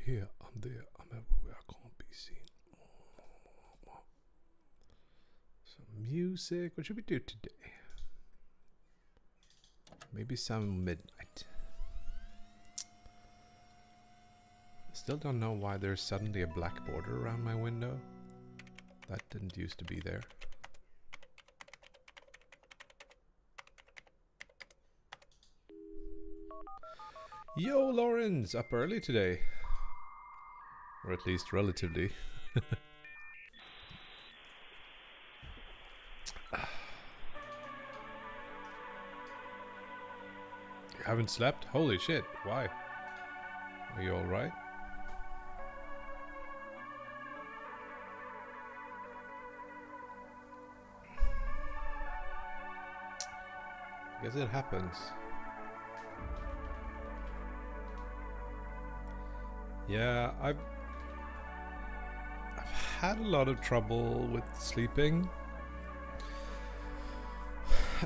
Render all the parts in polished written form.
here, I'm there, I'm everywhere, I can't be seen. Some music. What should we do today? Maybe some midnight. Still don't know why there's suddenly a black border around my window. That didn't used to be there. Yo, Lawrence, up early today. Or at least relatively. You haven't slept? Holy shit, why? Are you alright? Guess it happens. Yeah, I've had a lot of trouble with sleeping.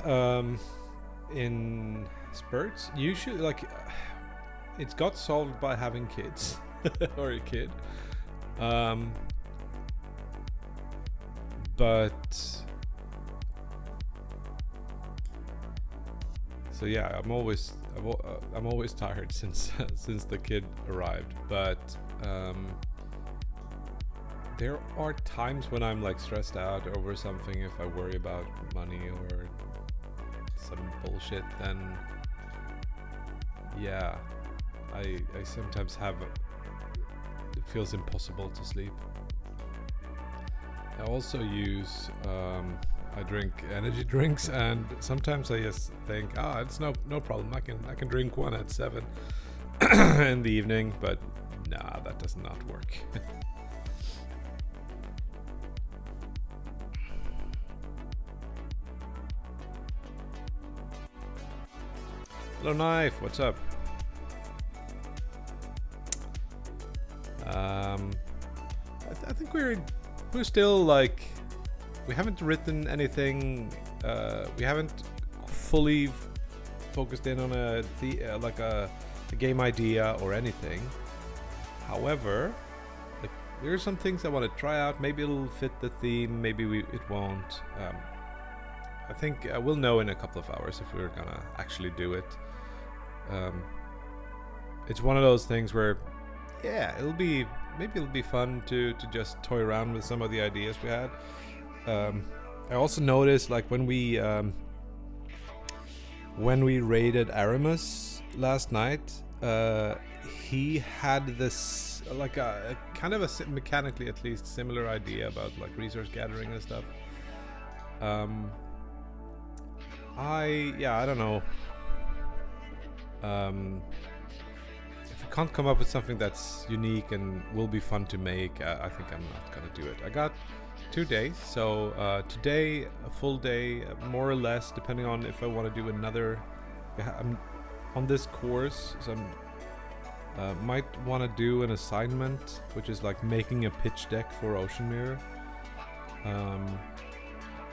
In spurts. Usually, like, it's got solved by having kids or a kid. But so yeah, I'm always tired since since the kid arrived. But there are times when I'm like stressed out over something. If I worry about money or some bullshit, then yeah, I sometimes have it feels impossible to sleep. I also use I drink energy drinks, and sometimes I just think, it's no problem. I can drink one at 7 in the evening, but nah, that does not work. Hello, Knife. What's up? I think we're still like, we haven't written anything. We haven't fully focused in on a game idea or anything. However, like, there are some things I want to try out. Maybe it'll fit the theme. Maybe it won't. I think we'll know in a couple of hours if we're gonna actually do it. It's one of those things where, yeah, maybe it'll be fun to just toy around with some of the ideas we had. I also noticed, like, when we raided Aramis last night, he had this like a kind of a mechanically at least similar idea about like resource gathering and stuff. I don't know. If I can't come up with something that's unique and will be fun to make, I think I'm not gonna do it. I got 2 days, so today a full day, more or less, depending on if I want to do another. I'm on this course, so I might want to do an assignment, which is like making a pitch deck for Ocean Mirror.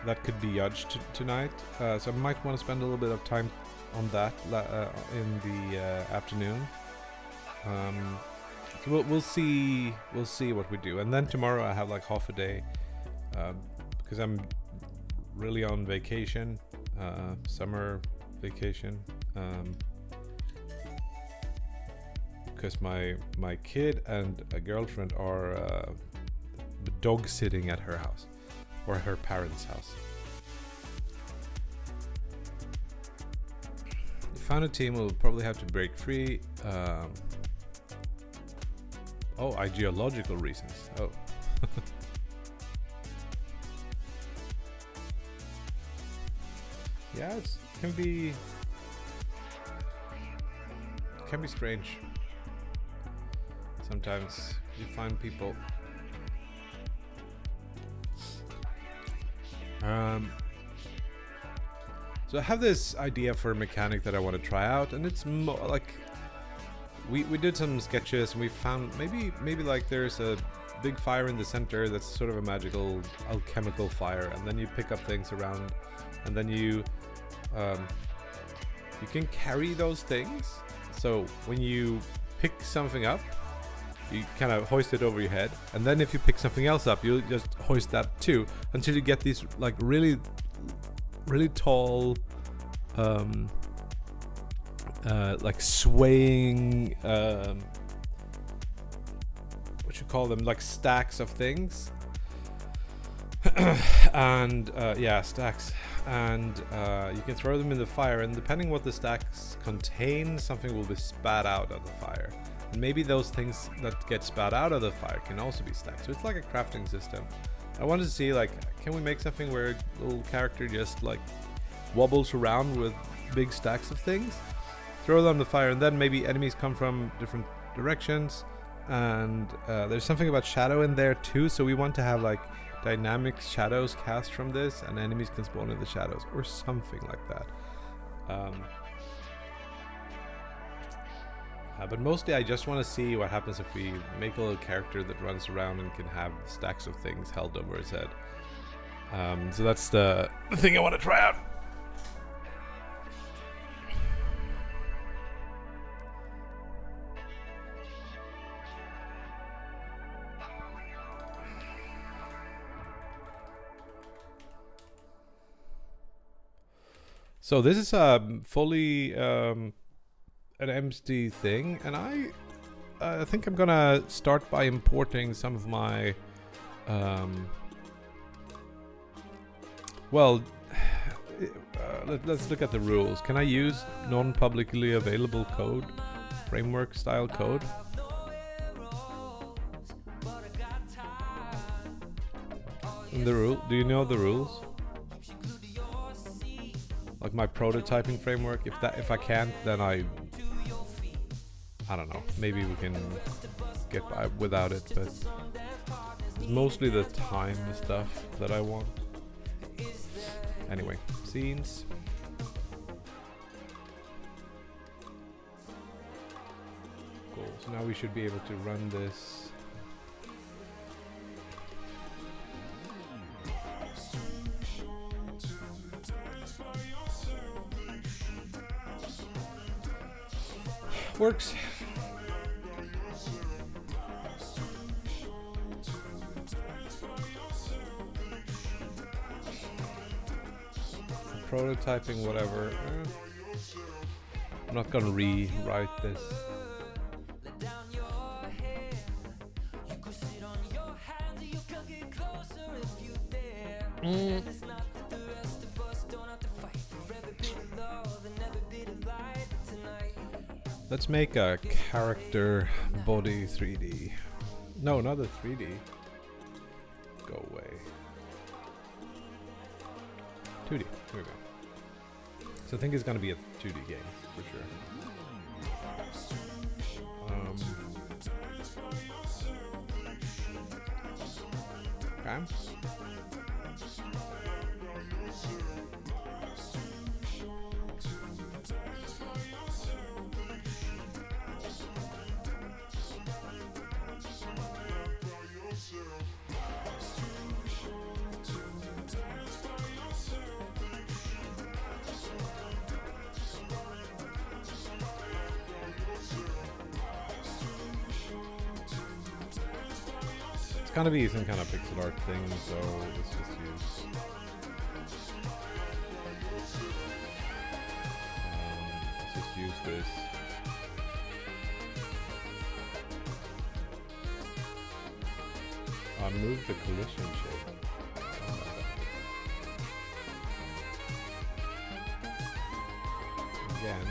That could be judged tonight, so I might want to spend a little bit of time on that in the afternoon. So we'll see what we do, and then tomorrow I have like half a day because I'm really on vacation, summer vacation, because my kid and a girlfriend are dog sitting at her house or her parents' house. Found a team, will probably have to break free. Ideological reasons. Oh. Yeah, it can be strange. Sometimes you find people. So I have this idea for a mechanic that I want to try out, and it's like we did some sketches and we found maybe like there's a big fire in the center that's sort of a magical alchemical fire, and then you pick up things around, and then you can carry those things. So when you pick something up, You kind of hoist it over your head, and then if you pick something else up, you'll just hoist that too until you get these like really, really tall, like swaying, what you call them, like stacks of things. And yeah, stacks, and you can throw them in the fire, and depending what the stacks contain, something will be spat out of the fire. And maybe those things that get spat out of the fire can also be stacked. So it's like a crafting system. I wanted to see, like, can we make something where a little character just like wobbles around with big stacks of things, throw them on the fire, and then maybe enemies come from different directions. And there's something about shadow in there too, so we want to have like dynamic shadows cast from this, and enemies can spawn in the shadows or something like that. But mostly I just want to see what happens if we make a little character that runs around and can have stacks of things held over his head. So that's the thing I want to try out. So this is fully an empty thing, and I think I'm gonna start by importing some of my well, let's look at the rules. Can I use non-publicly available code, framework style code? In the rule, do you know the rules? Like my prototyping framework. If I can't, then I don't know. Maybe we can get by without it, but it's mostly the time stuff that I want. Anyway, scenes. Cool. So now we should be able to run this. Works. Prototyping, whatever. I'm not gonna rewrite this. Let's make a character body 3D. No, not a 3D. Go away. 2D. Here we go. So I think it's gonna be a 2D game for sure. Okay. It's gonna be some kind of pixel art thing, so let's just use this. Move the collision shape. Again.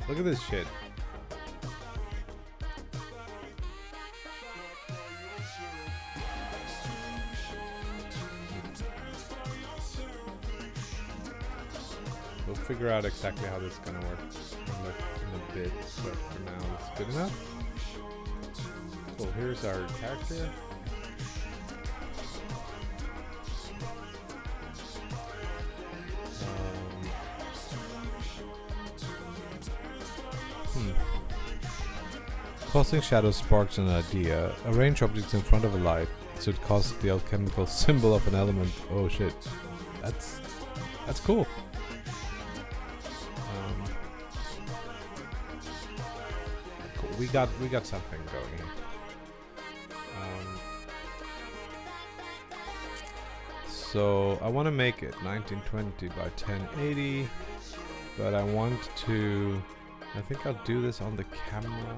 Look at this shit. We'll figure out exactly how this is gonna work in a bit, but for now it's good enough. Cool, here's our character. Causing shadows sparks an idea. Arrange objects in front of a light so it causes the alchemical symbol of an element. Oh shit. That's cool. Cool. We got something going here. So I want to make it 1920 by 1080, but I want to. I think I'll do this on the camera.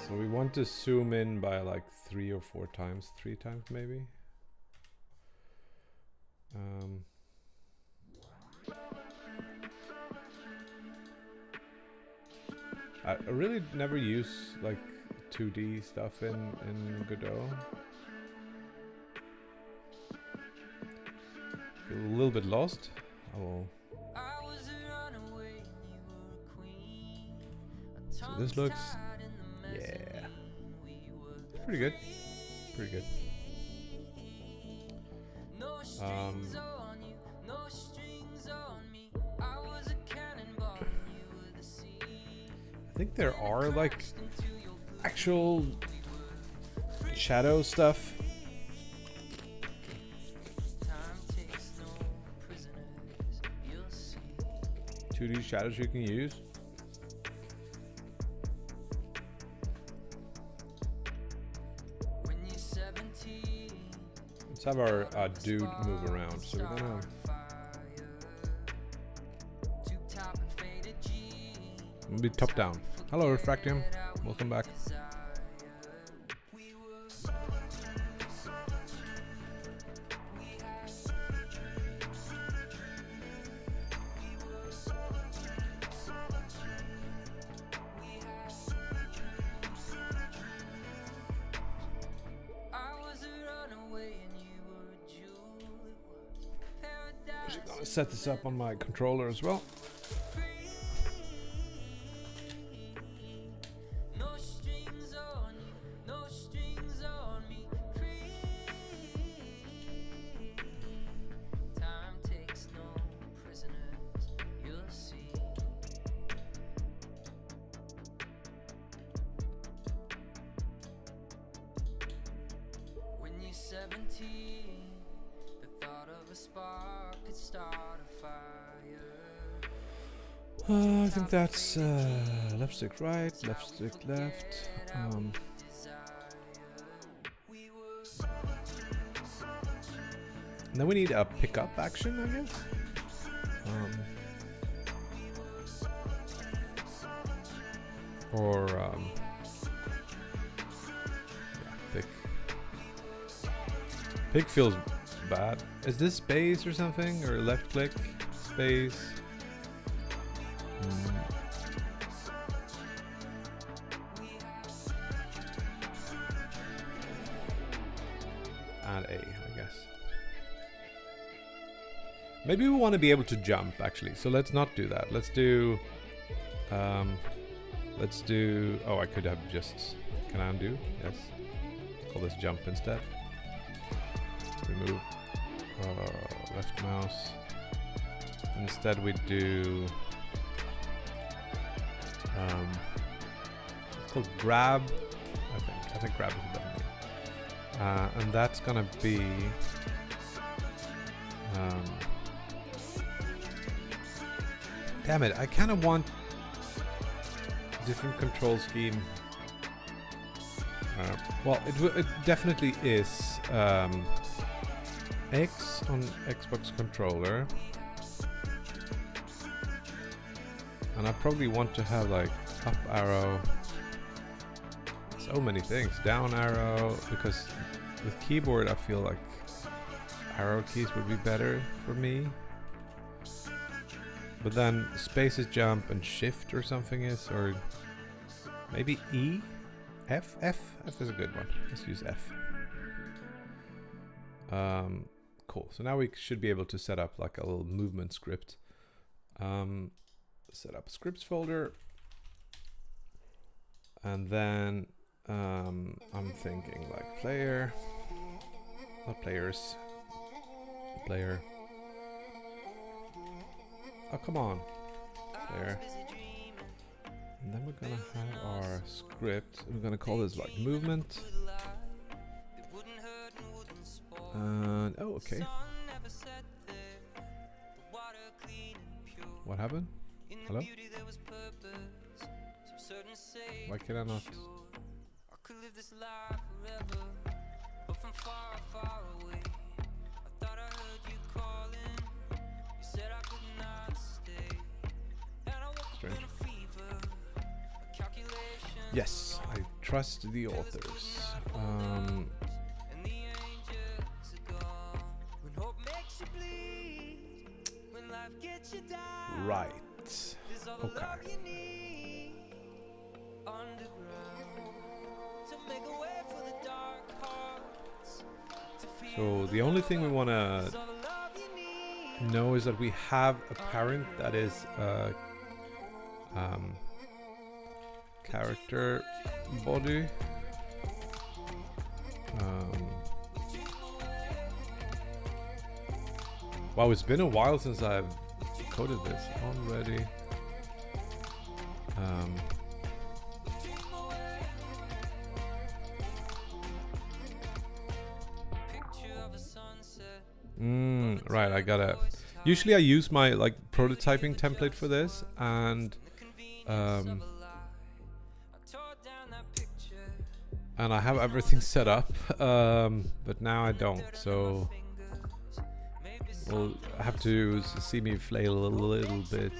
So we want to zoom in by like 3 or 4 times, 3 times maybe. I really never use like 2D stuff in Godot. Feel a little bit lost. I will. So this looks, yeah, it's pretty good. Pretty good. I think there are like actual shadow stuff. 2D shadows you can use. Let's have our dude move around. So we're gonna. We'll be top down. Hello, Refractium. Welcome back. I'm gonna set this up on my controller as well. I think that's left stick right, left stick left. And then we need a pickup action, I guess. Yeah, pick. Pick feels bad. Is this space or something, or left click, space? Add A, I guess. Maybe we want to be able to jump, actually. So let's not do that. Let's do. Oh, I could have just. Can I undo? Yes. Call this jump instead. Remove left mouse. Instead, we do. It's called grab. I think grab is a better name. And that's gonna be. Damn it! I kind of want different control scheme. Well, it definitely is X on Xbox controller, and I probably want to have like up arrow. So many things. Down arrow, because with keyboard I feel like arrow keys would be better for me. But then space is jump and shift or something is, or maybe E? F? F is a good one. Let's use F. Cool. So now we should be able to set up like a little movement script. Set up a scripts folder. And then I'm thinking like player, not players, player. Oh, come on. There. And then we're gonna have our script. We're gonna call this like movement. And oh, okay. What happened? Hello? Why can I not? Strange. Yes, I trust the authors. Right. Okay. So the only thing we want to know is that we have a parent that is character body. Wow, it's been a while since I've coded this already. Right, I gotta. Usually I use my like prototyping template for this, and I have everything set up, but now I don't. So we'll have to see me flail a little bit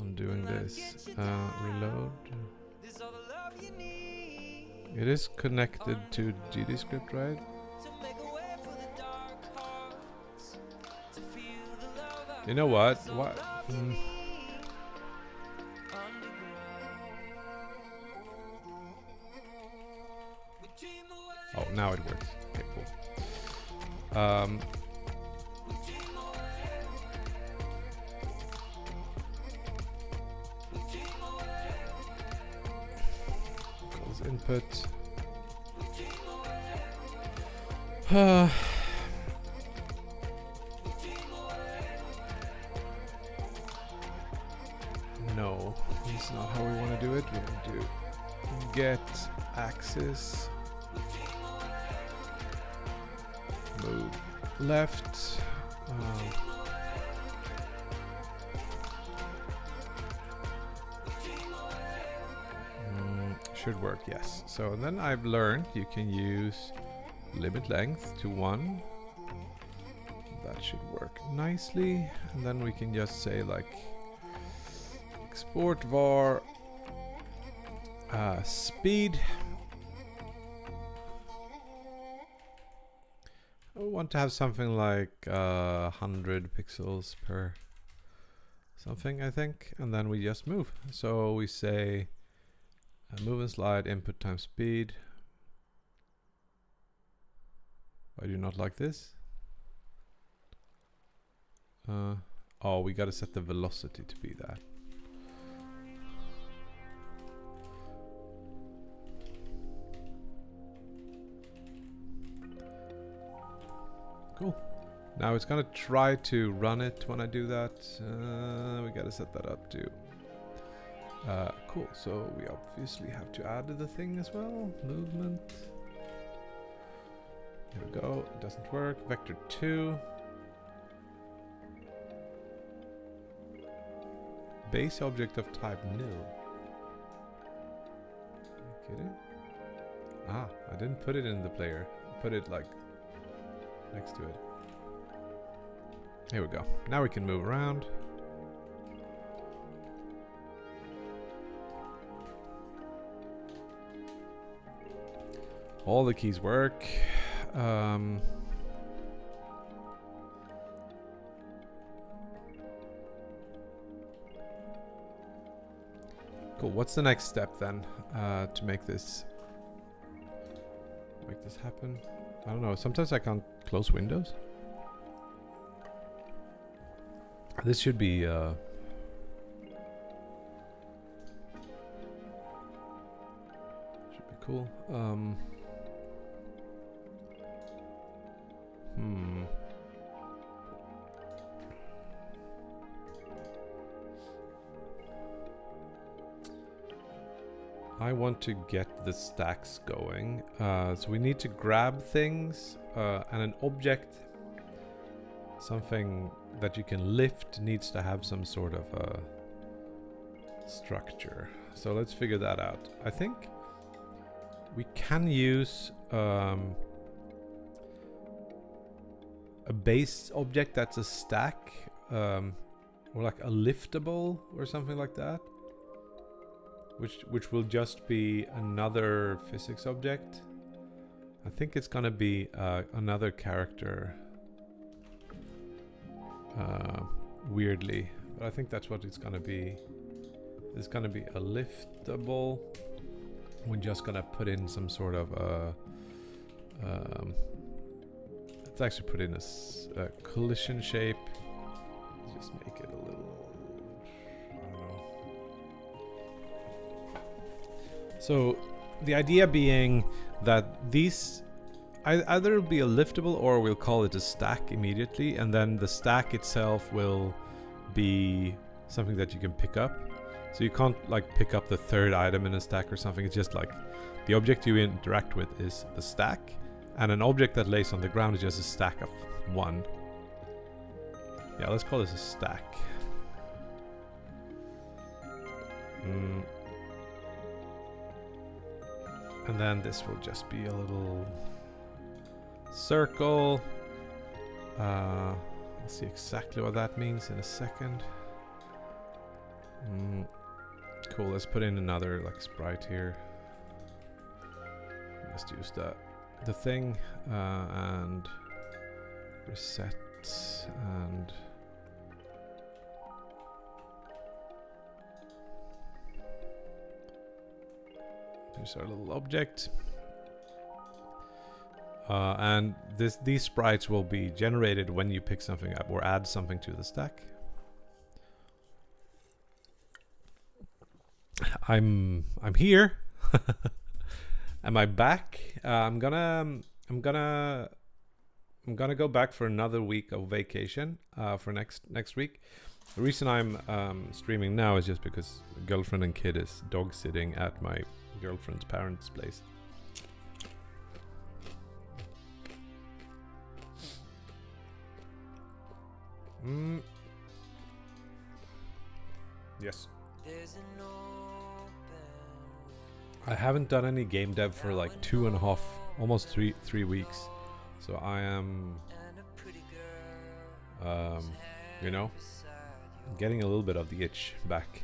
on doing this. Reload. It is connected to GDScript, right? You know what? What? Oh, now it works. Okay, cool. Calls input. No, that's not how we want to do it. We want to do get axis, move left. Should work, yes. So and then I've learned you can use limit length to 1. That should work nicely. And then we can just say like export var speed. I want to have something like 100 pixels per something, I think, and then we just move. So we say move and slide input times speed. Why do you not like this? Oh, we got to set the velocity to be that. Cool. Now it's gonna try to run it when I do that. We gotta set that up too. Cool. So we obviously have to add the thing as well. Movement. Here we go. It doesn't work. Vector 2. Base object of type nil. Are you kidding? Ah, I didn't put it in the player. I put it like next to it. Here we go. Now we can move around. All the keys work. Cool. What's the next step then to make this happen? I don't know. Sometimes I can't close windows. This should be cool. I want to get the stacks going. So we need to grab things and an object, something that you can lift, needs to have some sort of structure. So let's figure that out. I think we can use a base object that's a stack, or like a liftable or something like that, which will just be another physics object. I think it's gonna be another character, weirdly, but I think that's what it's gonna be. It's gonna be a liftable. We're just gonna put in some sort of let's actually put in a collision shape. Let's just make it a little, I don't know. So the idea being that these either it'll be a liftable or we'll call it a stack immediately, and then the stack itself will be something that you can pick up. So you can't like pick up the third item in a stack or something. It's just like the object you interact with is the stack, and an object that lays on the ground is just a stack of one. Yeah, let's call this a stack. And then this will just be a little circle. We'll see exactly what that means in a second. Cool, let's put in another like sprite here. Just use the thing and reset, and here's our little object. And these sprites will be generated when you pick something up or add something to the stack. I'm here. Am I back? I'm gonna go back for another week of vacation for next week. The reason I'm streaming now is just because girlfriend and kid is dog sitting at my girlfriend's parents' place. Yes. I haven't done any game dev for like 2.5, almost three weeks. So I am, you know, getting a little bit of the itch back.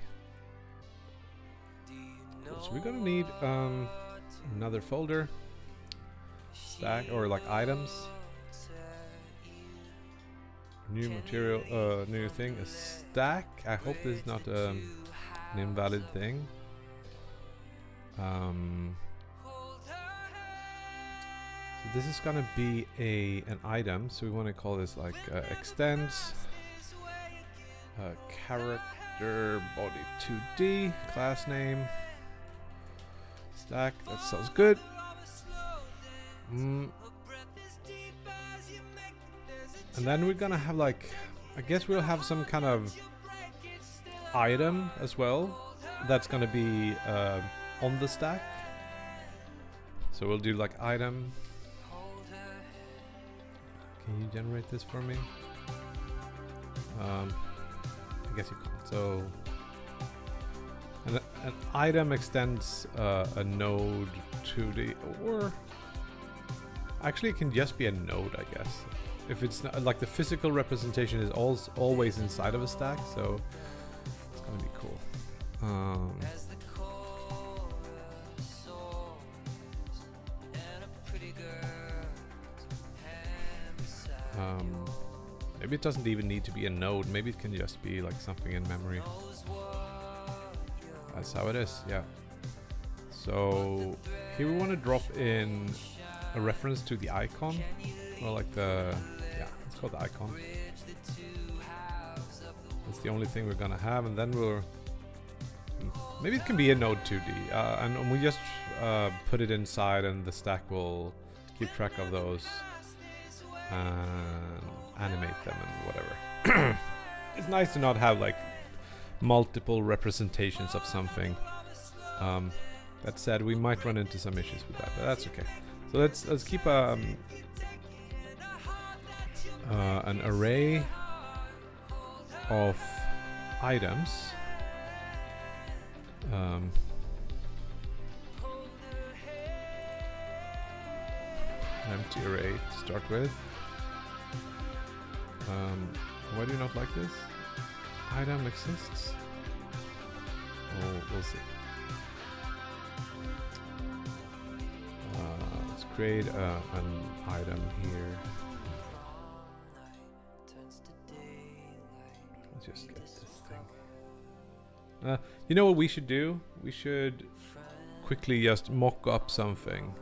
Cool. So we're gonna need another folder, stack, or like items. New material, new thing, a stack. I hope this is not an invalid thing. So this is gonna be an item, so we want to call this like extends character body 2D, class name, stack. That sounds good. And then we're gonna have like, I guess we'll have some kind of item as well that's gonna be on the stack. So we'll do like item. Can you generate this for me? I guess you can't. So an item extends a node to the, or actually it can just be a node, I guess. If it's not, like the physical representation is always inside of a stack, so it's gonna be cool. Maybe it doesn't even need to be a node. Maybe it can just be like something in memory. That's how it is, yeah. So here we want to drop in a reference to the icon, or like the, yeah, it's called the icon. That's the only thing we're gonna have, and then maybe it can be a node 2D, and we just put it inside, and the stack will keep track of those and animate them and whatever. It's nice to not have like multiple representations of something. That said, we might run into some issues with that, but that's okay. So let's keep an array of items. An empty array to start with. Why do you not like this? Item exists. Oh, we'll see. Let's create an item here. Let's just get this thing. You know what we should do? We should quickly just mock up something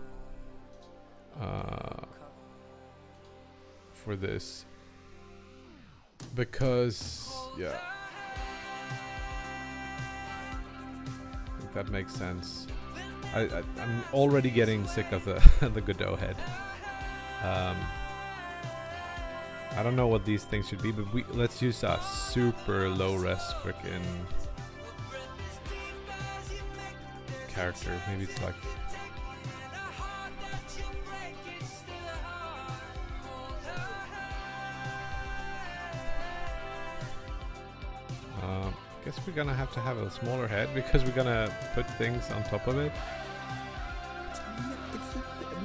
for this. Because, yeah. I think that makes sense. I'm already getting sick of the the Godot head. I don't know what these things should be, but let's use a super low res frickin' character. Maybe it's like guess we're gonna have to have a smaller head because we're gonna put things on top of it. It's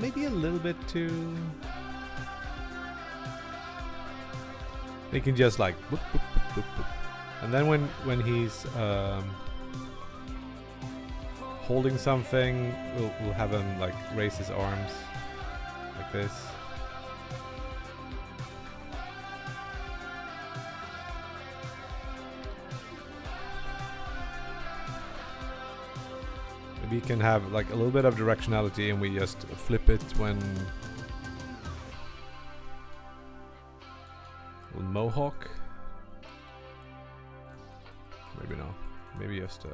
maybe a little bit too. They can just like boop, boop, boop, boop, boop. And then when he's holding something, we'll have him like raise his arms like this. We can have like a little bit of directionality and we just flip it when mohawk. Maybe no. Maybe just I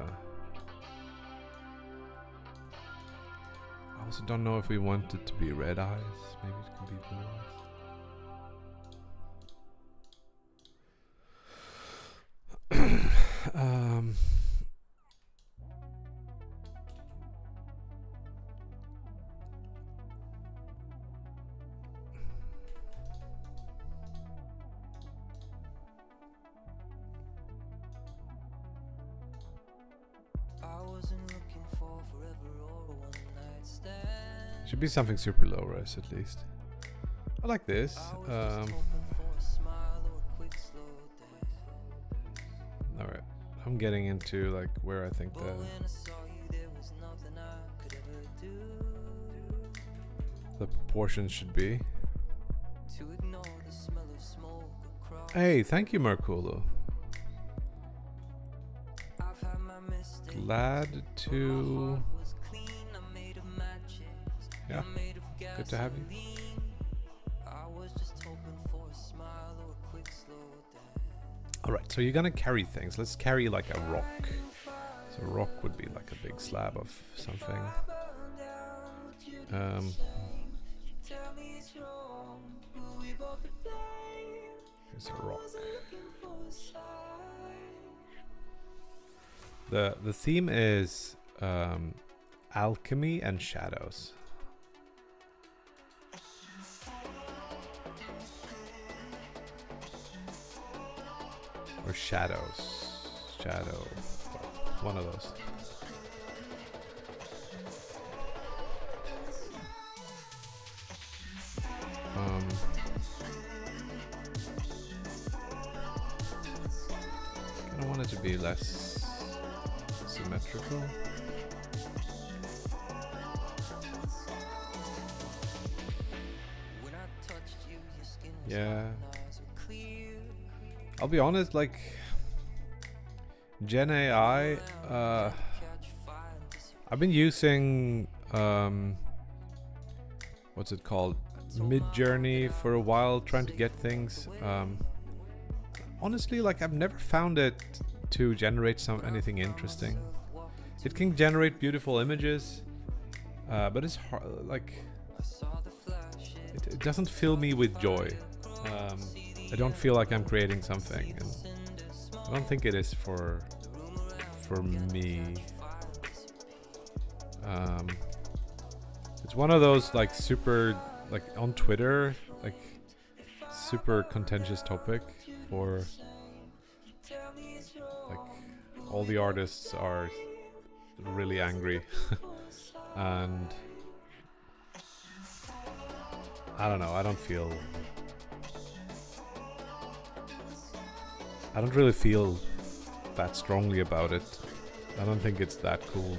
also don't know if we want it to be red eyes. Maybe it can be blue eyes. Should be something super low res at least. I like this. Alright, I'm getting into like where I think the proportions should be. Hey, thank you, Marcolo. Glad to. Yeah, good to have you. Alright, so you're gonna carry things. Let's carry like a rock. So a rock would be like a big slab of something. Here's a rock. The theme is alchemy and shadows. Or shadows. Shadow. One of those. I want it to be less symmetrical. Yeah. I'll be honest, like Gen AI, I've been using what's it called? Mid-Journey for a while, trying to get things. Honestly, like I've never found it to generate anything interesting. It can generate beautiful images, but it's hard, like it doesn't fill me with joy. I don't feel like I'm creating something, and I don't think it is for me. Um, it's one of those like super like on Twitter like super contentious topic for like all the artists are really angry and I don't know, I don't really feel that strongly about it. I don't think it's that cool.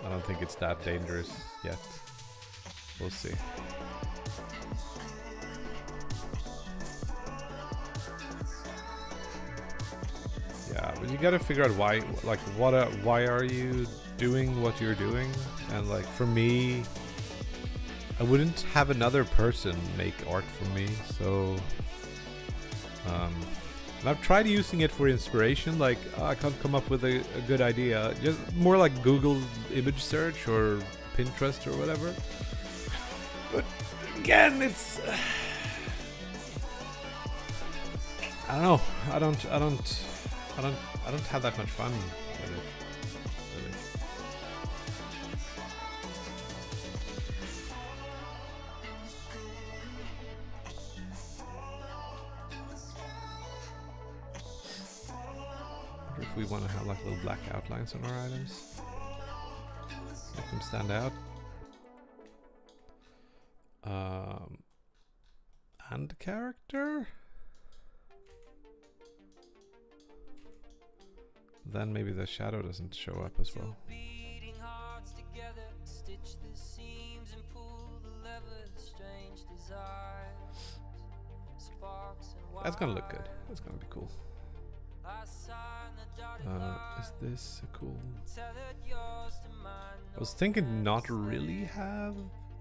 I don't think it's that dangerous yet. We'll see. Yeah, but you gotta figure out why, like, why are you doing what you're doing? And like, for me, I wouldn't have another person make art for me, so and I've tried using it for inspiration, like I can't come up with a good idea, just more like Google image search or Pinterest or whatever. But again, it's I don't know. I don't have that much fun with it. Really. I wonder if we want to have like little black outlines on our items, make them stand out. And character. Then maybe the shadow doesn't show up as well. That's gonna look good. That's gonna be cool. Is this a cool? I was thinking not really have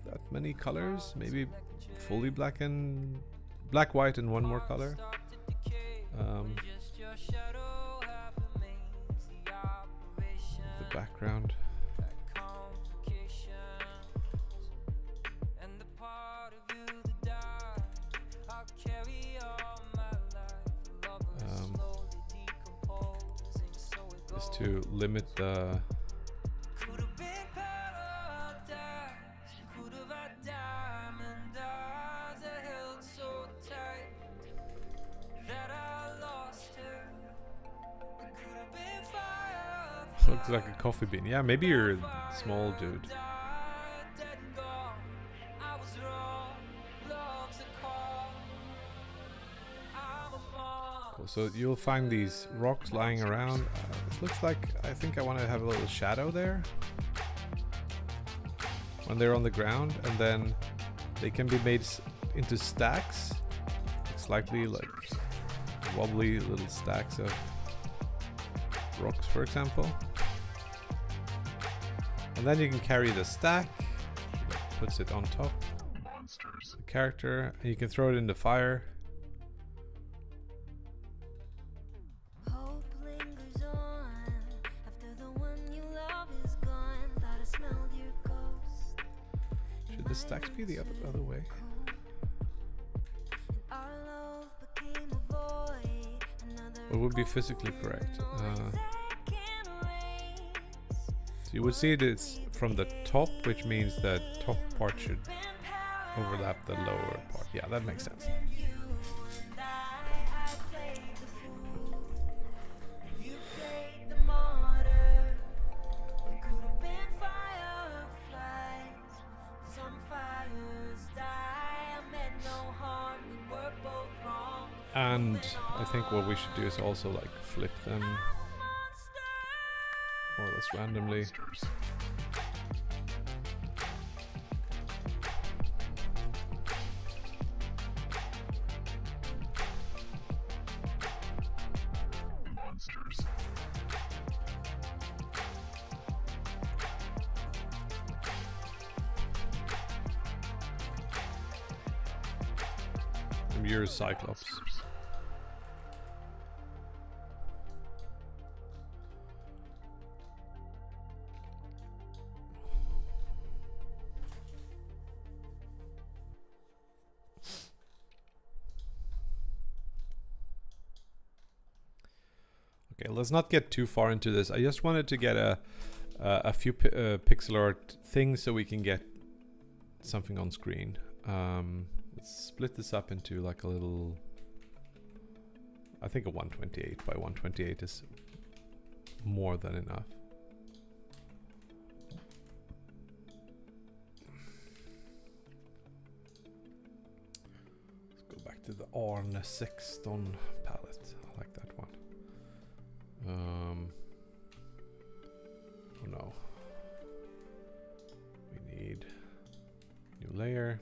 that many colors. Maybe fully black, white, and one more color. The background. Is to limit the looks like a coffee bean. Yeah, maybe you're a small dude. Cool. So you'll find these rocks lying around. This looks like, I think I want to have a little shadow there when they're on the ground, and then they can be made into stacks, slightly like wobbly little stacks of rocks, for example. And then you can carry the stack, puts it on top, the character, and you can throw it in the fire. Should the stacks be the other way? What would be physically correct? So you would see it is from the top, which means the top part should overlap the lower part. Yeah, that makes sense. And I think what we should do is also like flip them more or less randomly. And you're a Cyclops. Okay, let's not get too far into this. I just wanted to get a a few pixel art things so we can get something on screen. Let's split this up into like a little, I think a 128 by 128 is more than enough. Let's go back to the Arne 16 palette. I like that one. Oh no. We need new layer.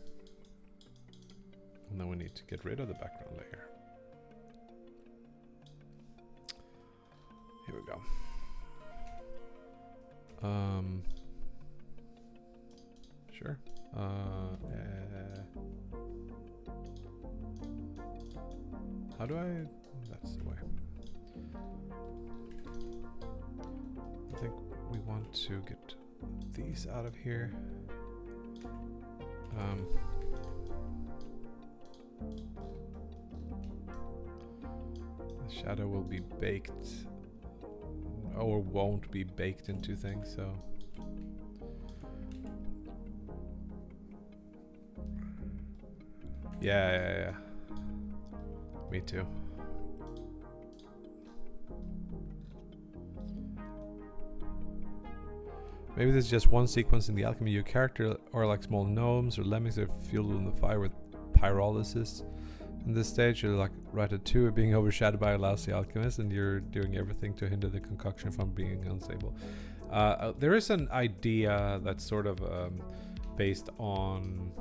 And then we need to get rid of the background layer. Here we go. Sure. How do I? That's the way. I think we want to get these out of here. The shadow will be baked, or won't be baked into things, so. Yeah. Me too. Maybe there's just one sequence in the alchemy. Your character are like small gnomes or lemmings that are fueled in the fire with pyrolysis. In this stage, you're like right at 2 being overshadowed by a lousy alchemist, and you're doing everything to hinder the concoction from being unstable. There is an idea that's sort of based on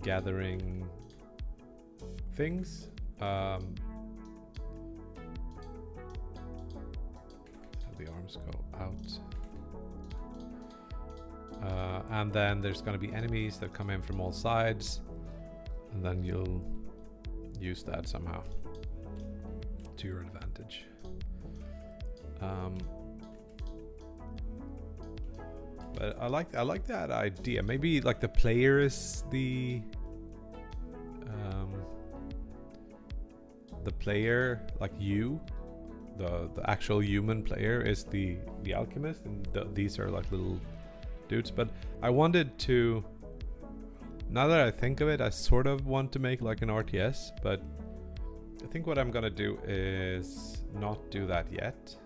gathering things. So the arms go out. And then there's going to be enemies that come in from all sides, and then you'll use that somehow to your advantage. But I like that idea. Maybe like the player is the player, like you, the actual human player is the alchemist, and these are like little dudes. But I wanted to, now that I think of it, I sort of want to make like an RTS, but I think what I'm gonna do is not do that yet.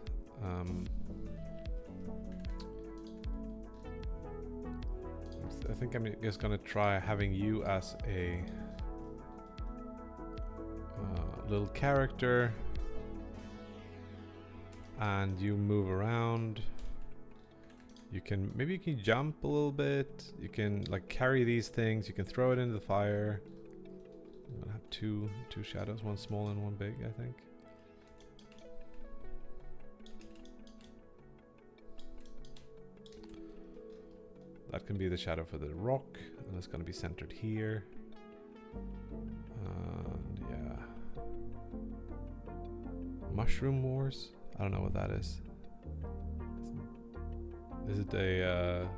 I think I'm just gonna try having you as a little character, and you move around. You can jump a little bit. You can like carry these things. You can throw it into the fire. I'm gonna have two shadows, one small and one big, I think. That can be the shadow for the rock, and it's gonna be centered here. And yeah. Mushroom Wars? I don't know what that is. Is it a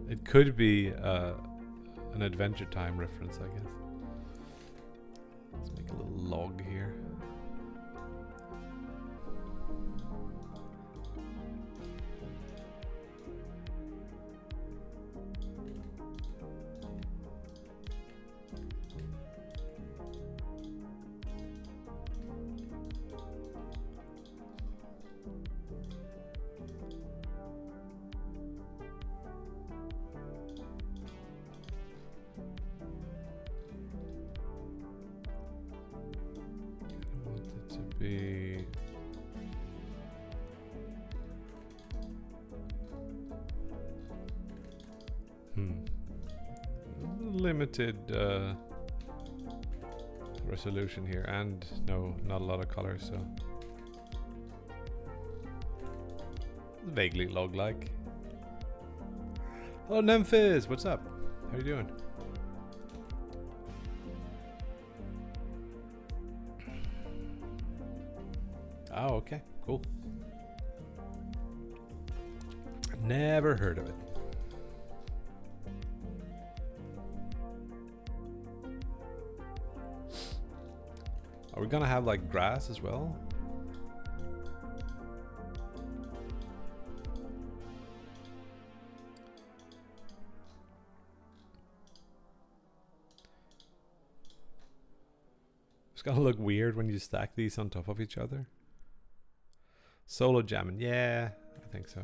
it could be an Adventure Time reference, I guess. Let's make a little log here. Be limited resolution here, and no, not a lot of color, so vaguely log-like. Hello Nemphis, what's up? How you doing? Oh, okay, cool. Never heard of it. Are we gonna have like grass as well? It's gonna look weird when you stack these on top of each other. Solo jamming, yeah, I think so.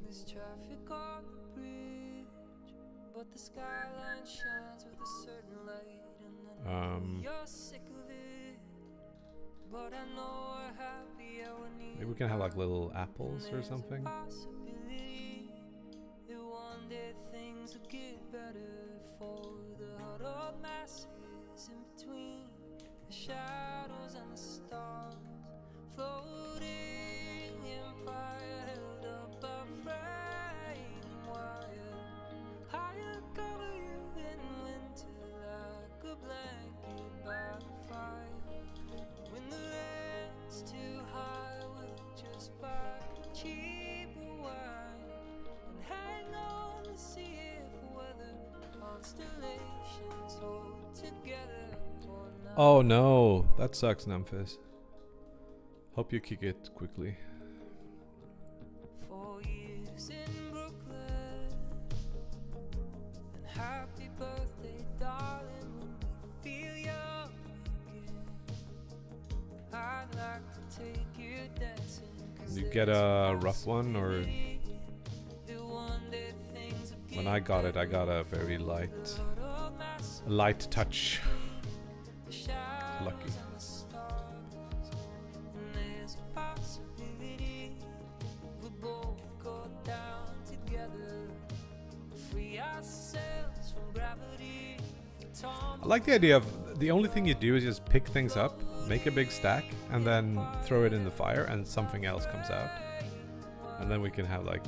There's traffic on the bridge, but the skyline shines with a certain light, and then you're sick of it. But I know we're happy, maybe we can have like little apples or something. One day things will get better for the huddled masses in between the shadows and the stars, floating empire held up by frame wire, higher cover you in winter like a blanket by the fire. When the rent's too high, we'll just buy cheaper wine and hang on to see if weather constellations hold together or not. Oh no, that sucks, Memphis. Hope you kick it quickly. 4 years in Brooklyn, and happy birthday, darling, when we feel young again. I'd like to take you dancing. You get a rough one, or when I got it, I got a very light touch. Lucky. I like the idea of the only thing you do is just pick things up, make a big stack, and then throw it in the fire, and something else comes out. And then we can have like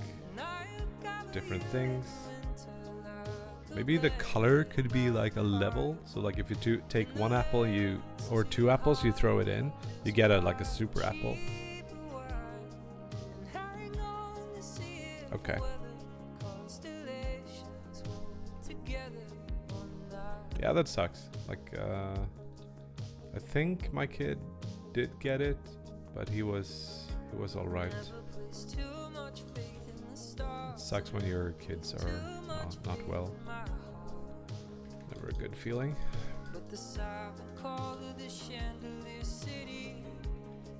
different things. Maybe the color could be like a level. So like if you take one apple, or 2 apples, you throw it in, you get like a super apple. Okay. Yeah, that sucks. Like, I think my kid did get it, but he was all right. It sucks when your kids are not well. Never a good feeling. But the silent call of the chandelier city,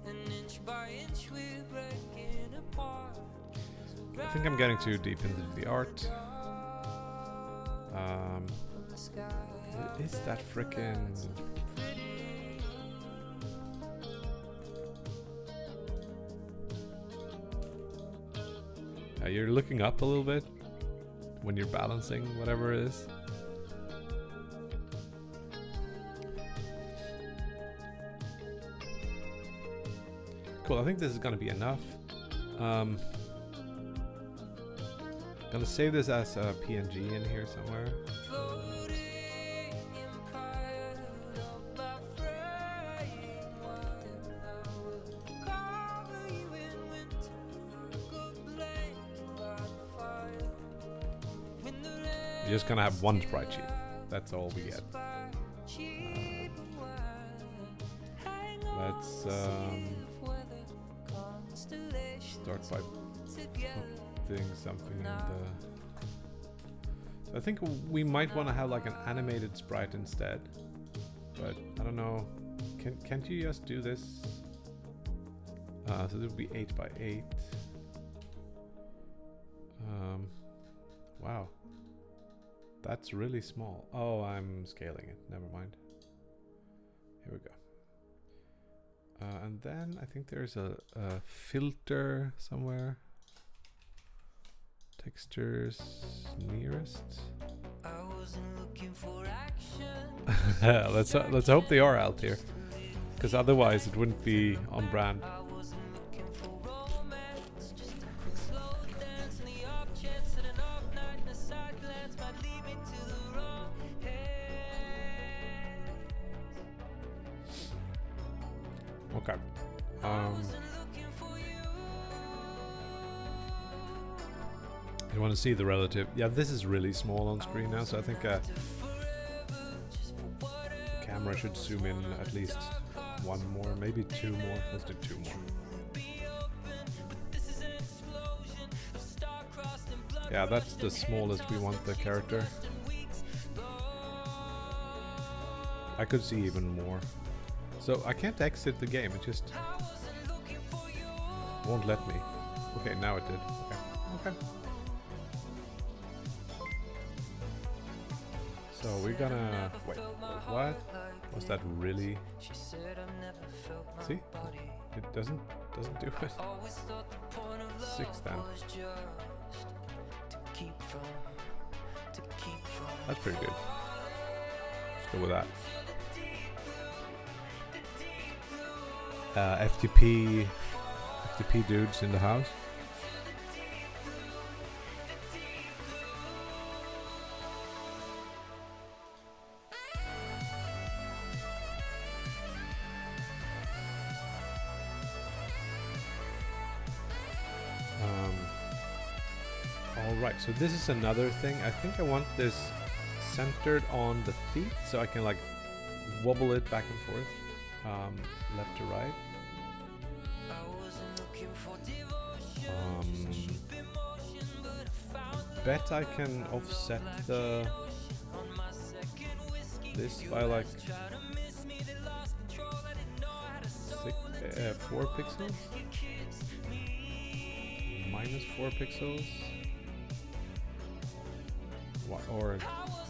and inch by inch we're breaking apart. I think I'm getting too deep into the art. What is that frickin'? You're looking up a little bit when you're balancing whatever it is. Cool, I think this is gonna be enough. Gonna save this as a PNG in here somewhere. You're just gonna have one sprite sheet. That's all we get. Let's start by putting something in the... I think we might want to have like an animated sprite instead, but I don't know. Can't you just do this? So it would be 8 by 8. Wow. That's really small. Oh, I'm scaling it. Never mind. Here we go. And then I think there's a filter somewhere. Textures nearest. I wasn't looking for action. Let's hope they are out here, because otherwise it wouldn't be on brand. Okay. You want to see the relative? Yeah, this is really small on screen now, so I think camera should zoom in at least one more, maybe 2 more. Let's do 2 more. Yeah, that's the smallest we want the character. I could see even more. So I can't exit the game, it just won't let me. Okay, now it did. Okay. So we're gonna... Wait, what? Was that really... See? It doesn't do it. 6 then. That's pretty good. Let's go with that. FTP dudes in the house. Alright, so this is another thing. I think I want this centered on the feet so I can like wobble it back and forth, left to right. Bet I can offset this by like 4 pixels, minus 4 pixels. Or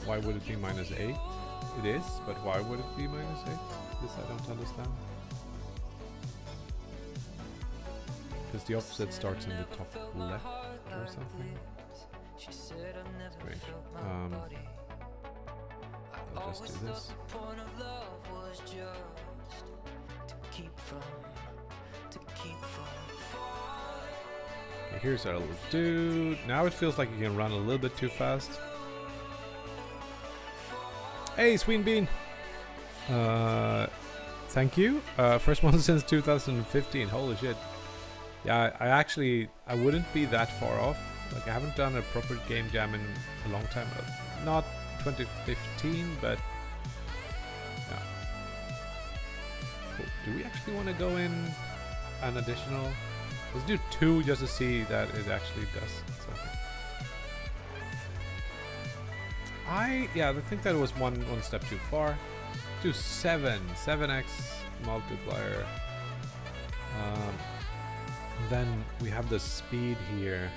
why would it be minus 8? It is, but why would it be minus 8? This I don't understand. Because the offset starts in the top left or something. Strange. I'll just do this. Okay, here's our little dude. Now it feels like you can run a little bit too fast. Hey, Sween Bean! Thank you. First one since 2015. Holy shit. Yeah, I wouldn't be that far off. Like, I haven't done a proper game jam in a long time. Not 2015, but... Yeah. Cool. Do we actually want to go in an additional... Let's do 2 just to see that it actually does something. I think that was one step too far. Do 7x multiplier. Then we have the speed here.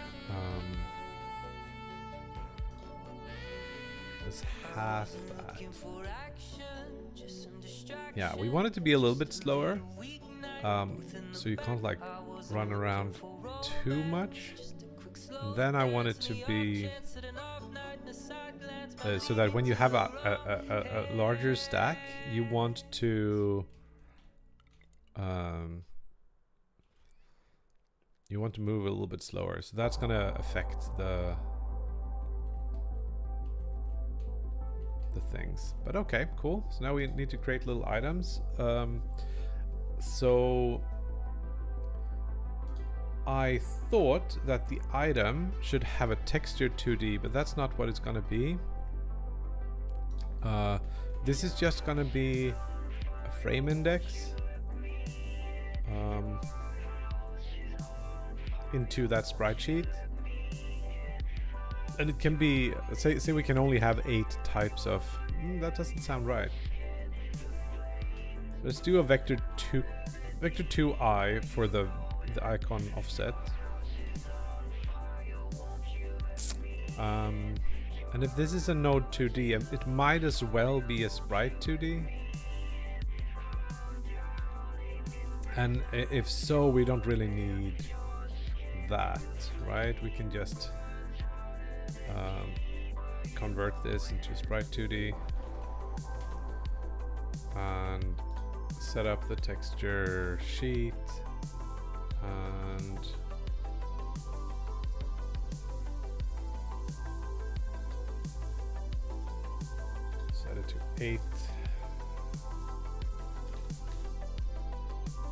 Let's half that. Yeah, we want it to be a little bit slower. So you can't like run around too much. And then I want it to be so that when you have a larger stack, you want to move a little bit slower. So that's gonna affect the things. But okay, cool. So now we need to create little items. So I thought that the item should have a texture 2D, but that's not what it's gonna be. This is just gonna be a frame index into that sprite sheet, and it can be say we can only have 8 types of. That doesn't sound right. Let's do a vector 2i for the icon offset. And if this is a node 2D, it might as well be a sprite 2D. And if so, we don't really need that, right? We can just convert this into sprite 2D and set up the texture sheet and set it to 8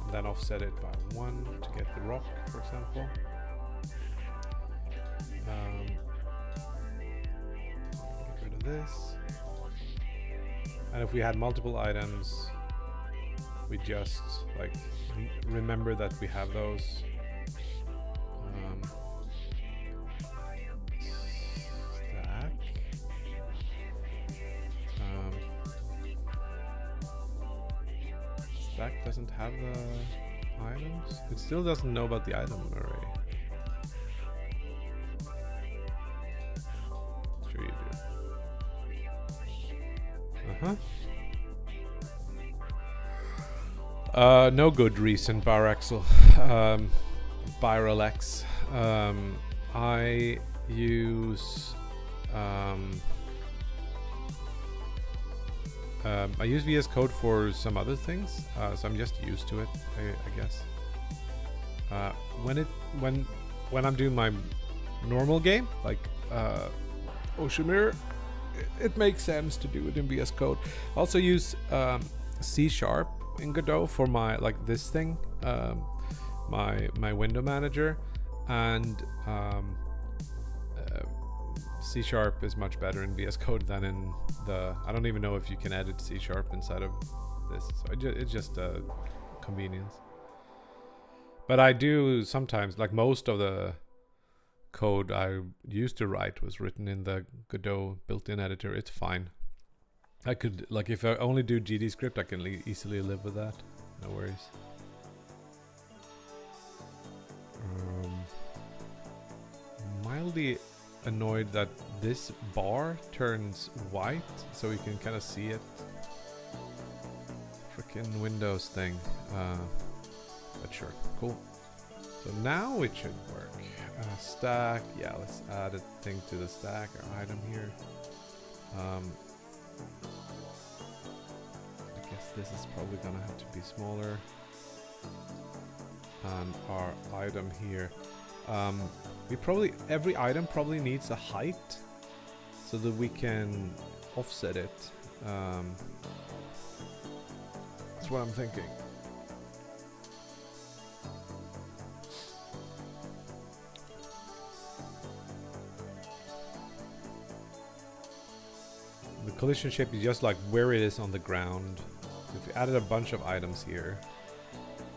and then offset it by 1 to get the rock, for example. Get rid of this, and if we had multiple items, we just like remember that we have those. knows? It still doesn't know about the item array. Sure you do. No good reason, Barexel. Biralex. I use I use VS Code for some other things, so I'm just used to it, I guess. When I'm doing my normal game, like Ocean Mirror, it makes sense to do it in VS Code. I also use C# in Godot for my this thing, my window manager, and C# is much better in VS Code than in the. I don't even know if you can edit C# inside of this, so it's just a convenience. But I do sometimes, like most of the code I used to write was written in the Godot built-in editor. It's fine. I could, if I only do GD script, I can easily live with that. No worries. Mildly annoyed that this bar turns white, so we can kind of see it. Frickin' Windows thing. But sure, cool. So now it should work. Stack, yeah, let's add a thing to the stack, or item here. I guess this is probably gonna have to be smaller. And our item here. Every item probably needs a height so that we can offset it. That's what I'm thinking. The collision shape is just like where it is on the ground. So if we added a bunch of items here,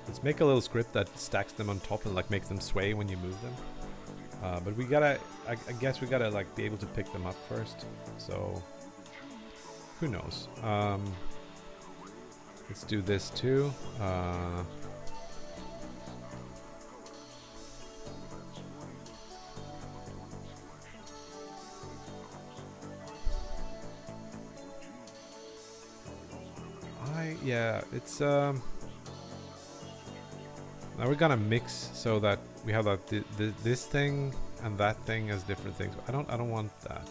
let's make a little script that stacks them on top and make them sway when you move them. But we gotta, I guess we gotta be able to pick them up first. So who knows? Let's do this too. Yeah, it's now we're gonna mix so that we have that this thing and that thing as different things. I don't want that.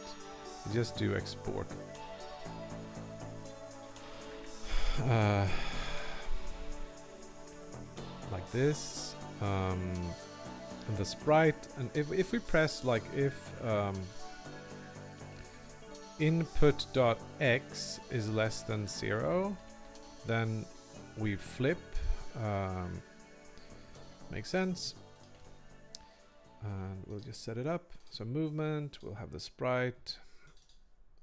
We just do export. Like this, and the sprite. And if we press input.x is less than 0, then we flip. Makes sense. And we'll just set it up. So movement, we'll have the sprite,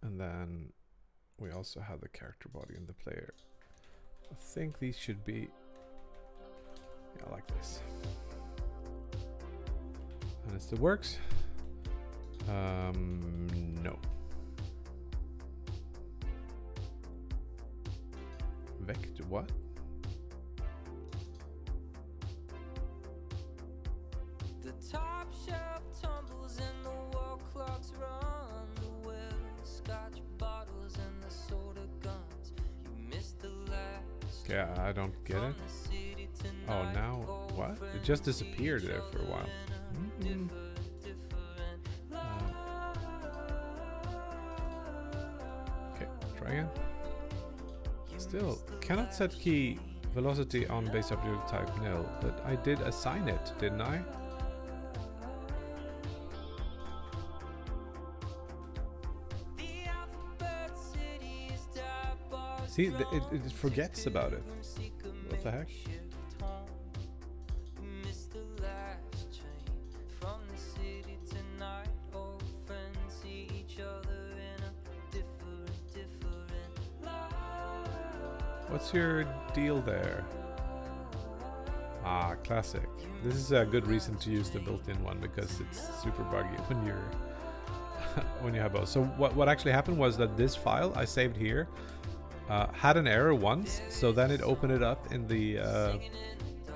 and then we also have the character body and the player. I think these should be, yeah, like this. And it still works. No. Vector what? The top shelf tumbles and the wall clocks run the well. Scotch bottles and the soda guns. You missed the last. Yeah, I don't get it. Oh, now what? It just disappeared there for a while. Okay, try again. Still, cannot set key velocity on base object type nil, but I did assign it, didn't I? See, it forgets about it. What the heck? What's your deal there? Ah, classic. This is a good reason to use the built-in one because it's super buggy when you're when you have both. So what actually happened was that this file I saved here had an error once, so then it opened it up in the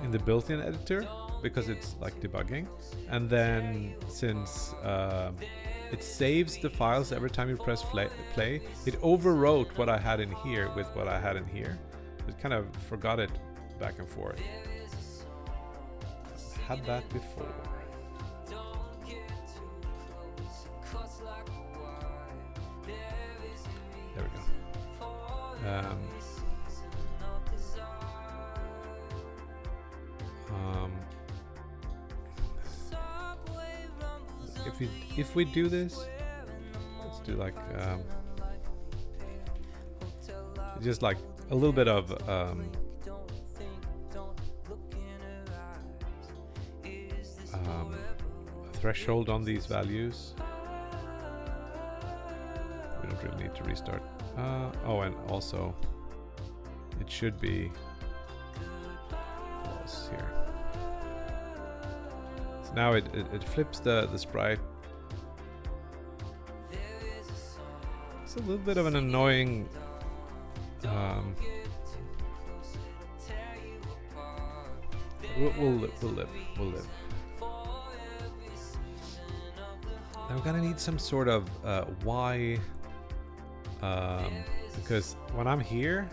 in the built-in editor because it's like debugging, and then since it saves the files every time you press play, it overwrote what I had in here with what I had in here. It kind of forgot it back and forth. Had that before. There we go. If we do this, let's do like just like a little bit of threshold on these values. We don't really need to restart. Oh, and also it should be false here. So now it flips the sprite. It's a little bit of an annoying we'll live. Now we're gonna need some sort of Y, because when I'm here,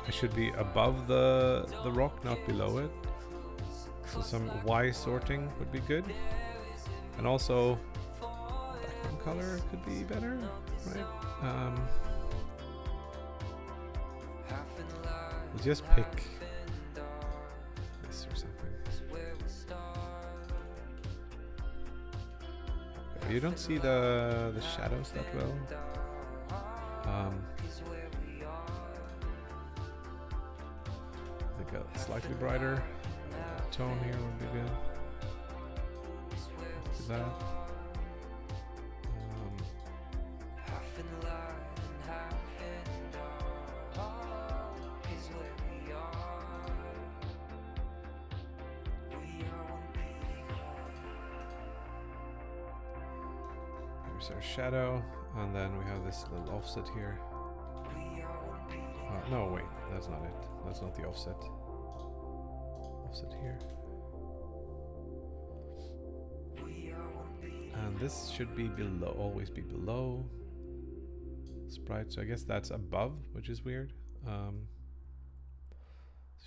I should be above the rock, not below it. So some Y sorting would be good, and also background color could be better, right? We'll just pick this or something. You don't see the shadows that well. I think a slightly brighter tone here would be good. Let's do that. Here's our shadow, and then we have this little offset here. No, wait, that's not it. That's not the offset. Offset here. And this should be below, always be below sprite. So I guess that's above, which is weird. So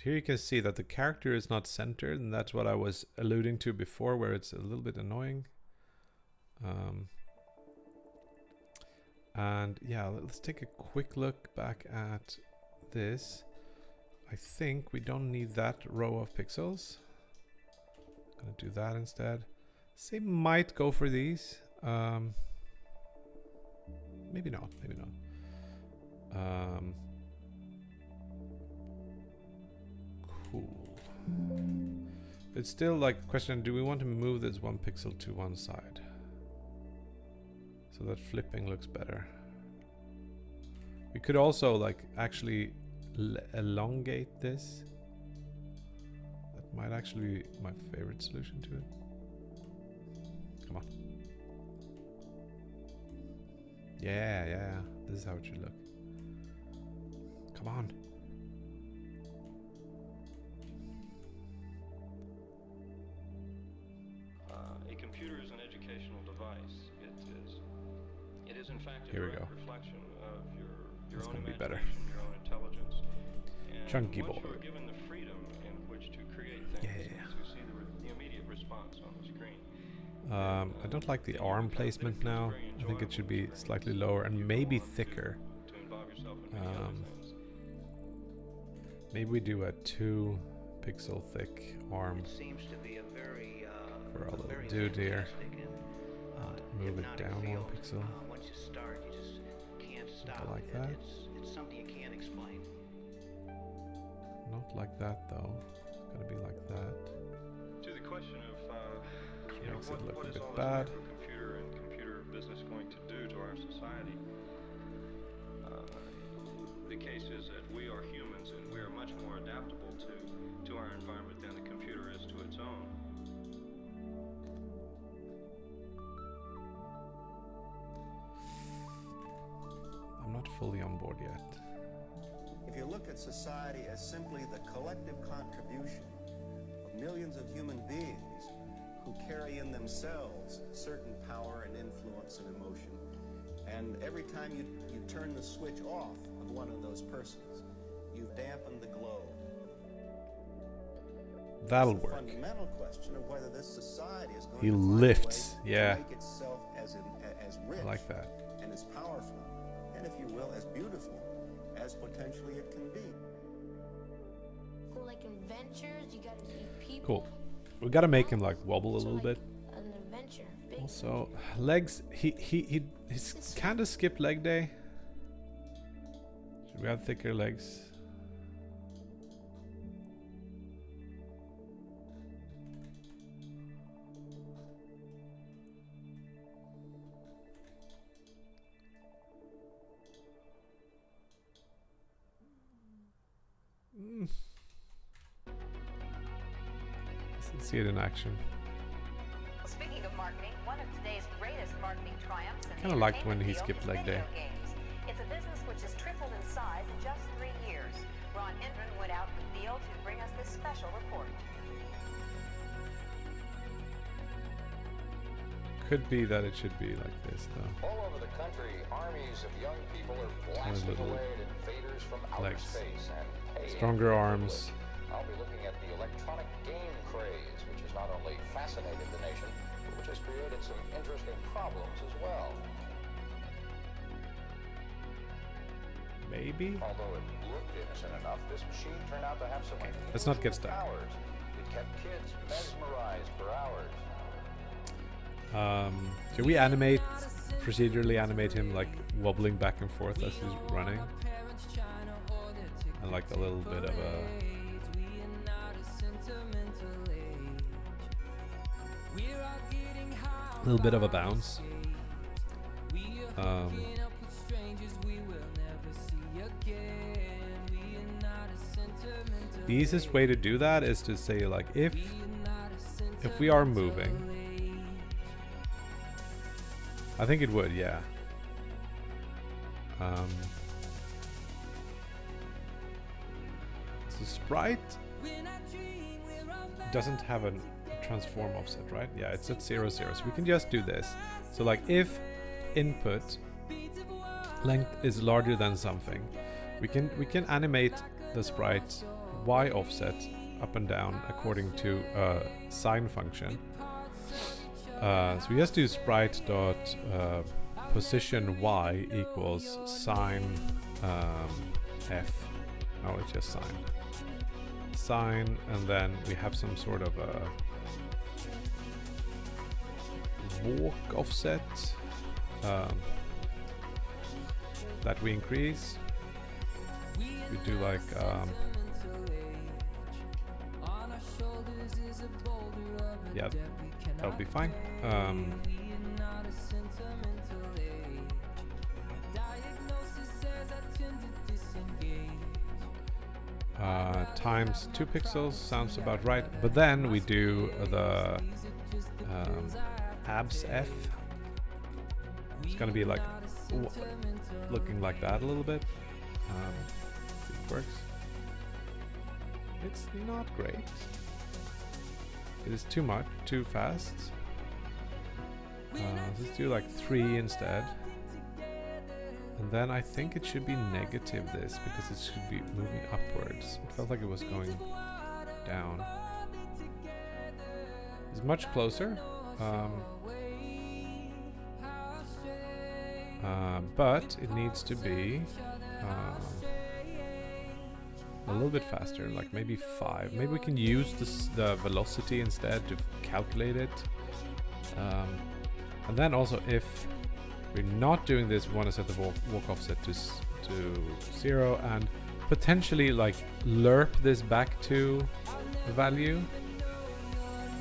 here you can see that the character is not centered, and that's what I was alluding to before, where it's a little bit annoying. And yeah, let's take a quick look back at this. I think we don't need that row of pixels. I'm gonna do that instead. They might go for these. Maybe not, maybe not. Cool. It's still like question, do we want to move this one pixel to one side? So that flipping looks better. We could also like actually elongate this. That might actually be my favorite solution to it. Come on. Yeah, this is how it should look. Come on. A computer is an educational device. It is in fact a Here we direct go. reflection of your It's own gonna be better. imagination, your own intelligence. And Chunky once boy. you are given the freedom in which to create things, Yeah. to see the immediate response on the screen. I don't like the arm placement now. I think it should be slightly lower and maybe thicker. To involve yourself in many other things. Maybe we do a 2 pixel thick arm Seems to be a very for our little very dude here. fantastic and, Move it hypnotic down 1 field. pixel. Once you start, you just can't stop. like that. It's something you can't explain. Not like that though. It's gonna be like that. To the question of Makes it look what a is bit all bad. this microcomputer and computer business going to do to our society? The case is that we are humans and we are much more adaptable to our environment than the computer is to its own. I'm not fully on board yet. If you look at society as simply the collective contribution millions of human beings who carry in themselves certain power and influence and emotion. And every time you turn the switch off of one of those persons, you've dampened the glow. That'll It's the work. fundamental question of whether this society is going He to find a way lifts, to yeah. make itself as rich I like that. and as powerful, and if you will, as beautiful as potentially it can be. Like adventures, you gotta meet people. Cool. We gotta make him like wobble a So, little like, bit. An adventure. Big Also, legs. He's kind of skipped leg day. Should we have thicker legs? Let's see it in action. Well, speaking of marketing, one of today's greatest marketing triumphs in the Kinda liked when he entertainment skipped field leg is day. video games. It's a business which has tripled in size in just 3 years. Ron Hendren went out in the field to bring us this special report. Could be that it should be like this though. All over the country, armies of young people are blasting little away at invaders from outer legs. space and paying Stronger for arms. privilege. I'll be looking at the electronic game craze, which has not only fascinated the nation, but which has created some interesting problems as well. Maybe. Although it looked innocent enough, this machine turned out to have some let's not get stuck. powers. It kept kids mesmerized for hours. Should we procedurally animate him like wobbling back and forth as he's running? And like a little bit of a bounce. The easiest way to do that is to say like if we are moving, I think it would, yeah. So sprite doesn't have a transform offset, right? Yeah, it's at 0, 0. So we can just do this. So like if input length is larger than something, we can animate the sprite y offset up and down according to a sine function. So we just do sprite dot position y equals sine f. No, it's just sine, and then we have some sort of a walk offset that we increase. We do like yeah, that'll be fine. Times 2 pixels sounds about right, but then we do the abs f. It's gonna be like looking like that a little bit. See if it works. It's not great. It is too much, too fast. Let's do like 3 instead. And then I think it should be negative this, because it should be moving upwards. It felt like it was going down. It's much closer. But it needs to be a little bit faster, like maybe 5. Maybe we can use the velocity instead to calculate it. And then also if we're not doing this, we want to set the walk offset to 0 and potentially like lerp this back to the value.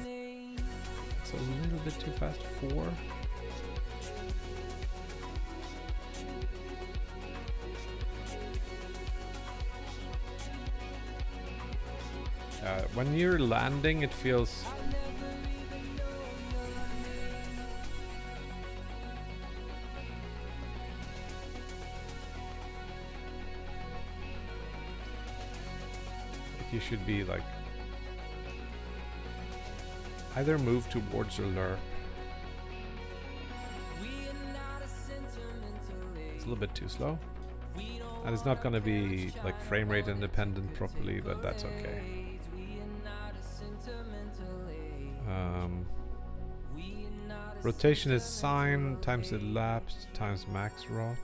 It's a little bit too fast. 4. When you're landing, it feels like you should be like Either move towards or lurk. It's a little bit too slow. And it's not gonna be like frame rate independent properly, but that's okay. Rotation is sine times elapsed times max rot.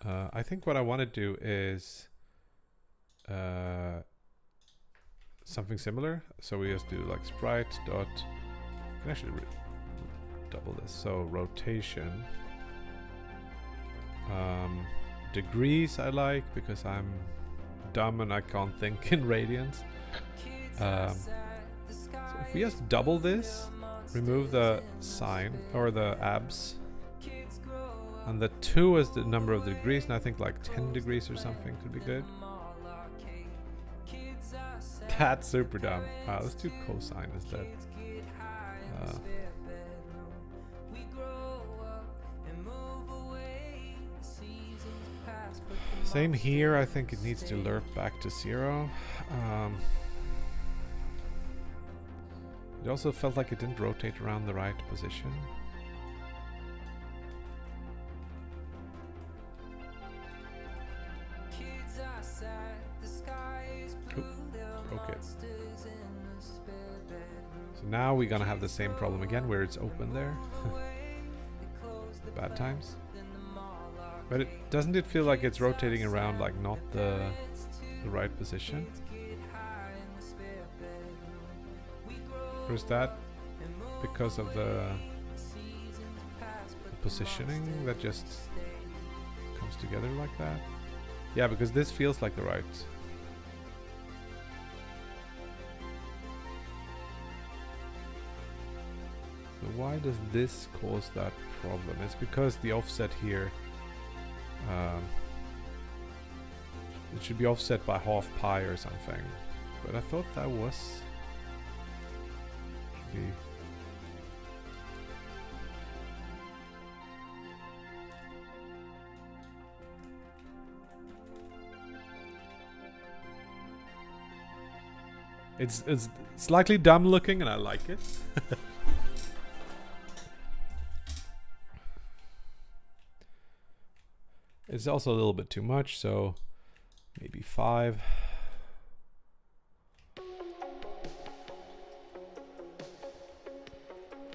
I think what I want to do is something similar. So we just do like sprite dot. I can actually double this. So rotation. Degrees I like because I'm dumb and I can't think in radians. So if we just double this, remove the sine or the abs, and the 2 is the number of degrees, and I think like 10 degrees or something could be good. That's super dumb. Let's do cosine instead. Same here, I think it needs to lerp back to 0. It also felt like it didn't rotate around the right position. Okay. So now we're gonna have the same problem again where it's open there. Bad times. But doesn't it feel like it's rotating around like not the right position? Or is that because of the positioning that just comes together like that? Yeah, because this feels like the right. So why does this cause that problem? It's because the offset here, it should be offset by half pi or something. But I thought that was... It's slightly dumb looking and I like it. It's also a little bit too much, so maybe 5.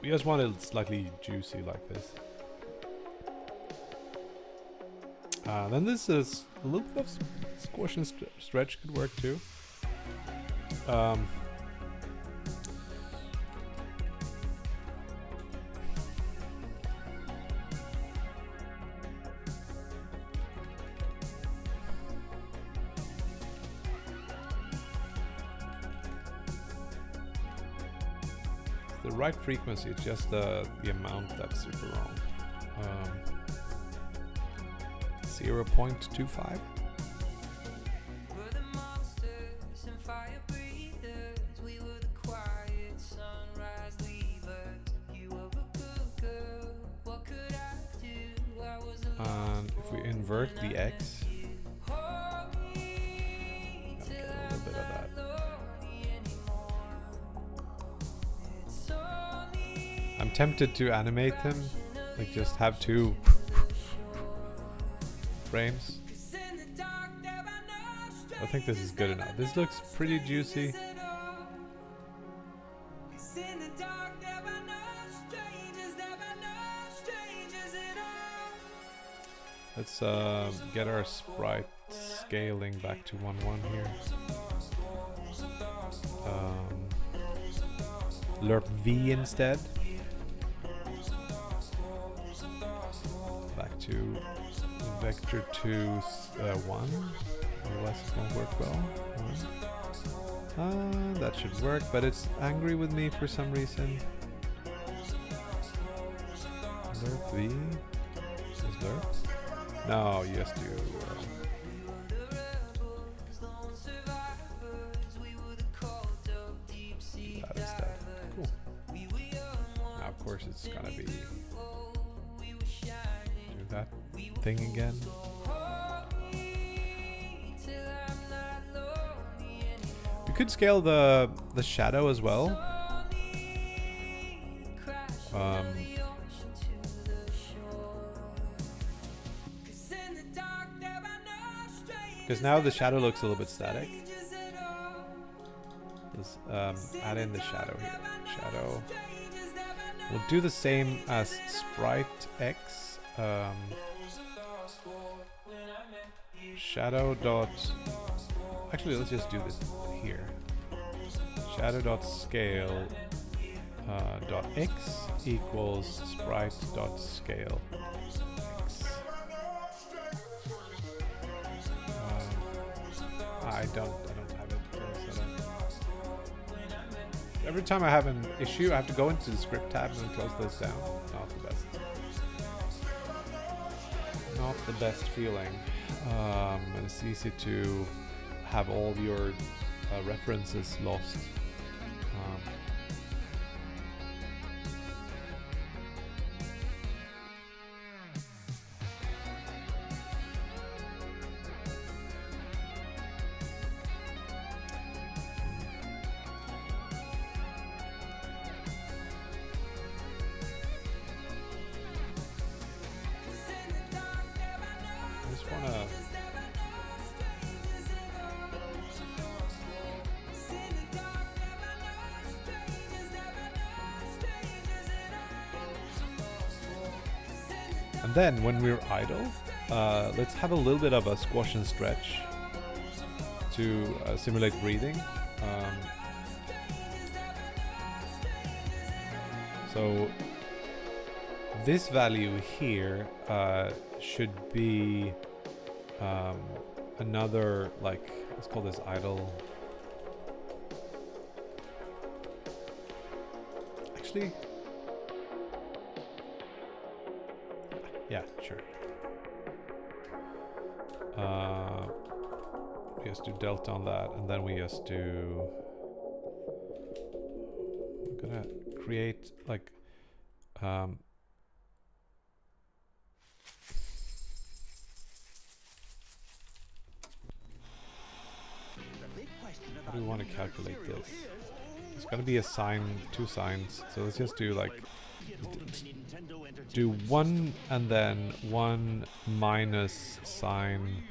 We just want it slightly juicy like this. Then this is a little bit of squash and stretch could work too. The right frequency, it's just the amount that's super wrong. 0.25. And if we invert the x, get a little bit of that. I'm tempted to animate him, like just have 2 frames. I think this is good enough. This looks pretty juicy. Let's get our sprite scaling back to 1:1 here. Lerp V instead. Back to vector to 1. Otherwise it won't work well. That should work, but it's angry with me for some reason. Lerp V. Is lerp? No, yes, do. That instead. Cool. Now, of course, it's gonna be do that thing again. You could scale the shadow as well. Because now the shadow looks a little bit static. Let's add in the shadow here. Shadow. We'll do the same as sprite X. Shadow dot. Actually, let's just do this here. Shadow dot scale dot X equals sprite dot scale X. I don't have it set up. Every time I have an issue, I have to go into the script tab and close this down. Not the best. Not the best feeling. And it's easy to have all your references lost. And then when we're idle, let's have a little bit of a squash and stretch to simulate breathing. So this value here should be another, like, let's call this idle. Actually, yeah, sure. We just do delta on that, and then we just do. We're gonna create like. How do we want to calculate this? It's gonna be a sine, 2 sines. So let's just do like. Do 1 and then 1 minus sine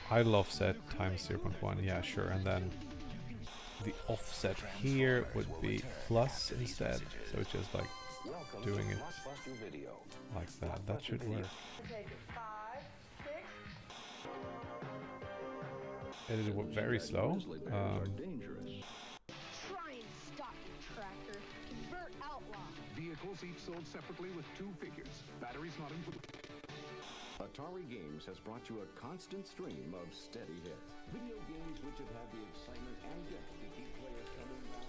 idle offset times 0.1. Yeah, sure. And then the offset here would be plus instead. So it's just like doing it like that. That should work. It is very slow. Vehicles each sold separately with 2 figures. Batteries not included. Atari Games has brought you a constant stream of steady hits. Video games which have had the excitement and depth to keep players coming back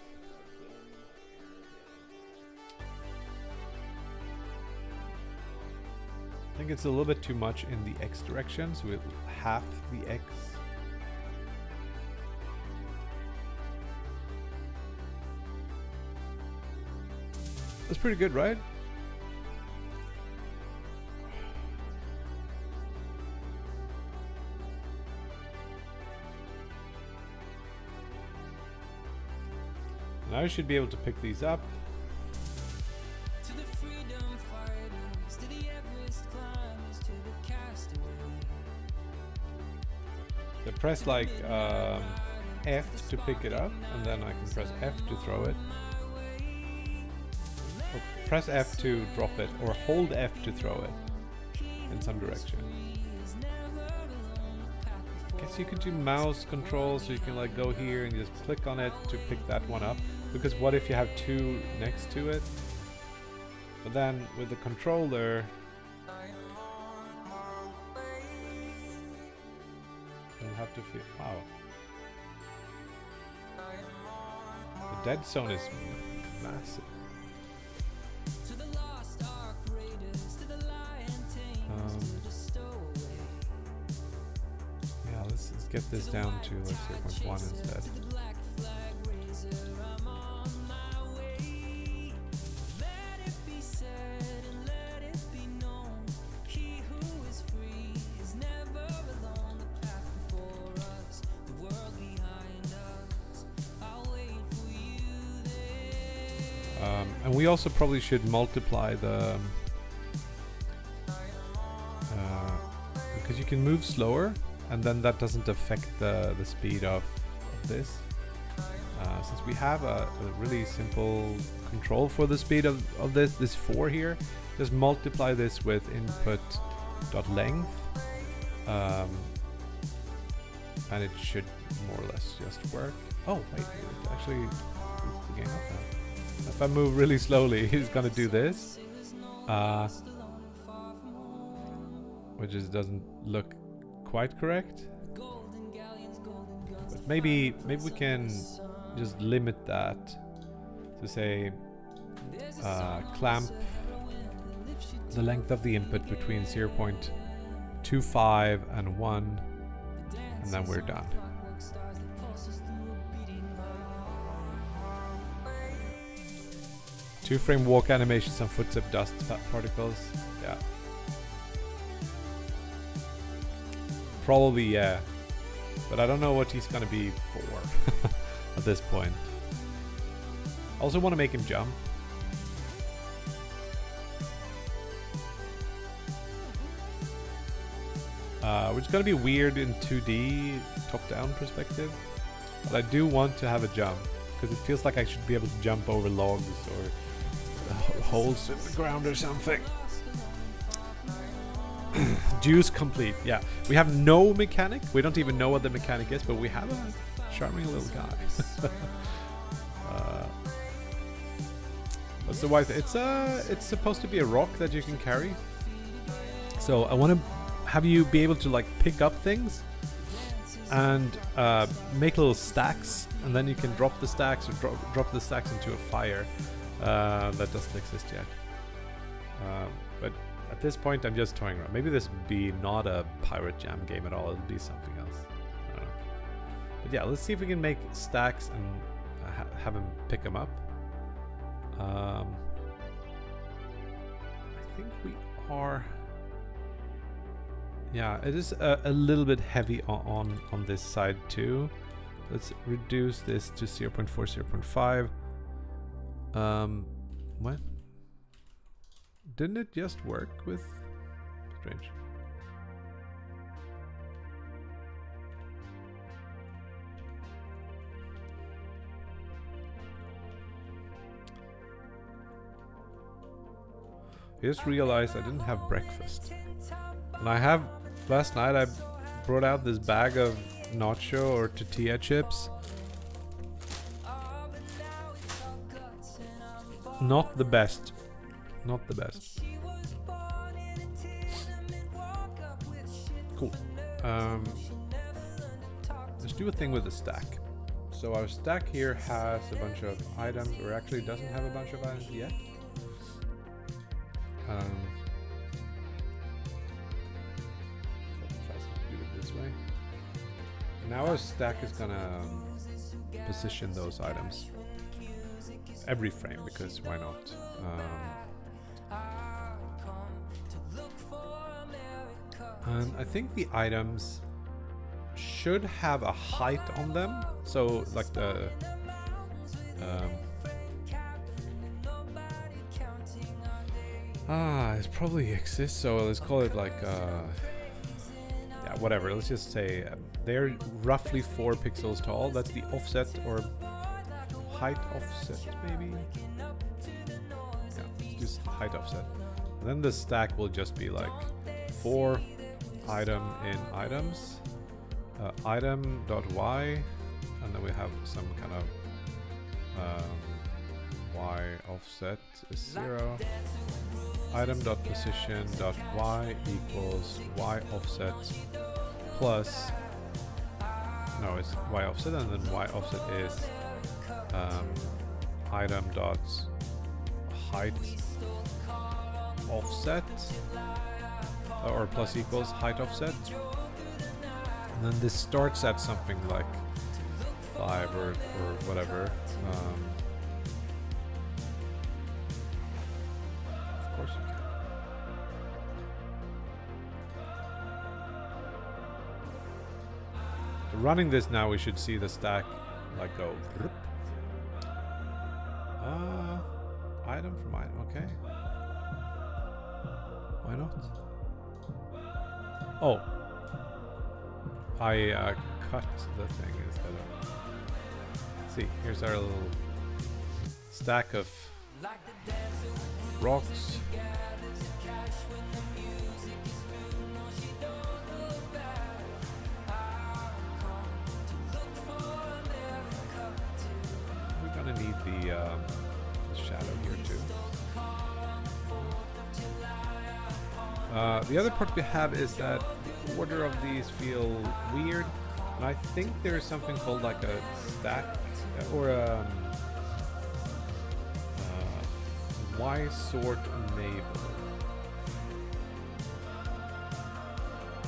again and again. I think it's a little bit too much in the X direction, so we'll half the X. That's pretty good, right? Now I should be able to pick these up. To the freedom fighters, to the Everest climbers, to the castaways. So press like F to pick it up, and then I can press F to throw it. Or press F to drop it, or hold F to throw it in some direction. I guess you could do mouse control, so you can like go here and just click on it to pick that one up. Because what if you have 2 next to it? But then with the controller, you'll have to feel. Wow. The dead zone is massive. Yeah, let's get this down to like 0.1 instead. And we also probably should multiply the because you can move slower, and then that doesn't affect the speed of this. Since we have a really simple control for the speed of this 4 here, just multiply this with input.length, and it should more or less just work. Oh wait, it actually boots the game up now. If I move really slowly, he's gonna do this, which just doesn't look quite correct. But maybe we can just limit that to say clamp the length of the input between 0.25 and 1, and then we're done. Two-frame walk animations and footstep dust particles. Yeah. Probably, yeah. But I don't know what he's gonna be for at this point. Also want to make him jump. Which is gonna be weird in 2D top-down perspective. But I do want to have a jump, because it feels like I should be able to jump over logs or holes in the ground or something. Juice complete. Yeah, we have no mechanic. We don't even know what the mechanic is, but we have a charming little guy. What's the white? It's supposed to be a rock that you can carry. So I want to have you be able to like pick up things and make little stacks, and then you can drop the stacks or drop the stacks into a fire. That doesn't exist yet. But at this point, I'm just toying around. Maybe this would be not a pirate jam game at all. It'll be something else. I don't know. But yeah, let's see if we can make stacks and have him pick them up. I think we are. Yeah, it is a little bit heavy on this side too. Let's reduce this to 0.4, 0.5. What? Didn't it just work with? Strange. I just realized I didn't have breakfast. And last night I brought out this bag of nacho or tortilla chips. Not the best. Not the best. Cool. Let's do a thing with the stack. So our stack here has a bunch of items, or actually doesn't have a bunch of items yet. Do it this way. Now our stack is gonna position those items every frame, because why not? And I think the items should have a height on them, so like the it probably exists, so let's call it like yeah, whatever, let's just say they're roughly 4 pixels tall. That's the offset or height offset, maybe. Yeah, just height offset. And then the stack will just be like 4 item in items, item.y, and then we have some kind of y offset is 0. Item.position.y equals y offset plus, no, it's y offset, and then y offset is item dot height offset, or plus equals height offset, and then this starts at something like 5 or whatever. Of course you can. So running this now, we should see the stack like go. item from item. Okay. Why not? Oh. I cut the thing instead of... See, here's our little stack of rocks. We're gonna need the shadow here too. The other part we have is that the order of these feel weird, and I think there is something called like a stack or Y sort navel.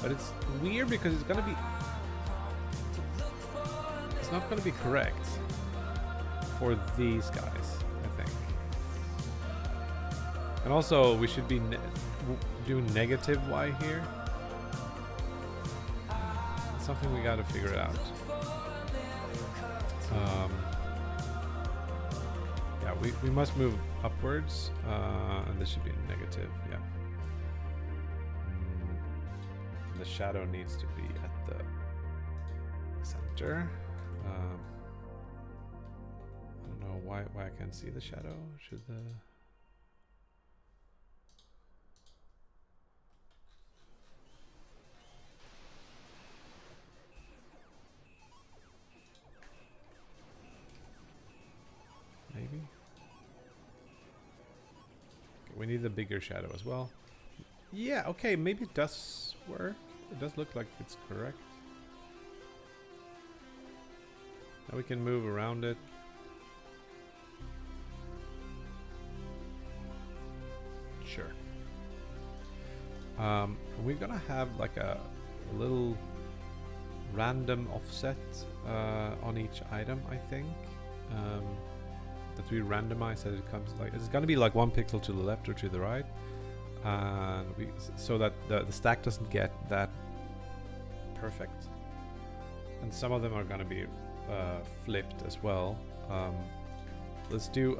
But it's weird because it's gonna be... It's not gonna be correct for these guys, I think. And also, we should be do negative Y here. It's something we gotta figure out. Yeah, we must move upwards, and this should be negative, yeah. And the shadow needs to be at the center. I don't know why I can't see the shadow. Should the... Maybe? Okay, we need the bigger shadow as well. Yeah, okay, maybe it does work. It does look like it's correct. Now we can move around it. Sure. We're gonna have like a little random offset on each item, I think. That we randomize that it comes like it's gonna be like 1 pixel to the left or to the right, and so that the stack doesn't get that perfect. And some of them are gonna be flipped as well. Let's do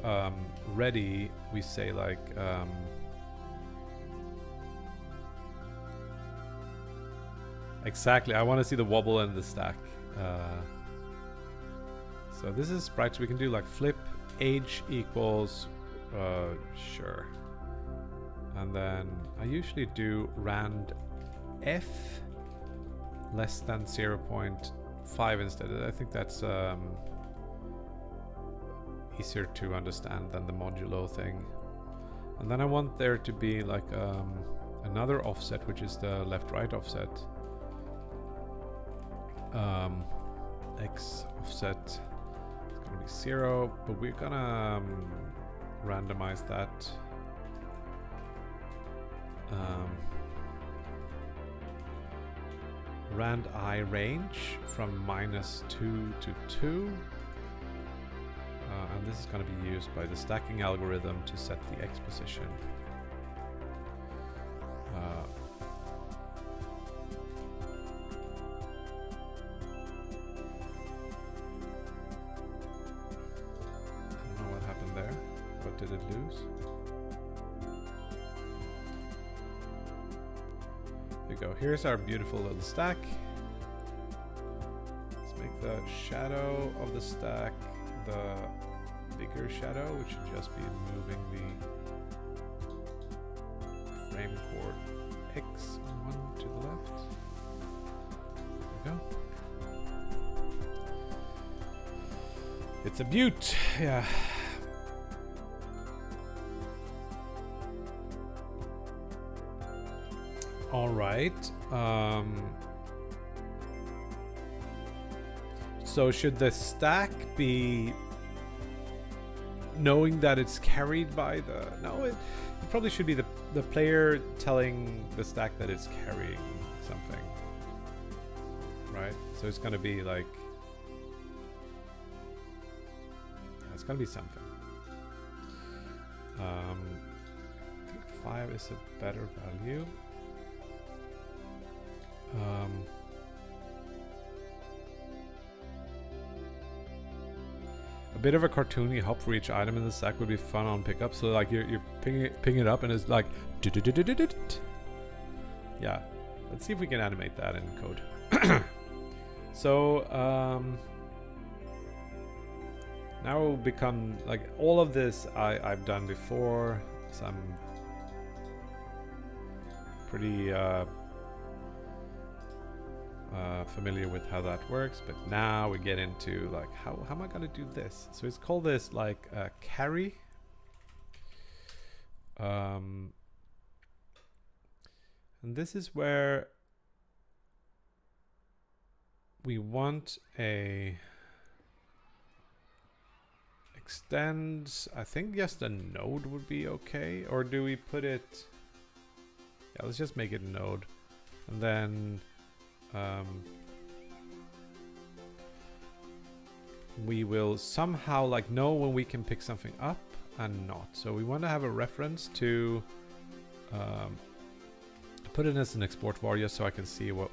ready. We say like exactly. I want to see the wobble and the stack. So this is sprites. We can do like flip. Age equals sure, and then I usually do rand f less than 0.5 instead. I think that's easier to understand than the modulo thing. And then I want there to be like another offset, which is the left-right offset. X offset. Be 0, but we're gonna randomize that. Rand I range from -2 to 2, and this is going to be used by the stacking algorithm to set the X position. Did it lose? Here we go. Here's our beautiful little stack. Let's make the shadow of the stack the bigger shadow, which should just be moving the frame chord X1 to the left. There we go. It's a beaut, yeah. All right. So should the stack be knowing that it's carried by the... No, it probably should be the player telling the stack that it's carrying something. Right? So it's going to be like... Yeah, it's going to be something. I think 5 is a better value. bit of a cartoony hop for each item in the stack would be fun on pickup. So like you're picking it up and it's like yeah. Let's see if we can animate that in code. So now it will become like all of this I've done before, so I'm pretty familiar with how that works. But now we get into like how am I gonna do this? So it's called this like carry. And this is where we want a extend. I think just a node would be okay, or do we put it? Yeah, let's just make it a node, and then we will somehow like know when we can pick something up and not. So we want to have a reference to put it as an export var just so I can see what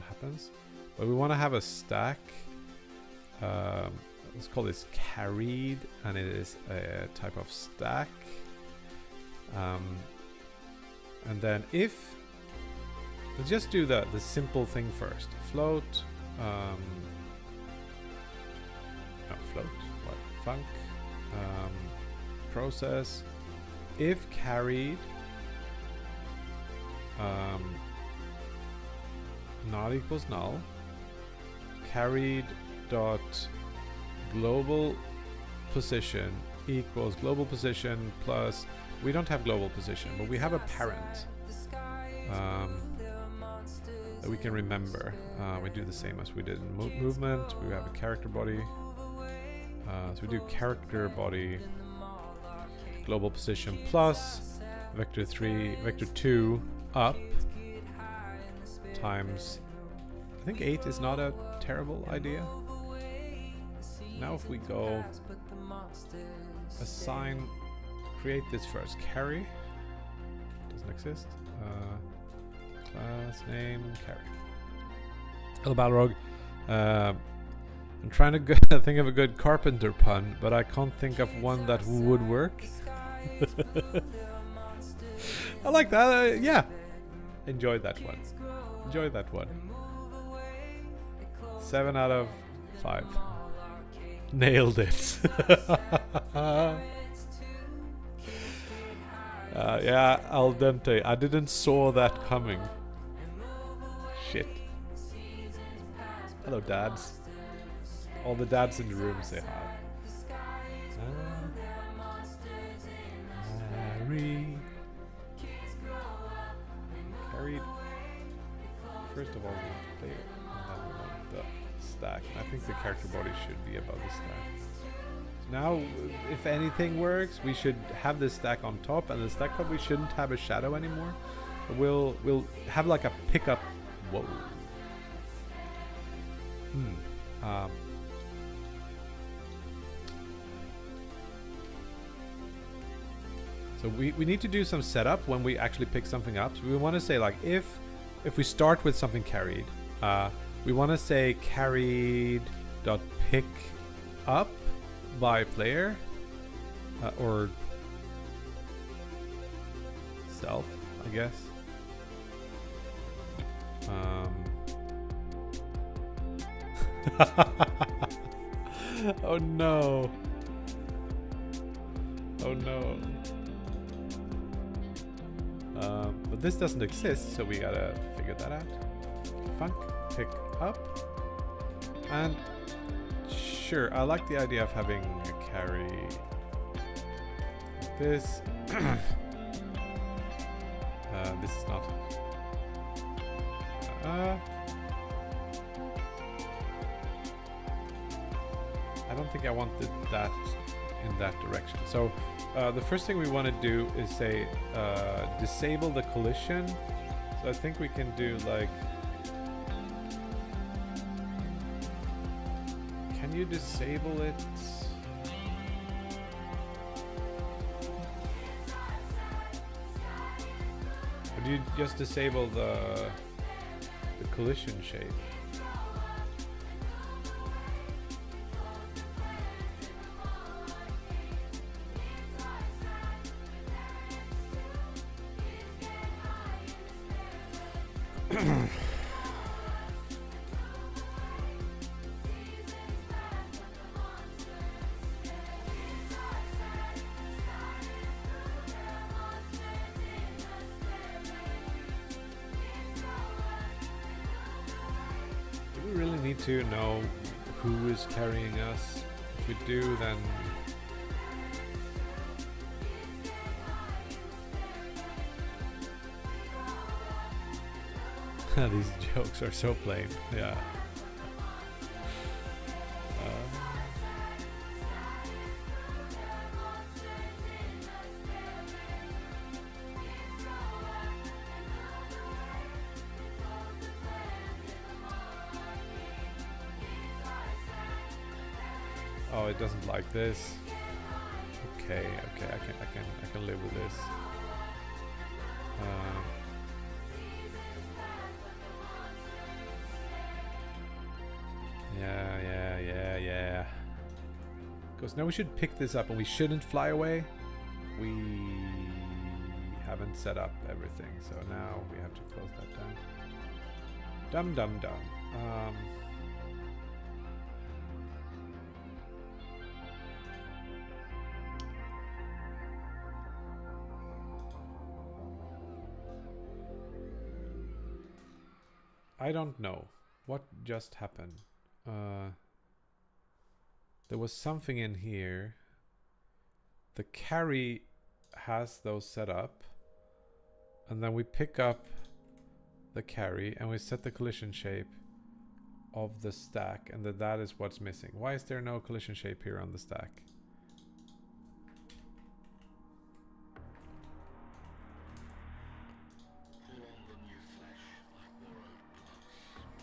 happens. But we want to have a stack. Let's call this carried, and it is a type of stack. And then if let's just do the simple thing first. Float. No, float. What? Func. Process. If carried. Not equals null. Carried dot global position equals global position plus, we don't have global position, but we have a parent that we can remember. We do the same as we did in movement. We have a character body, so we do character body global position plus vector 2 up times, I think 8 is not a terrible idea. Now if we go assign, create this first, carry, doesn't exist, class name, carry. Hello Balrog, I'm trying to think of a good carpenter pun, but I can't think of one that would work. I like that, yeah, enjoyed that one. Enjoyed that one. 7 out of 5. Nailed it. Yeah, al dente. I didn't saw that coming. Shit. Hello, dads. All the dads in the room say hi. Harry. Carried. First of all, we want to play it, and then we want the stack. I think the character body should be above the stack. So now, if anything works, we should have this stack on top, and the stack probably shouldn't have a shadow anymore. But we'll have like a pickup. Whoa. So we need to do some setup when we actually pick something up. So we want to say like if we start with something carried, we want to say carried dot pick up by player or self, I guess. Oh no! Oh no! But this doesn't exist, so we gotta figure that out. Func pick up, and sure, I like the idea of having a carry like this. This is not. I don't think I wanted that in that direction. So the first thing we want to do is say disable the collision. So I think we can do like, can you disable it? Or do you just disable the collision shape? Do we really need to know who is carrying us? If we do, then these jokes are so plain. Yeah. Oh, it doesn't like this. Okay, I can live with this. Yeah. Because now we should pick this up, and we shouldn't fly away. We haven't set up everything, so now we have to close that down. Dum. I don't know what just happened. There was something in here. The carry has those set up, and then we pick up the carry and we set the collision shape of the stack, and that is what's missing. Why is there no collision shape here on the stack?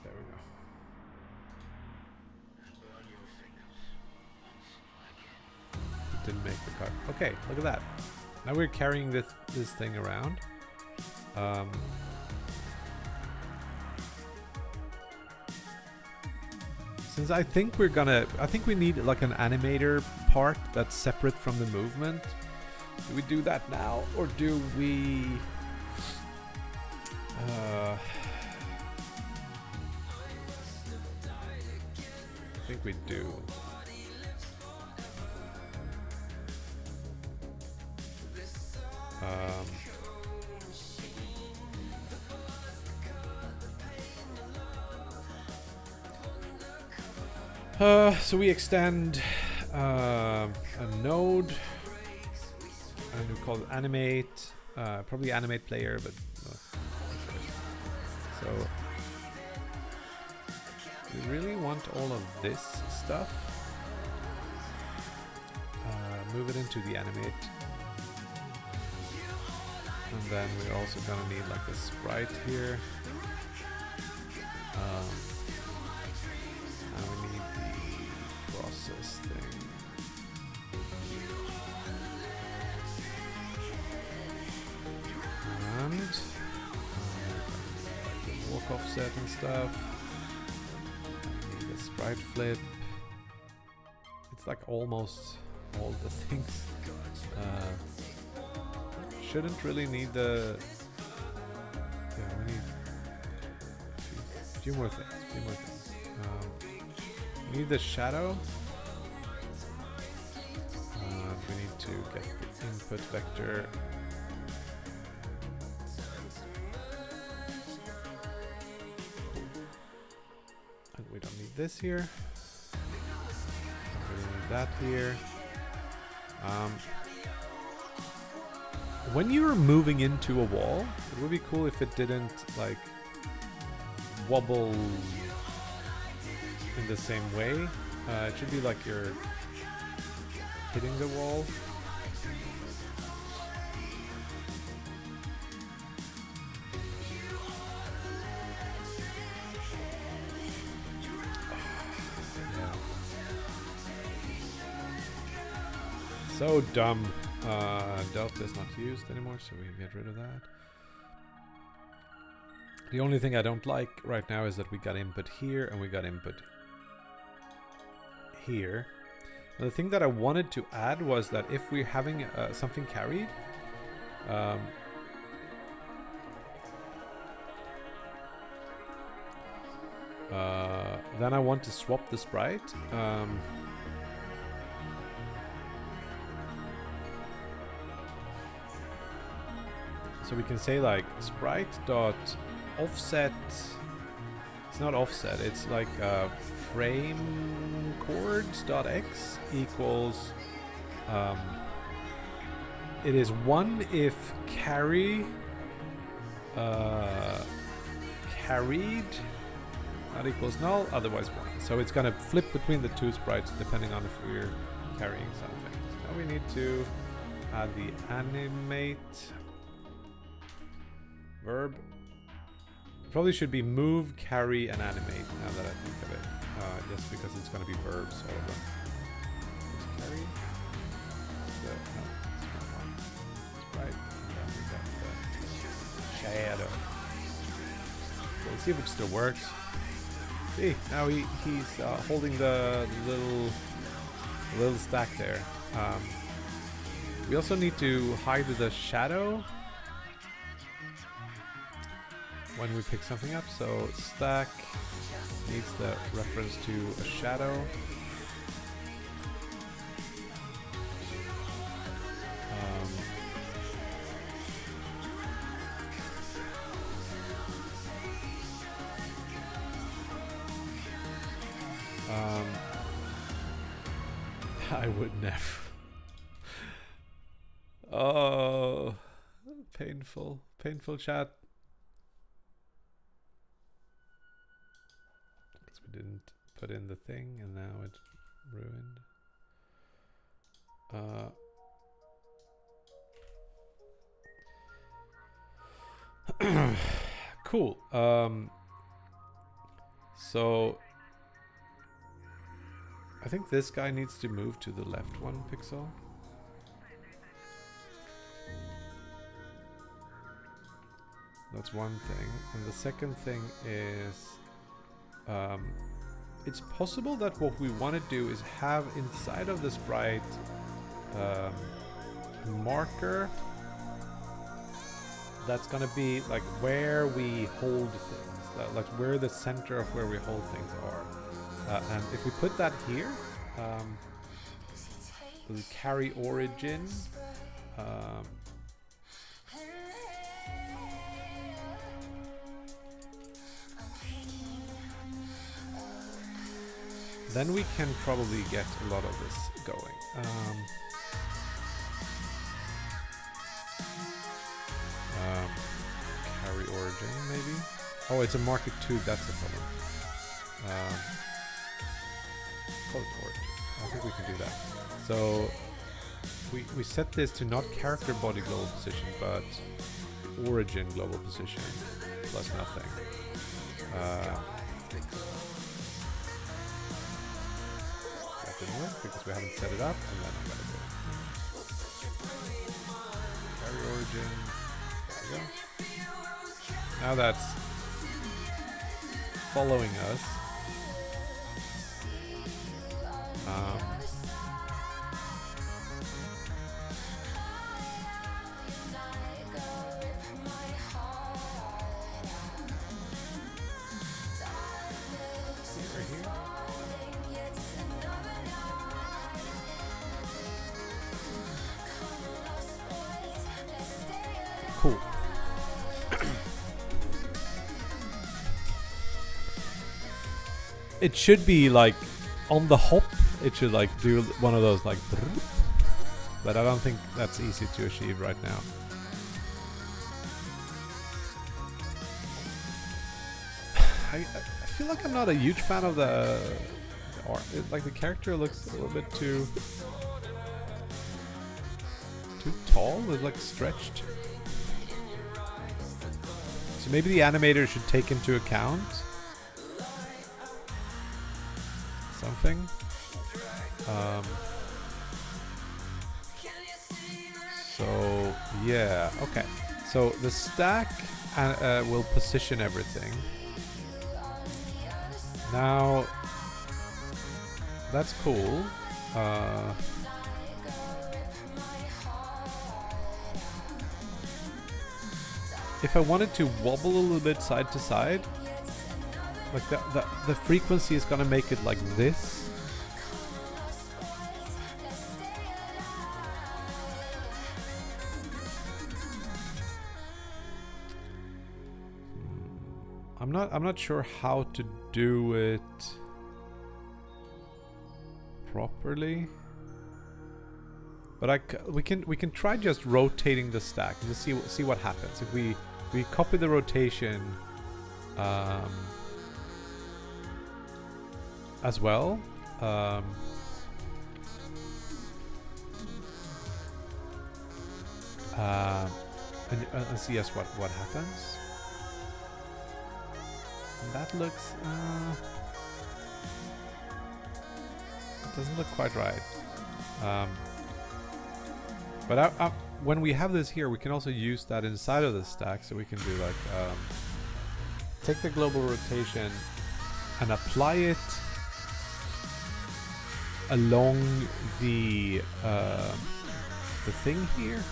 There we go. Didn't make the cut. Okay, look at that. Now we're carrying this thing around. Since I think we need like an animator part that's separate from the movement. Do we do that now, or do we? I think we do. So we extend a node, and we call it animate, probably animate player, but so we really want all of this stuff. Move it into the animate. And then we're also gonna need like a sprite here. And we need the process thing. And the walk offset and stuff. We need a sprite flip. It's like almost all the things. Shouldn't really need the. Yeah, we need a few more things. We need the shadow. We need to get the input vector. And we don't need this here. We don't need that here. When you're moving into a wall, it would be cool if it didn't like wobble in the same way. It should be like you're hitting the wall. Yeah. So dumb. Delta is not used anymore, so we get rid of that. The only thing I don't like right now is that we got input here and we got input here. And the thing that I wanted to add was that if we're having something carried, Then I want to swap the sprite. So we can say like sprite dot offset. It's not offset. It's like frame chords dot x equals. It is 1 if carry carried that equals null, otherwise 1. So it's gonna flip between the two sprites depending on if we're carrying something. So now we need to add the animate verb. Probably should be move, carry, and animate now that I think of it. Just because it's gonna be verbs, all of them. Carry. So, no, it's not one. Sprite. And then we got the shadow. So let's see if it still works. See, now he's holding the little stack there. We also need to hide the shadow when we pick something up. So stack needs the reference to a shadow. I would never. Oh, painful chat. Because we didn't put in the thing and now it's ruined. Cool. So I think this guy needs to move to the left 1 pixel. That's one thing. And the second thing is it's possible that what we want to do is have inside of the sprite a marker that's going to be like where we hold things, like where the center of where we hold things are. And if we put that here, the carry origin, then we can probably get a lot of this going. Carry origin, maybe? Oh, it's a market 2, that's the problem. Call it origin. I think we can do that. So we set this to not character body global position, but origin global position plus nothing. That didn't work because we haven't set it up, and then I gotta do it. Carry origin. There we go. Now that's following us. Cool. It should be like on the hop. It should like do one of those like, but I don't think that's easy to achieve right now. I feel like I'm not a huge fan of the art. Like the character looks a little bit too tall. It's like stretched. So maybe the animator should take into account something. So yeah, okay. So the stack will position everything. Now that's cool. If I wanted to wobble a little bit side to side, Like the frequency is gonna make it like this. I'm not sure how to do it properly, but we can try just rotating the stack and just see what happens if we copy the rotation as well. And see what happens. And that looks doesn't look quite right. But when we have this here, we can also use that inside of the stack, so we can do like take the global rotation and apply it along the thing here.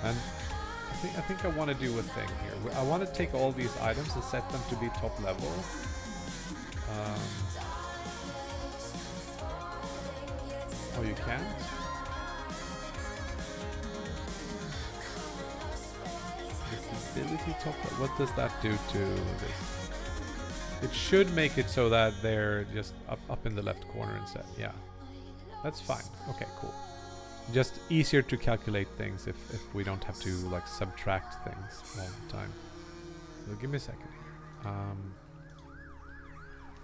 And I think I want to do a thing here. I want to take all these items and set them to be top level. Oh, you can't? Visibility top level. What does that do to this? It should make it so that they're just up in the left corner instead. Yeah, that's fine. Okay, cool. Just easier to calculate things if we don't have to like subtract things all the time. So give me a second here.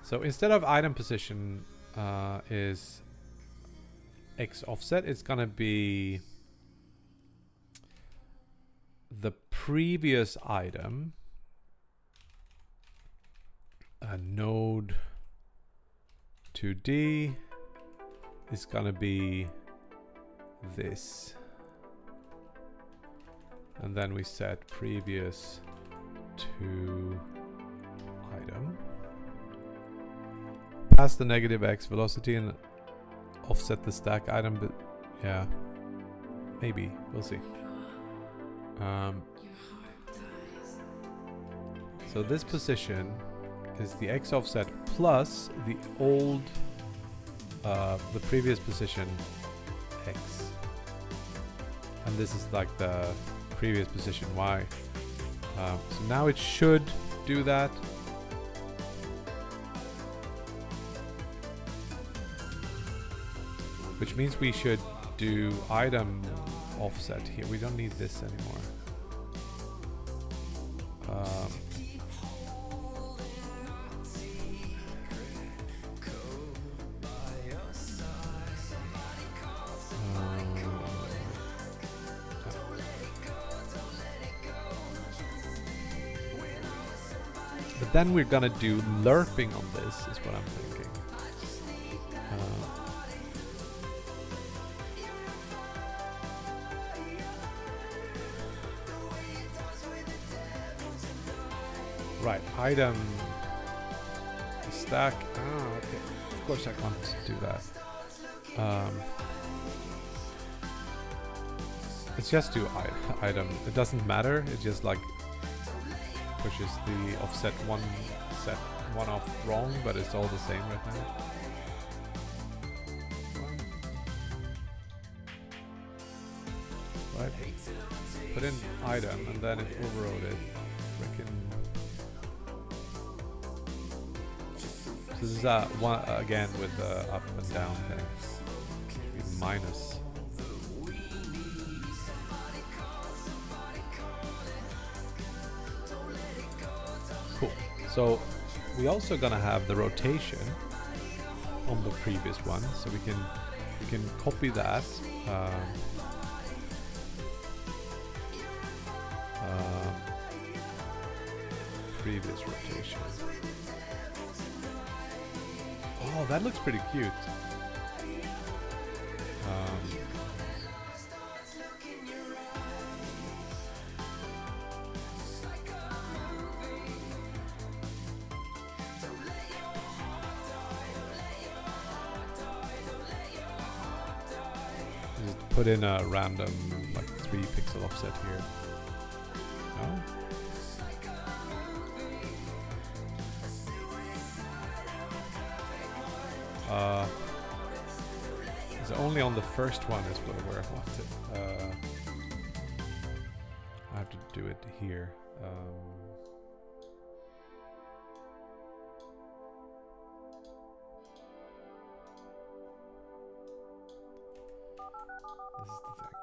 So instead of item position is X offset, it's gonna be the previous item. Node 2D is gonna be this, and then we set previous to item, pass the negative X velocity and offset the stack item, but yeah, maybe we'll see. So this position is the X offset plus the old the previous position X, and this is like the previous position Y. So now it should do that. Which means we should do item offset here. We don't need this anymore. But then we're gonna do lerping on this, is what I'm thinking. Right, item stack. Ah, okay. Of course I can't do that. It's just do item. It doesn't matter. It just like pushes the offset one off wrong, but it's all the same right now. Right. Put in item and then it overrode it. So this is one again with the up and down thing. Minus. Cool. So we also gonna have the rotation on the previous one, so we can copy that. Previous rotation. Oh, that looks pretty cute. Just put in a random like 3 pixel offset here. No? It's only on the first one is where I want it. I have to do it here. This is the thing.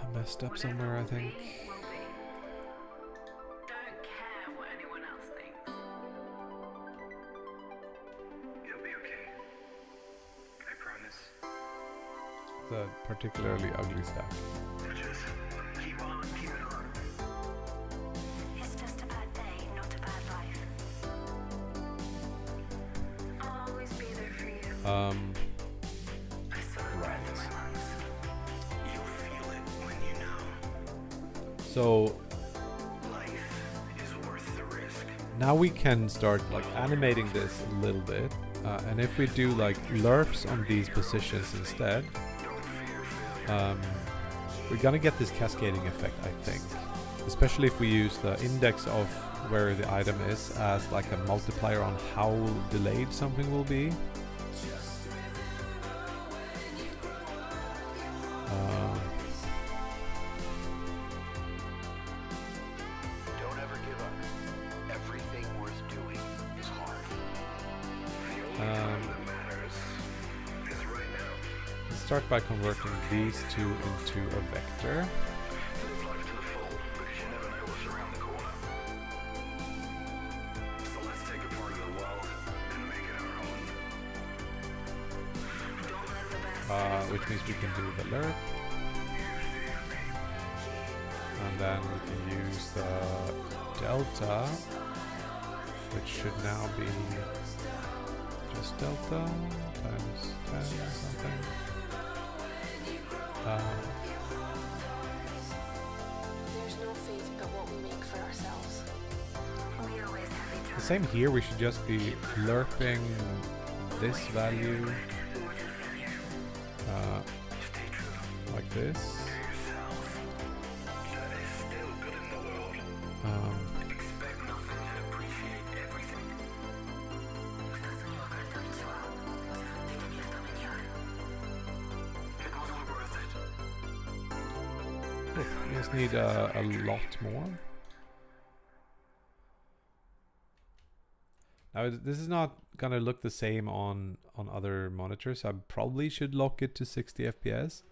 I messed up somewhere, I think. Don't care what anyone else thinks. It'll be okay. I promise. The particularly ugly stack. Just keep on keeping on. It's just a bad day, not a bad life. I'll always be there for you. I saw the breath in my lungs. You'll feel it when you know. So Life is worth the risk. now we can start like animating this a little bit, and if we do like lerps on these positions instead, we're gonna get this cascading effect, I think. Especially if we use the index of where the item is as like a multiplier on how delayed something will be. Don't ever give up. Everything worth doing is hard. The only time that matters is right now. Let's start by converting these two into a vector. Live life to the full, because you never know what's around the corner. So let's take a part of the world and make it our own. Don't let the best Which means we can do the lerp. And then we can use the delta, which should now be just delta times 10 or something. There's no fate but what we make for ourselves. We always have each The other. same here, we should just be lerping this value like this. Yourself. That is still good in the world. Expect nothing and appreciate everything. It was all worth it. We just need a lot more. Now this is not gonna look the same on other monitors. I probably should lock it to 60 FPS.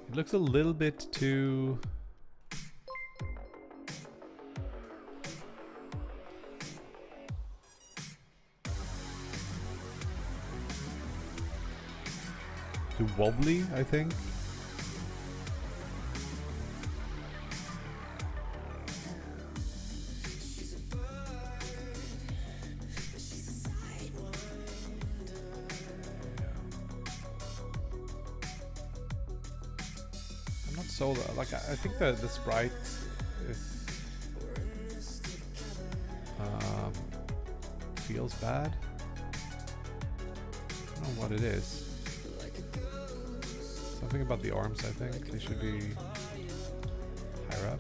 It looks a little bit too wobbly, I think. I'm not so like I think the sprite is feels bad. I don't know what it is. Something about the arms, I think. They should be higher up.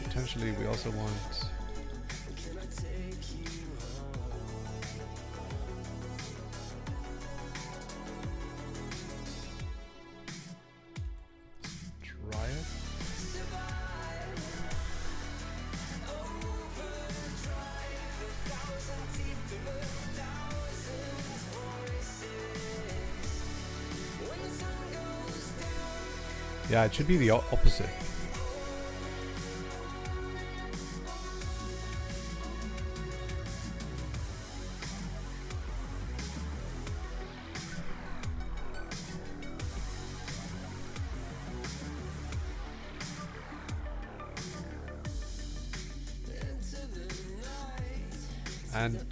Potentially, we also want... try it. Yeah, it should be the opposite. And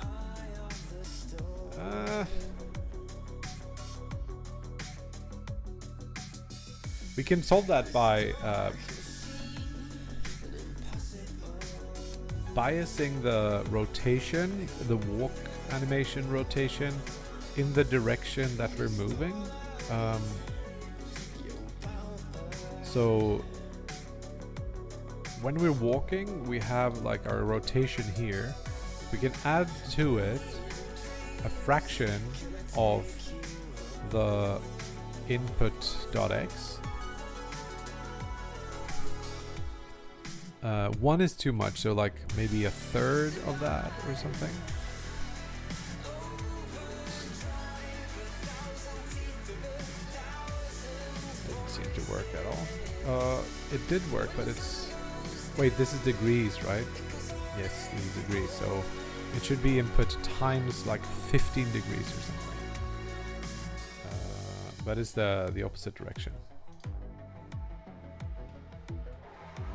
We can solve that by biasing the rotation, the walk animation rotation, in the direction that we're moving. So when we're walking, we have like our rotation here. We can add to it a fraction of the input.x. 1 is too much, so like maybe a third of that or something. Didn't seem to work at all. It did work, but it's... Wait, this is degrees, right? Yes, these are degrees, so it should be input times like 15 degrees or something. But it's the opposite direction.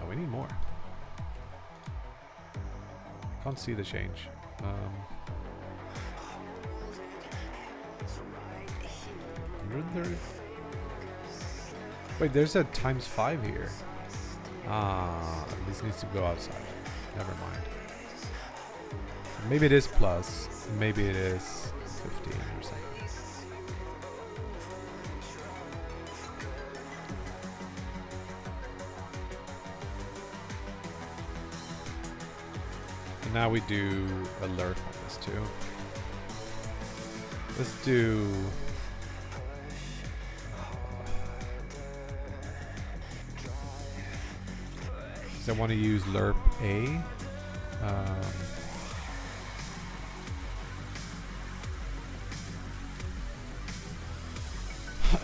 Oh, we need more. I can't see the change. Wait, there's a times 5 here. This needs to go outside. Never mind. Maybe it is plus. Maybe it is 15 or something. And now we do a lerp on this too. Let's do... I want to use lerp A.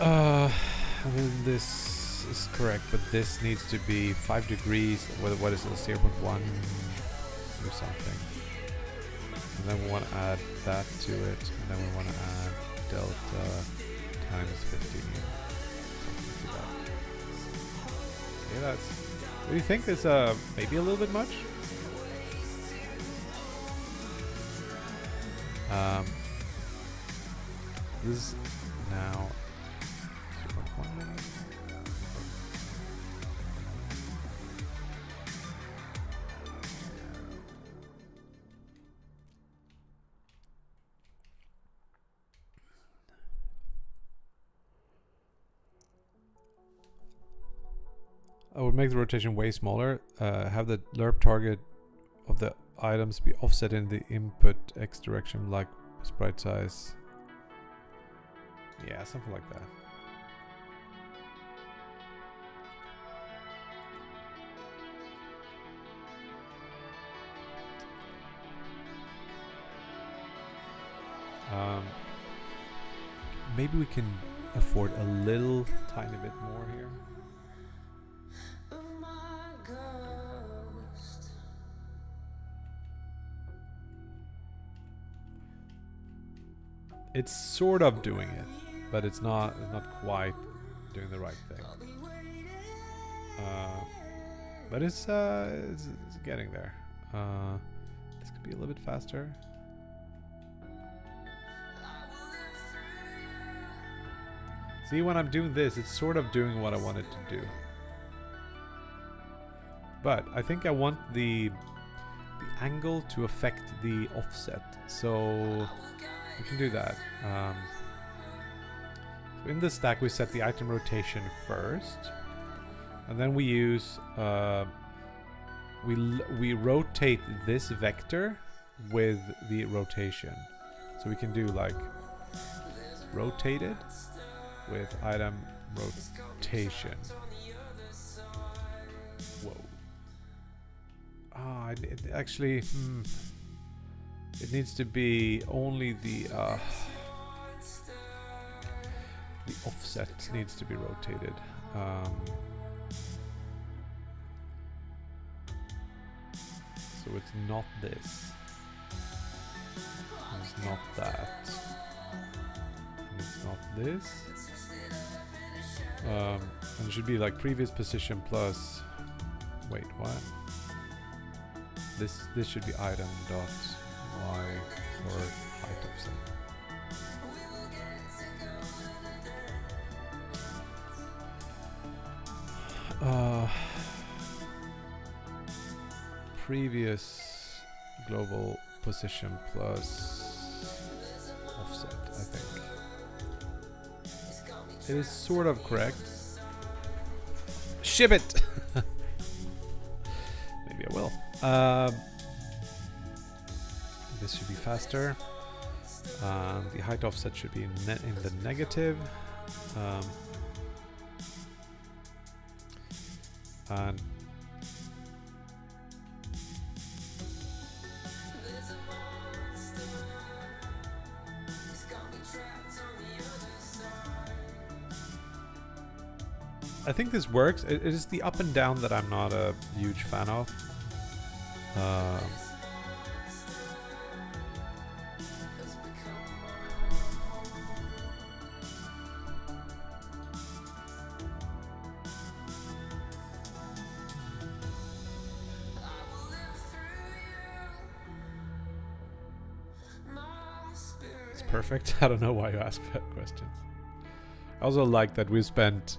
And then this is correct, but this needs to be 5 degrees. What is it? 0.1 or something. And then we want to add that to it, and then we want to add delta times 15. Something to that. Yeah, that's... What do you think? Is maybe a little bit much? This is now 0.1. I would make the rotation way smaller. Have the lerp target of the items be offset in the input x direction, like sprite size. Yeah, something like that. Maybe we can afford a little tiny bit more here. It's sort of doing it, but it's not quite doing the right thing. But it's getting there. This could be a little bit faster. See, when I'm doing this, it's sort of doing what I want it to do. But I think I want the angle to affect the offset. So we can do that. So in the stack, we set the item rotation first, and then we use we rotate this vector with the rotation. So we can do like rotated with item rotation. Whoa. It actually it needs to be only the offset needs to be rotated. So it's not this. It's not that. And it's not this. And it should be like previous position plus. Wait, what? This should be item dot y or height offset. Previous global position plus offset, I think. It is sort of correct. Ship it! Maybe I will. This should be faster. The height offset should be in the negative. And I think this works. It is the up and down that I'm not a huge fan of. It's perfect. I don't know why you ask that questions. I also like that we spent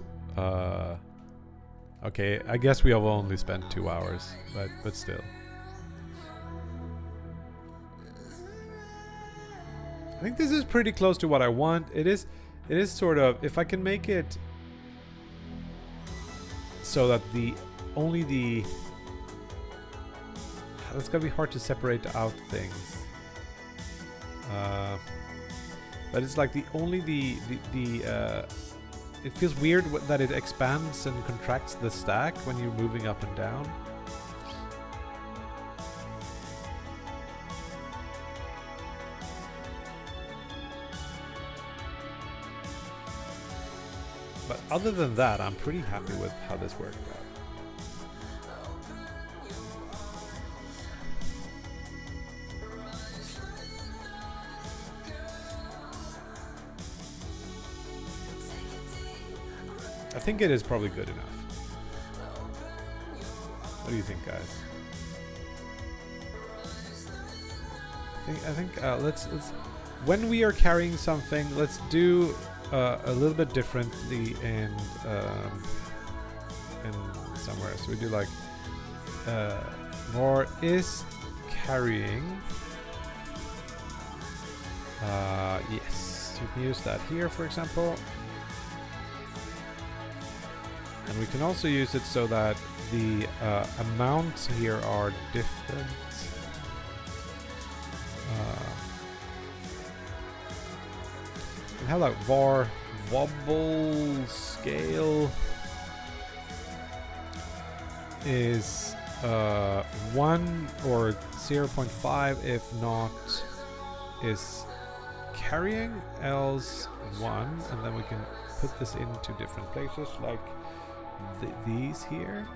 okay, I guess we have only spent 2 hours, but still. I think this is pretty close to what I want. It is sort of, if I can make it so that that's gonna be hard to separate out things. But it's like it feels weird that it expands and contracts the stack when you're moving up and down. But other than that, I'm pretty happy with how this worked out. I think it is probably good enough. What do you think, guys? I think let's when we are carrying something, let's do a little bit differently in somewhere. So we do like more is carrying. Yes, you can use that here, for example. And we can also use it so that the amounts here are different. We have like var wobble scale is 1 or 0.5 if not is carrying, else 1, and then we can put this into different places like these here.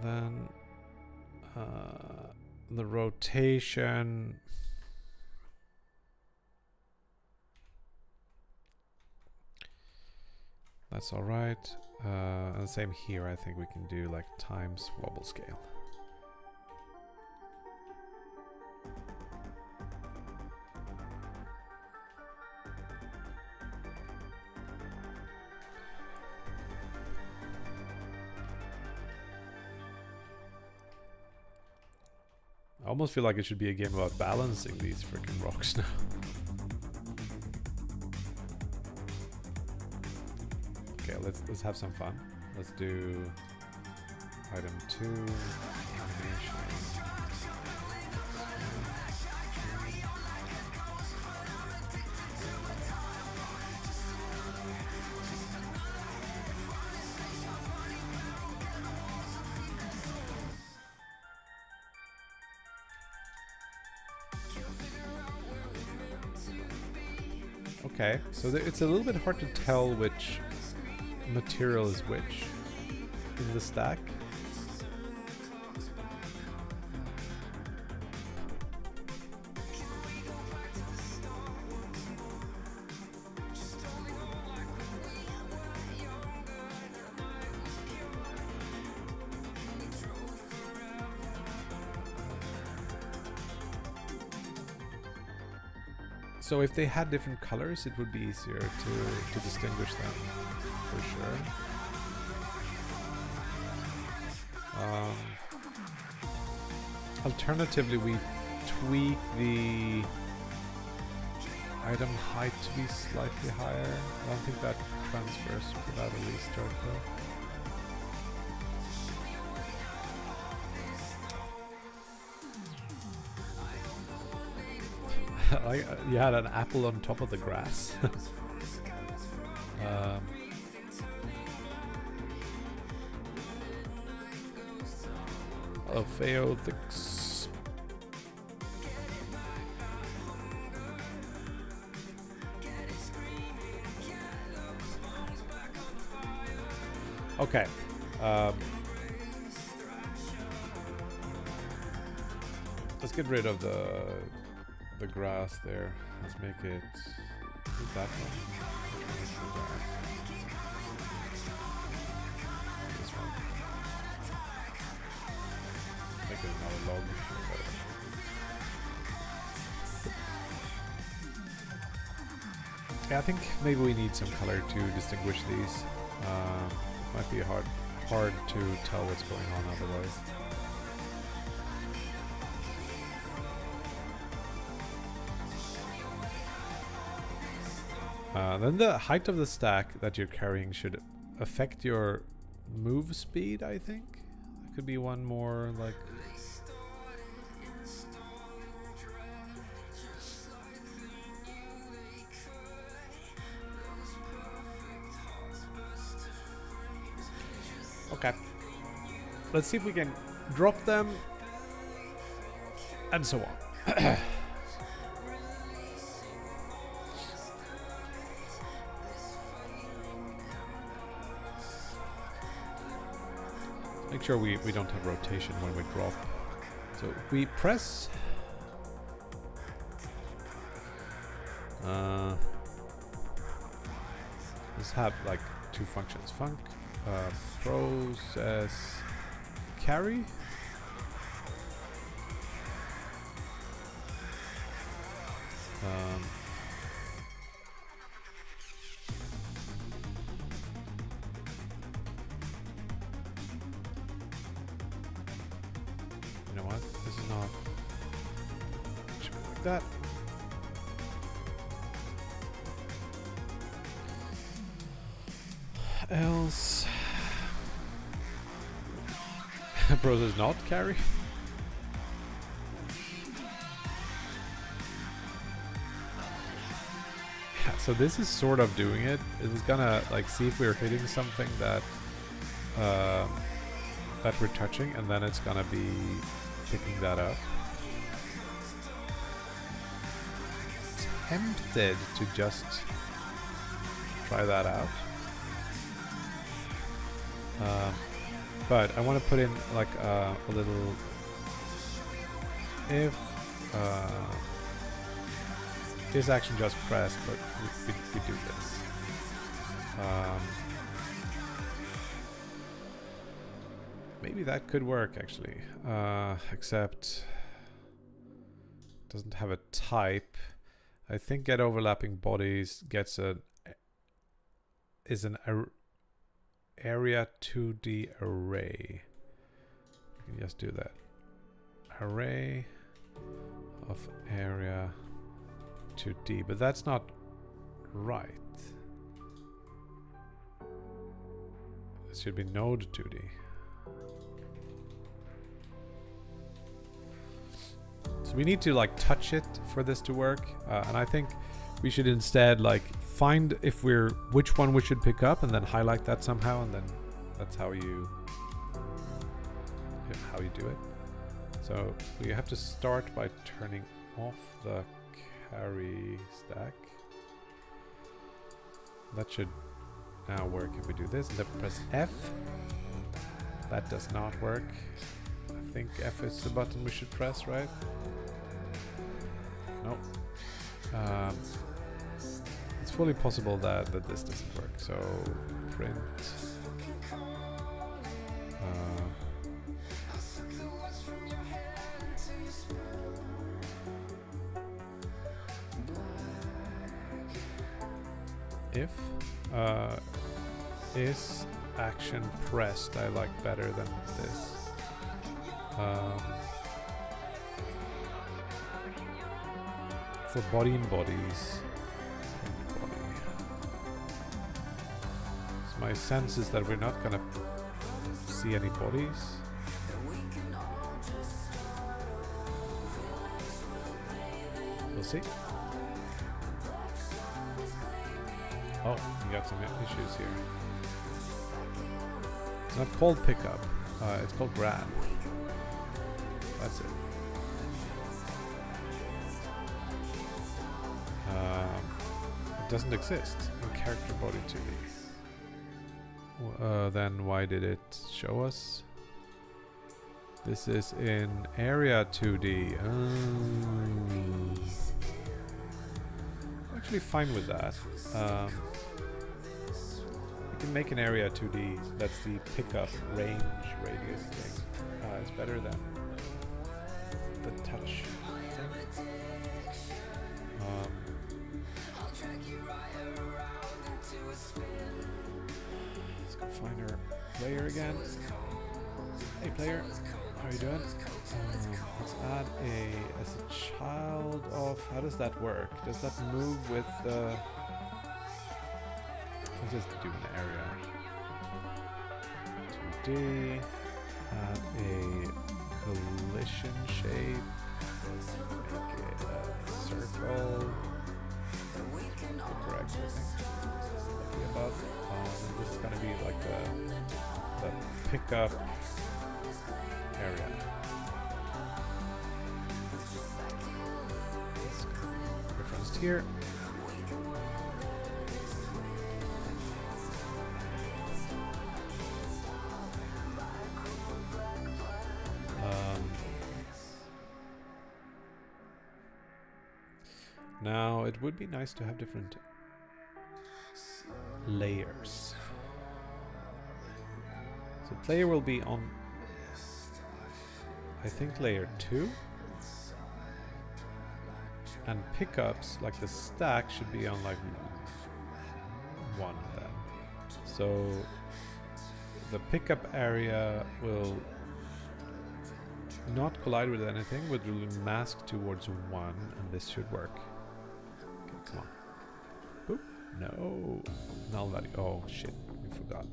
Then the rotation. That's all right. And same here. I think we can do like times wobble scale. I almost feel like it should be a game about balancing these freaking rocks now. Okay, let's have some fun. Let's do item 2 animation. Okay, so it's a little bit hard to tell which material is which in the stack. So if they had different colors, it would be easier to distinguish them, for sure. Alternatively, we tweak the item height to be slightly higher. I don't think that transfers without a restart though. You had an apple on top of the grass. Theothics. Okay. Let's get rid of the grass there. Let's make it that one. This one. Make it another log. Yeah, I think maybe we need some color to distinguish these. Might be hard to tell what's going on otherwise. Then the height of the stack that you're carrying should affect your move speed, I think. That could be one more, like... Okay. Let's see if we can drop them. And so on. Make sure we don't have rotation when we drop. So if we press... let's have like two functions. Process carry. You know what? This is not... Should be like that. Else... Process not carry. Yeah, so this is sort of doing it. It is gonna like see if we're hitting something that that we're touching, and then it's gonna be picking that up. Tempted to just try that out. But I want to put in like a little if this action just pressed, but we do this. Maybe that could work actually, except it doesn't have a type. I think get overlapping bodies gets an area 2D array. You can just do that. Array of area 2D, but that's not right. It should be node 2D. So we need to like touch it for this to work, and I think we should instead like find which one we should pick up and then highlight that somehow, and then that's how you do it. So we have to start by turning off the carry stack. That should now work if we do this, and then press F. That does not work. I think F is the button we should press, right? Nope. It's fully possible that this doesn't work. So print. if is action pressed I like better than this. For body and bodies. So my sense is that we're not gonna see any bodies. We'll see. Oh, we got some issues here. It's not called pickup, it's called grab. That's it. It doesn't exist in character body 2D. Then why did it show us? This is in area 2D. I'm actually fine with that. We can make an area 2D. That's the pickup range radius thing. It's better than the touch thing. Let's go find our player again. Hey player, how are you doing? Let's add as a child of, how does that work? Does that move with the, let's just do an area. 2D, add a collision shape, make it a circle, correct I think, about. This is gonna be like the pickup area. Referenced here. Now it would be nice to have different layers. So player will be on, I think, layer 2, and pickups like the stack should be on like 1 then. So the pickup area will not collide with anything, but will mask towards 1, and this should work. Okay, come on. Boop. No. Null value. Oh shit, we forgot.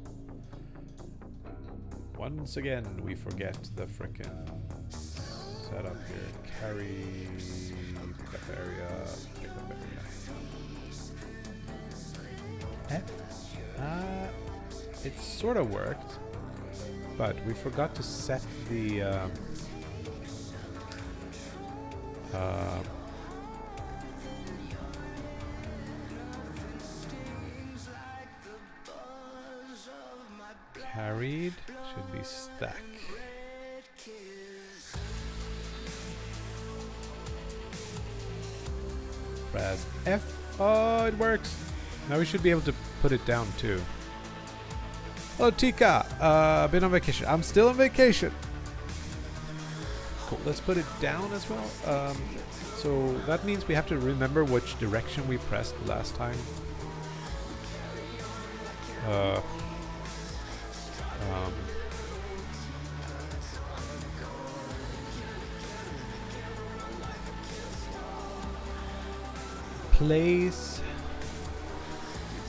Once again, we forget the frickin' setup here. Carry pickup area. It sort of worked, but we forgot to set the carried should be stack. Press F. Oh, it works. Now we should be able to put it down too. Hello, Tika. Been on vacation. I'm still on vacation. Cool. Let's put it down as well. So that means we have to remember which direction we pressed last time. Place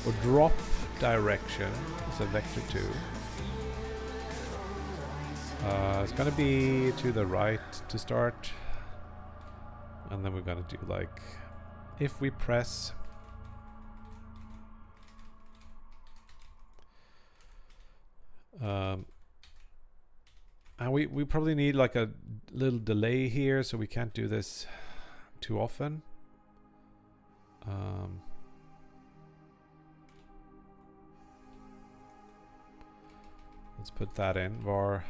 or drop direction is a vector 2. It's gonna be to the right to start, and then we're gonna do like, if we press and we probably need like a little delay here, so we can't do this too often. Let's put that in var.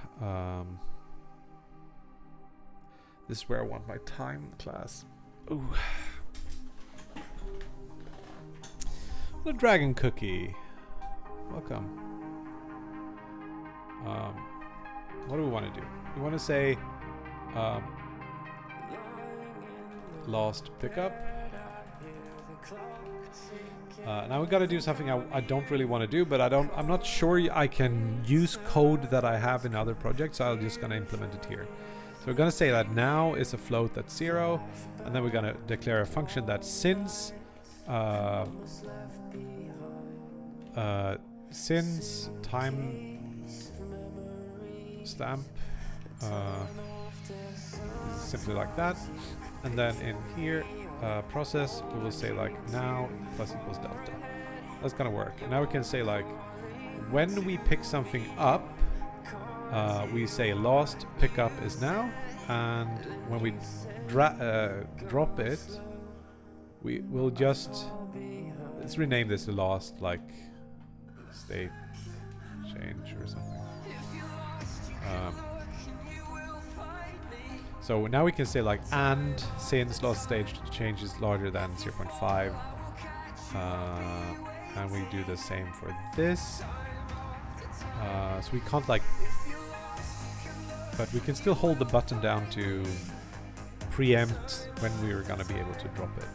This is where I want my time class. Ooh. The dragon cookie. Welcome. What do we want to do? We want to say last pickup. Now we got to do something I don't really want to do, but I'm not sure I can use code that I have in other projects, so I'm just going to implement it here. So we're going to say that now is a float that's 0, and then we're going to declare a function that since time stamp simply like that, and then in here process we will say like now plus equals delta. That's gonna work. And now we can say like when we pick something up, we say last pickup is now, and when we drop it, we will just, let's rename this the last like state change or something. So now we can say like and since last stage change is larger than 0.5, and we do the same for this. So we can't like, but we can still hold the button down to preempt when we are gonna be able to drop it.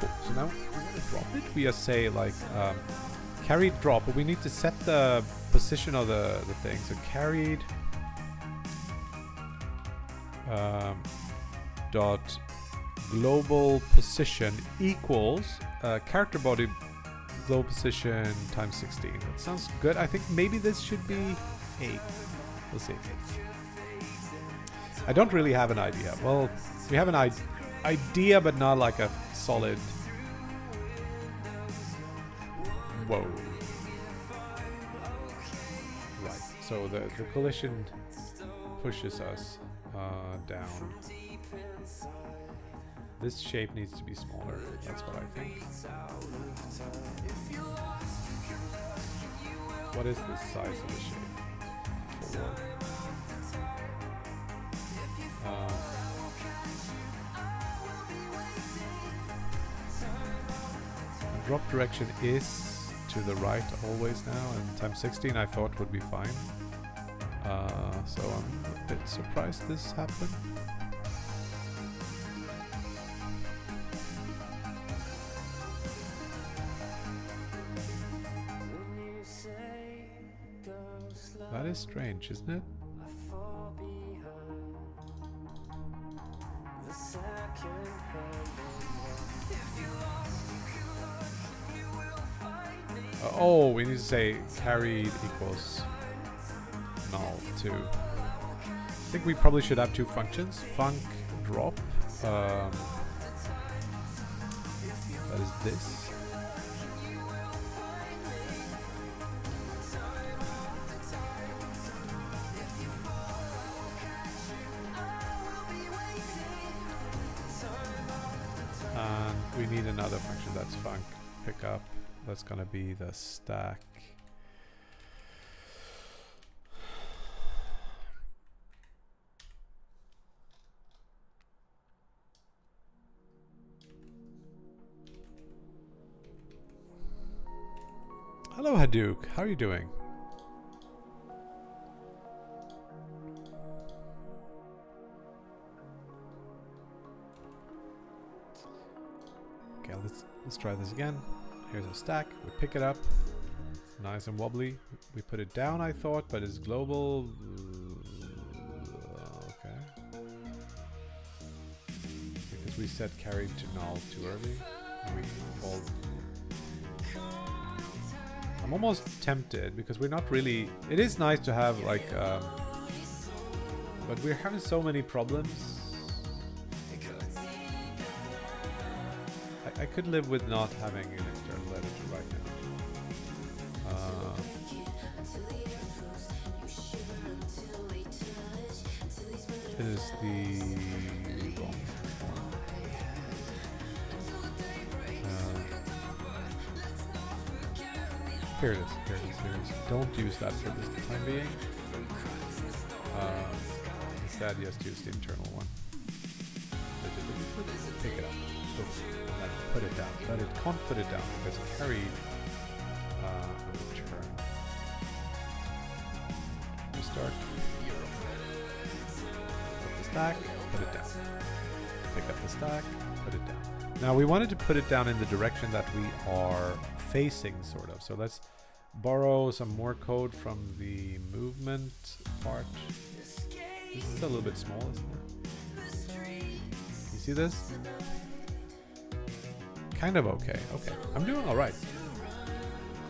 Cool. So now we're gonna drop it. We just say like carried drop, but we need to set the position of the thing. So carried dot global position equals character body global position times 16. That sounds good. I think maybe this should be 8. We'll see. I don't really have an idea. Well, we have an idea, but not like a solid. Whoa. Right. So the collision pushes us down. This shape needs to be smaller. That's what I think. What is the size of the shape? 4. Drop direction is to the right always now, and times 16 I thought would be fine. So I'm a bit surprised this happened. That is strange, isn't it? Oh, we need to say carried equals null too. I think we probably should have 2 functions. Func drop. That is this. And we need another function that's func pickup. That's gonna be the stack. Hello Hadouk, how are you doing? Okay, let's try this again. Here's a stack, we pick it up, nice and wobbly. We put it down, I thought, but it's global. Okay. Because we set carried to null too early. And we called. I'm almost tempted because we're not really. It is nice to have like, but we're having so many problems. I could live with not having an external editor right now. It is the wrong one. Here it is. Don't use that for this time being. Instead, just use the internal one. Pick it up. And put it down, but it can't put it down because carried return. Restart. Put the stack, put it down. Pick up the stack, put it down. Now we wanted to put it down in the direction that we are facing, sort of. So let's borrow some more code from the movement part. This is a little bit small, isn't it? You see this? Kind of okay. Okay, I'm doing all right.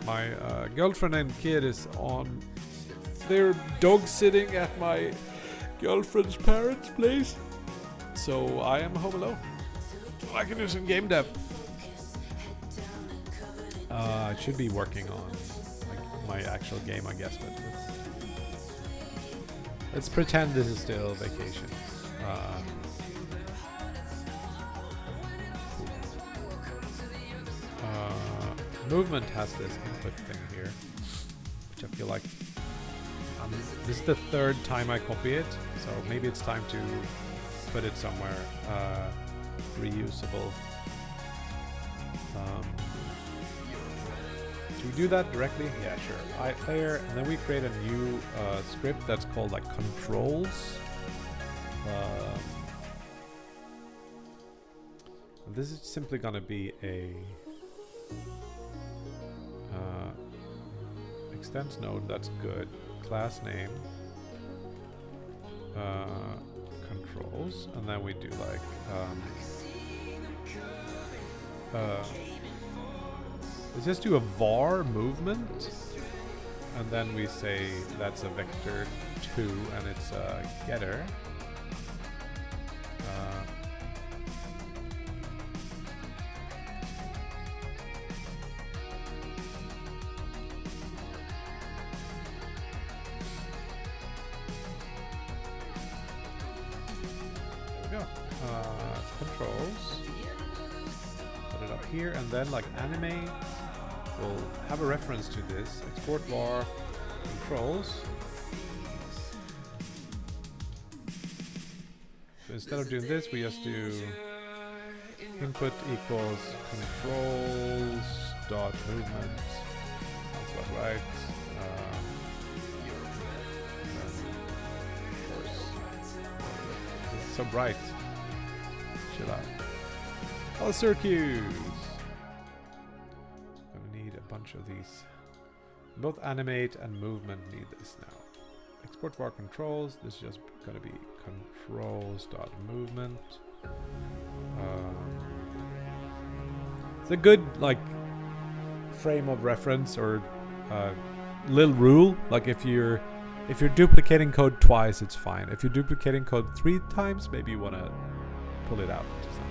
My girlfriend and kid is on. They're dog sitting at my girlfriend's parents' place, so I am home alone. I can do some game dev. I should be working on like my actual game, I guess, but let's pretend this is still vacation. Movement has this input thing here, which I feel like this is the third time I copy it, so maybe it's time to put it somewhere reusable. Should we do that directly? Yeah, sure. Player, and then we create a new script that's called like controls. This is simply gonna be a extends node. That's good. Class name, controls, and then we do like let's just do a var movement, and then we say that's a vector 2 and it's a getter. Controls, put it up here, and then like anime will have a reference to this. Export var controls. So instead of doing this, we just do input equals controls dot movement. Sounds about right. Of course, this is so bright. Chill out. Oh, circuits! Gonna need a bunch of these. Both animate and movement need this now. Export var controls. This is just gonna be controls.movement. It's a good like frame of reference or little rule. Like if you're duplicating code twice, it's fine. If you're duplicating code 3 times, maybe you wanna pull it out to something.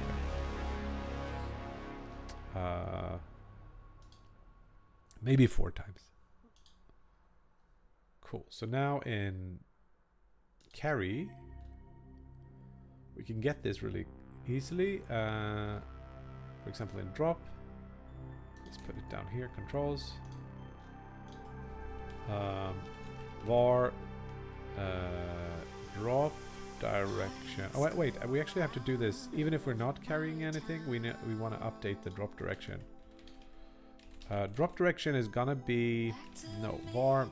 Maybe 4 times. Cool. So now in carry, we can get this really easily. For example, in drop, let's put it down here. Controls. Var drop direction. Oh wait, we actually have to do this even if we're not carrying anything. We want to update the drop direction. Drop direction is gonna be var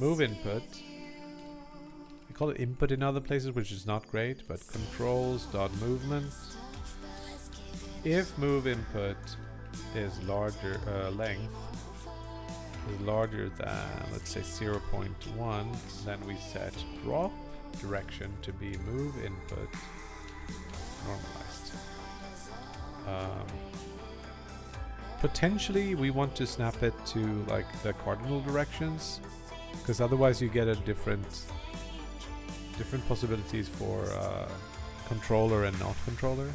move input. We call it input in other places, which is not great, but controls dot movement. If move input is larger, length is larger than, let's say, 0.1, then we set drop direction to be move input normalized. Potentially we want to snap it to like the cardinal directions, because otherwise you get a different possibilities for controller and not controller.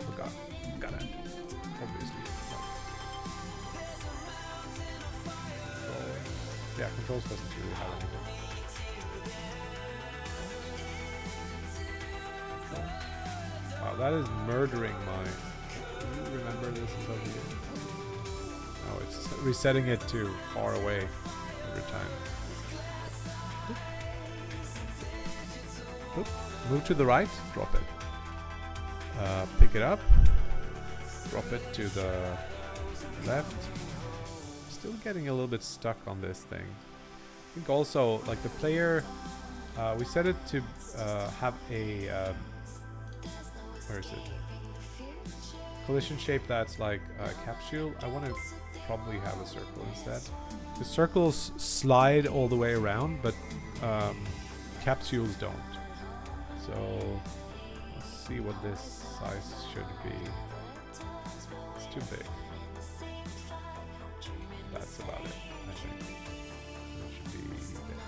Okay, got it. Obviously. Yeah, controls doesn't really have anything. Wow, that is murdering my... Do you remember this is over here? No, it's resetting it to far away every time. Oop. Move to the right, drop it. Pick it up, drop it to the left. Still getting a little bit stuck on this thing. I think also, like the player, we set it to have a... where is it? collision shape that's like a capsule, I want to probably have a circle instead. The circles slide all the way around, but capsules don't. So let's see what this size should be. It's too big. That's about it, I think. It should be big.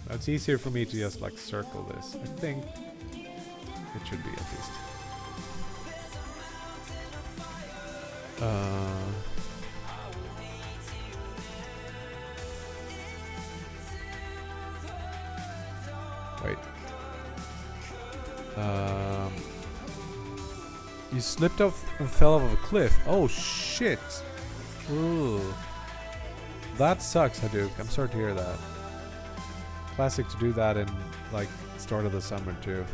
Now it's easier for me to just like circle this. I think it should be at least. Wait. You slipped off and fell off a cliff. Oh shit. Ooh. That sucks, Hadouk. I'm sorry to hear that. Classic to do that in like start of the summer too.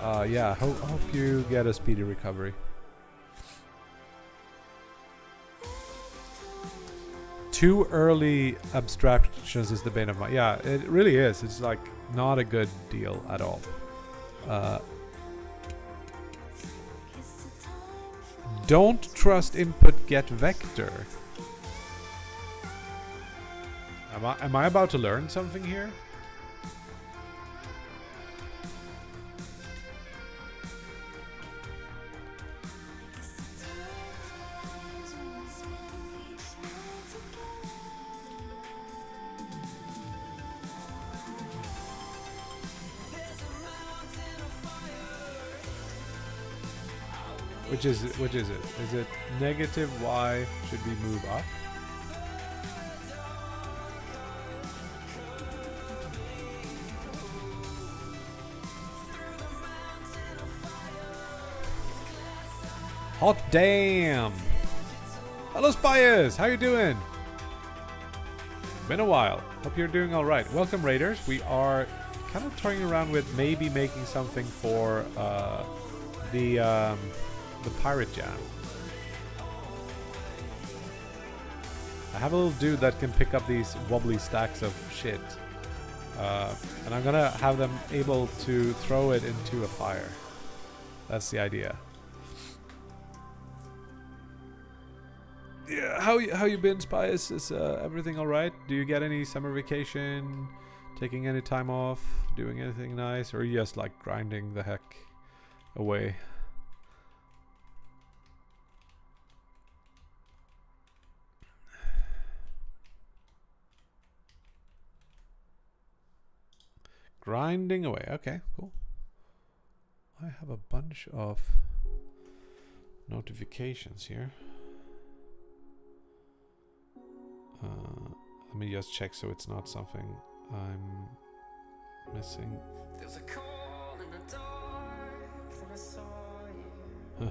Yeah, hope you get a speedy recovery. Too early abstractions is the bane of my... Yeah, it really is. It's like not a good deal at all. Don't trust input get vector. Am I about to learn something here? Which is it? Is it negative y should we move up? Hot damn! Hello Spires! How you doing? Been a while. Hope you're doing alright. Welcome Raiders. We are kind of toying around with maybe making something for the piratejam. I have a little dude that can pick up these wobbly stacks of shit. And I'm gonna have them able to throw it into a fire. That's the idea. Yeah, how you been, Spice? Is everything alright? Do you get any summer vacation? Taking any time off? Doing anything nice? Or are you just like grinding the heck away? Grinding away. Okay, cool. I have a bunch of notifications here. Let me just check so it's not something I'm missing. There's a call in the dark when I saw you.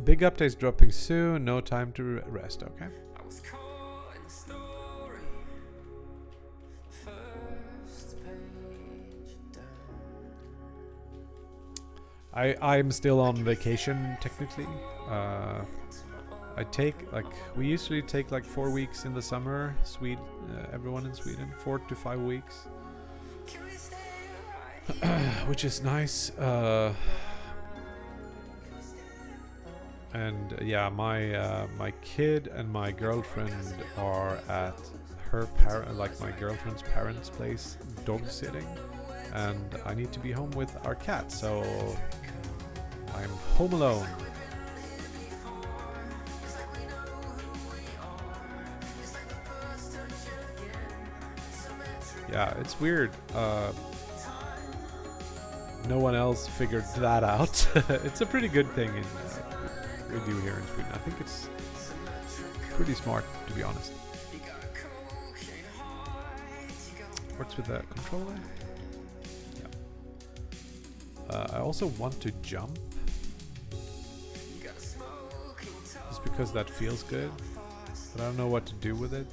Big updates dropping soon. No time to rest. Okay. I was caught in the story. First page down. I'm still on vacation technically. I take we usually take like 4 weeks in the summer. Everyone in Sweden, 4 to 5 weeks, which is nice. And yeah, my kid and my girlfriend are at her my girlfriend's parents' place, dog sitting, and I need to be home with our cat, so I'm home alone. Yeah, it's weird. No one else figured that out. It's a pretty good thing we do here in Sweden. I think it's pretty smart, to be honest. Works with the controller. Yeah. I also want to jump. Just because that feels good. But I don't know what to do with it.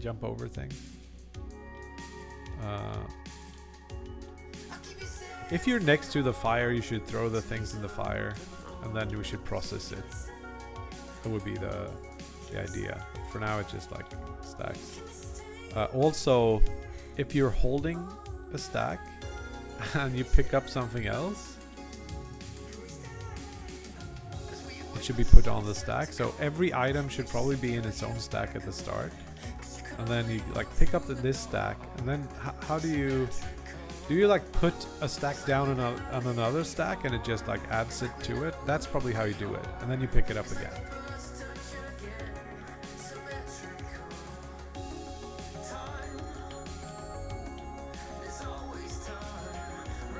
Jump over things. If you're next to the fire, you should throw the things in the fire, and then we should process it. That would be the idea. But for now, it's just like stacks. Also, if you're holding a stack, and you pick up something else, it should be put on the stack. So every item should probably be in its own stack at the start, and then you like pick up this stack, and then how do you like put a stack down on another stack and it just like adds it to it? That's probably how you do it, and then you pick it up again.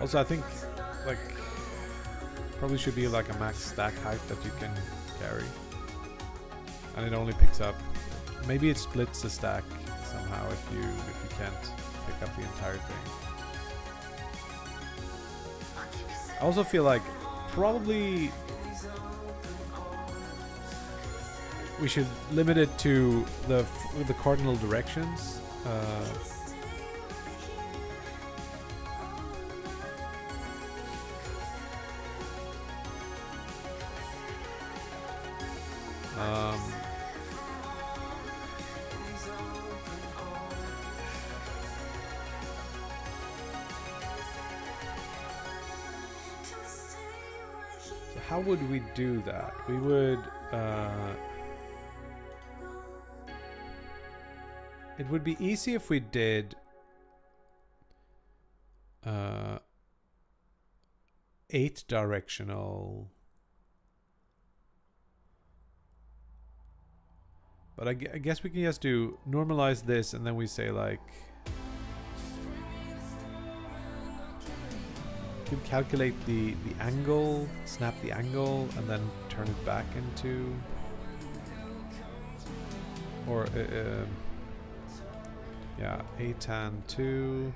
Also, I think like probably should be like a max stack height that you can carry, and it only picks up. Maybe it splits the stack somehow if you can't pick up the entire thing. I also feel like probably we should limit it to the cardinal directions. So how would we do that? We would it would be easy if we did 8 directional. But I guess we can just do normalize this, and then we say like you can calculate the angle, snap the angle, and then turn it back into, or yeah, A tan 2,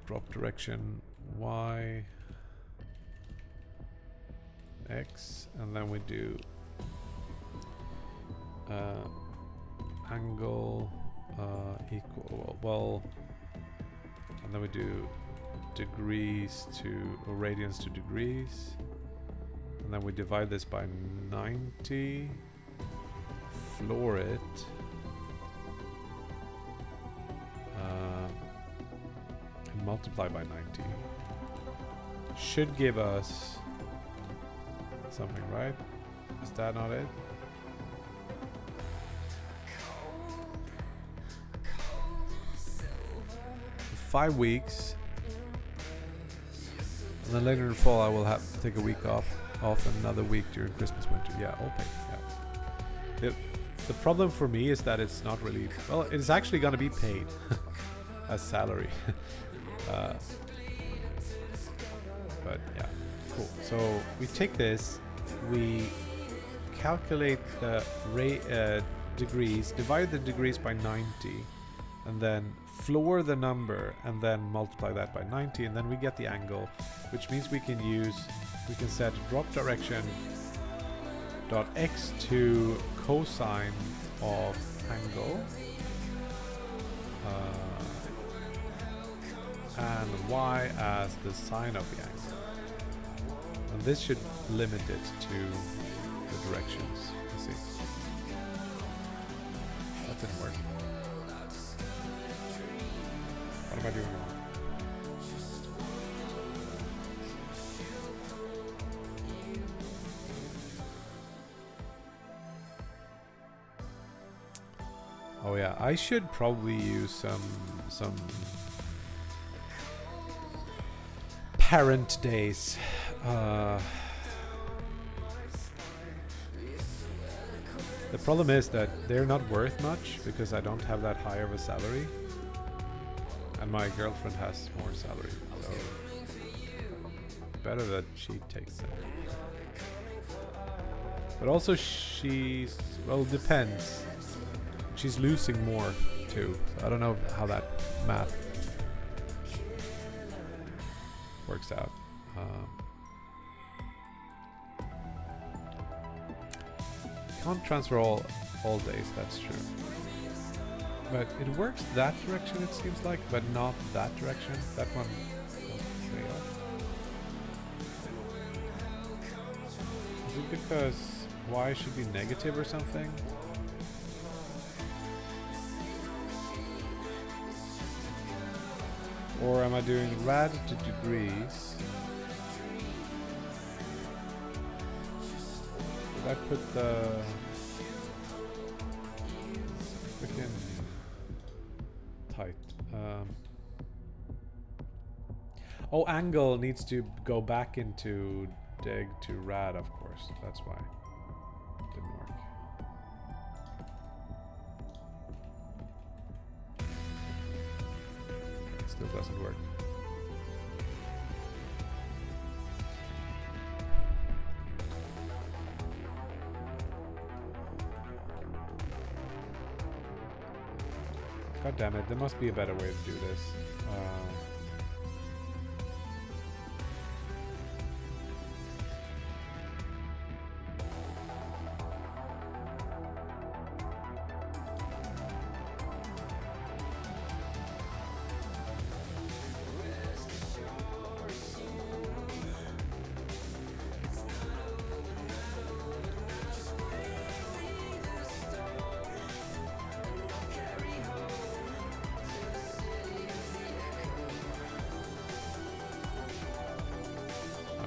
drop direction Y, X, and then we do angle equal, well, and then we do degrees to, or radians to degrees, and then we divide this by 90, floor it, and multiply by 90. Should give us something, right? Is that not it? 5 weeks, and then later in the fall I will have to take a week off and another week during Christmas, winter. Yeah, all paid. Yeah. The problem for me is that it's not really, well, it's actually going to be paid as salary. But yeah, cool. So we take this, we calculate the degrees, divide the degrees by 90, and then floor the number and then multiply that by 90, and then we get the angle, which means we can set drop direction dot x to cosine of angle and y as the sine of the angle, and this should limit it to the directions. Let's see. That didn't work. What am I doing wrong? Oh yeah, I should probably use some parent days. The problem is that they're not worth much because I don't have that high of a salary. And my girlfriend has more salary, so better that she takes it. But also she's, well, it depends. She's losing more too. So I don't know how that math works out. Can't transfer all days, that's true. But it works that direction, it seems like, but not that direction. That one failed. Is it because y should be negative or something? Or am I doing rad to degrees? Did I put the freaking tight? Oh, angle needs to go back into dig to rad, of course. That's why it didn't work. It still doesn't work. God damn it, there must be a better way to do this.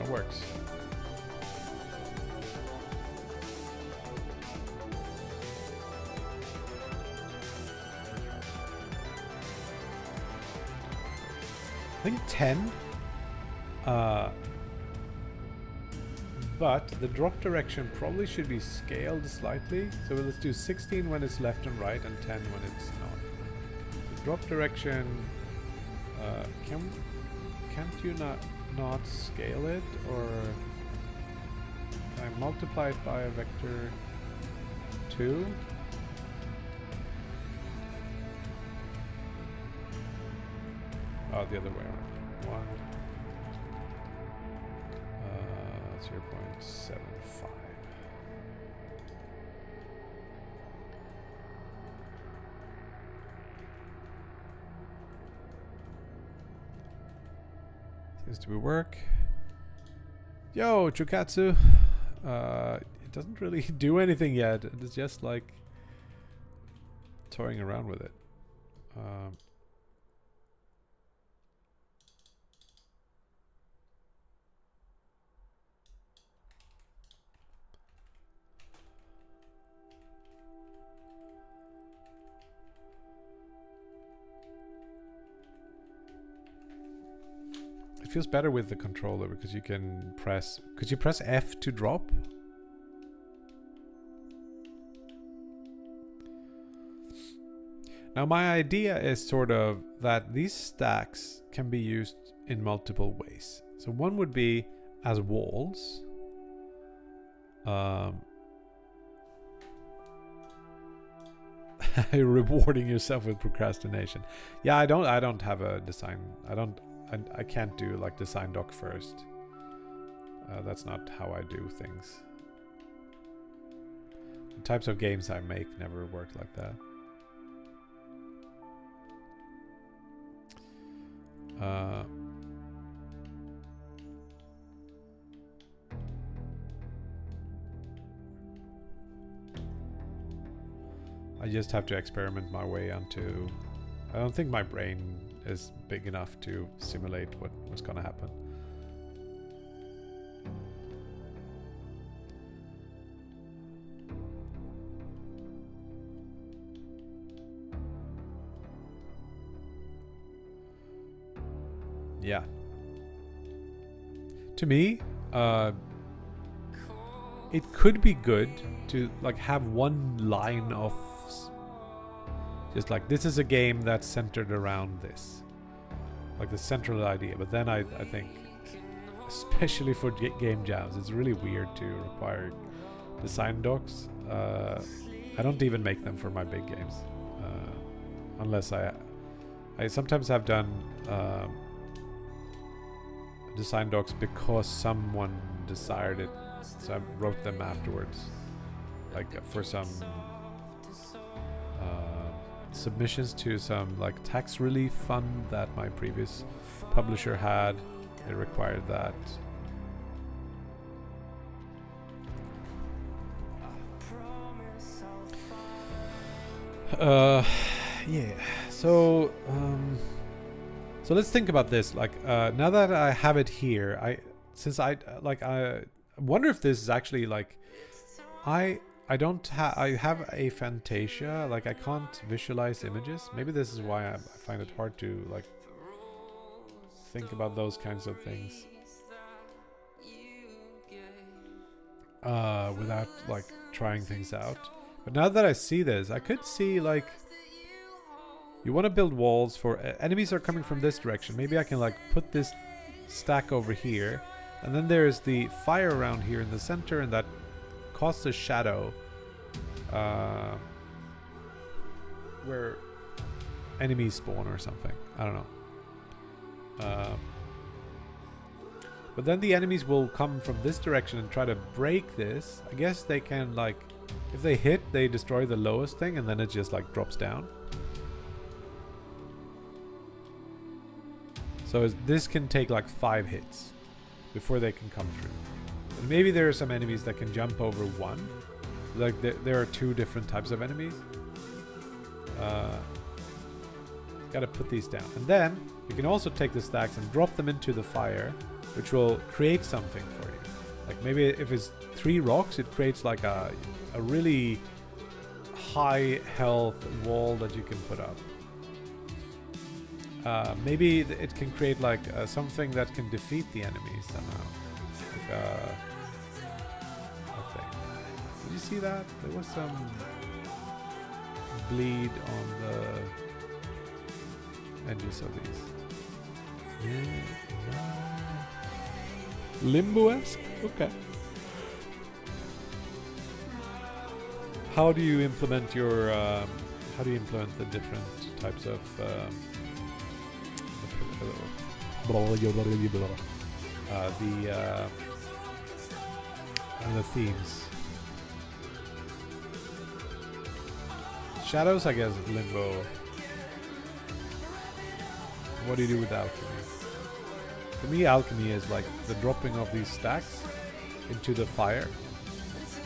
Works. I think 10. But the drop direction probably should be scaled slightly. So let's do 16 when it's left and right and 10 when it's not. The drop direction, can't you not scale it, or can I multiply it by a vector 2? Oh, the other way around. 0.75. Seems to be work. Yo, Chukatsu. It doesn't really do anything yet. It's just like toying around with it. It feels better with the controller because you can press... Could you press F to drop? Now my idea is sort of that these stacks can be used in multiple ways. So one would be as walls. Rewarding yourself with procrastination. Yeah, I don't have a design. I can't do like design doc first. That's not how I do things. The types of games I make never work like that. I just have to experiment my way onto... I don't think my brain is big enough to simulate what's gonna happen. Yeah. To me, it could be good to like have one line of just like, this is a game that's centered around this, like the central idea. But then I think, especially for game jams, it's really weird to require design docs. I don't even make them for my big games, unless I sometimes have done design docs because someone desired it, so I wrote them afterwards, like for some submissions to some like tax relief fund that my previous publisher had. It required that. So So let's think about this. Like, now that I have it here, I wonder if this is actually like, I have aphantasia. Like, I can't visualize images. Maybe this is why I find it hard to like think about those kinds of things without like trying things out. But now that I see this, I could see like, you want to build walls for enemies are coming from this direction. Maybe I can like put this stack over here, and then there's the fire around here in the center, and that casts a shadow where enemies spawn or something. I don't know. But then the enemies will come from this direction and try to break this. I guess they can like, if they hit, they destroy the lowest thing, and then it just like drops down. So this can take like 5 hits before they can come through. And maybe there are some enemies that can jump over one. Like there are 2 different types of enemies. Gotta put these down. And then you can also take the stacks and drop them into the fire, which will create something for you. Like maybe if it's 3 rocks, it creates like a really high health wall that you can put up. Maybe it can create like something that can defeat the enemies somehow. Like a thing. Did you see that? There was some bleed on the edges of these. Limbo-esque? Okay. How do you implement your how do you implement the different types of the themes? Shadows, I guess, limbo. What do you do with alchemy? For me, alchemy is like the dropping of these stacks into the fire.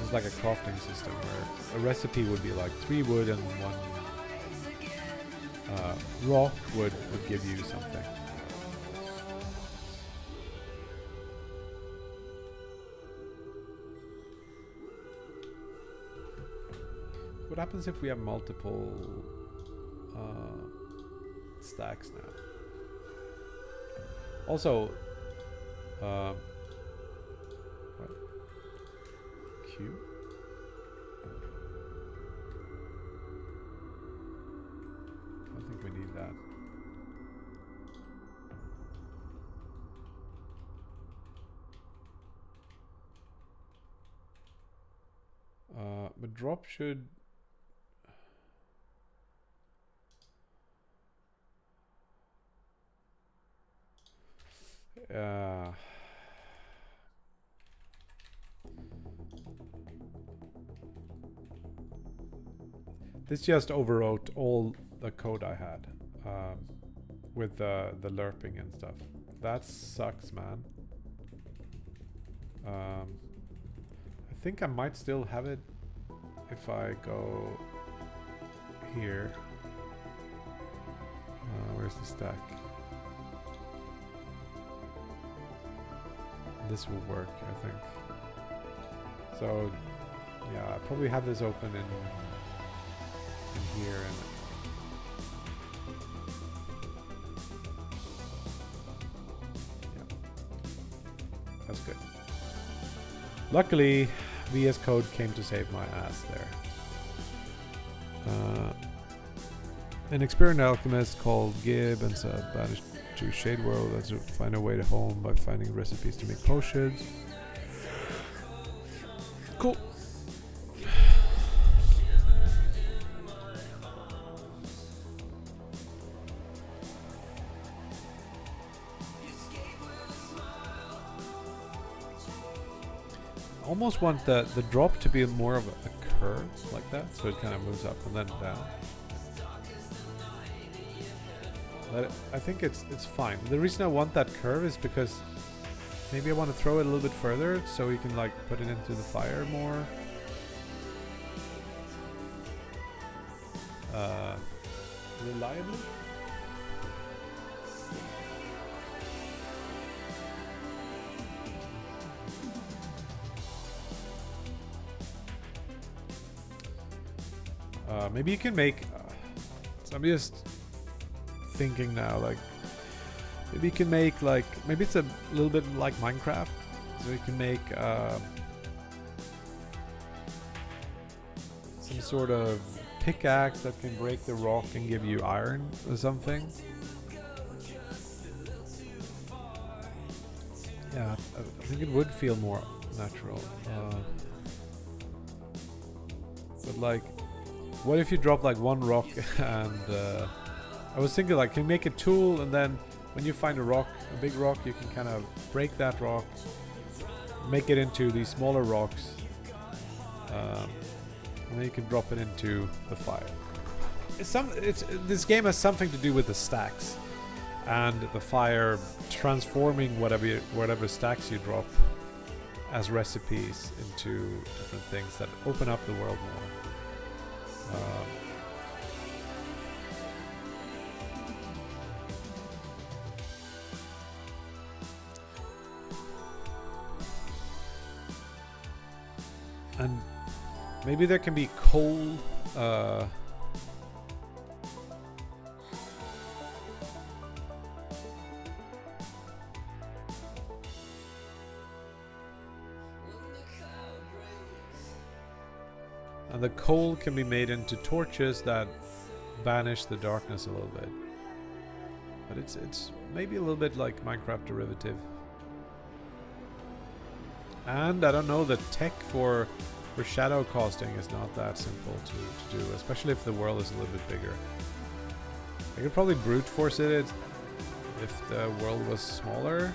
It's like a crafting system where a recipe would be like 3 wood and 1 rock would give you something. What happens if we have multiple stacks now? Also, what? Q? I think we need that. But drop should... this just overwrote all the code I had with the lerping and stuff. That sucks, man. I think I might still have it if I go here. Where's the stack? This will work, I think. So, yeah, I probably have this open in here and yeah, that's good. Luckily, VS Code came to save my ass there. An experienced alchemist called Gib and Sub banished to Shade World as to find a way to home by finding recipes to make potions. Cool. Almost want the drop to be more of a curve like that, so it kind of moves up and then down. But I think it's fine. The reason I want that curve is because maybe I want to throw it a little bit further so we can like put it into the fire more. Reliably. Maybe you can make... so I'm just thinking now, like... Maybe you can make, like... Maybe it's a little bit like Minecraft. So you can make... some sort of pickaxe that can break the rock and give you iron or something. Yeah, I think it would feel more natural. But like, what if you drop like one rock and I was thinking like, can you make a tool and then when you find a rock, a big rock, you can kind of break that rock, make it into these smaller rocks, and then you can drop it into the fire. This game has something to do with the stacks and the fire transforming whatever stacks you drop as recipes into different things that open up the world more. And maybe there can be coal. And the coal can be made into torches that banish the darkness a little bit. But it's maybe a little bit like Minecraft derivative. And I don't know, the tech for shadow casting is not that simple to do, especially if the world is a little bit bigger. I could probably brute force it if the world was smaller.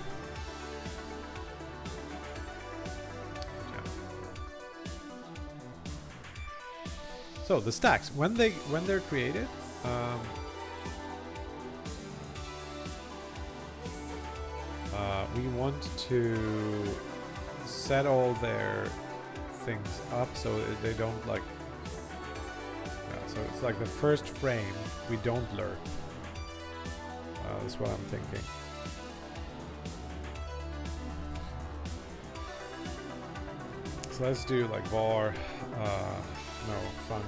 So the stacks, when they're created, we want to set all their things up so they don't like. So it's like the first frame we don't lurk. That's what I'm thinking. So let's do like var. No, funk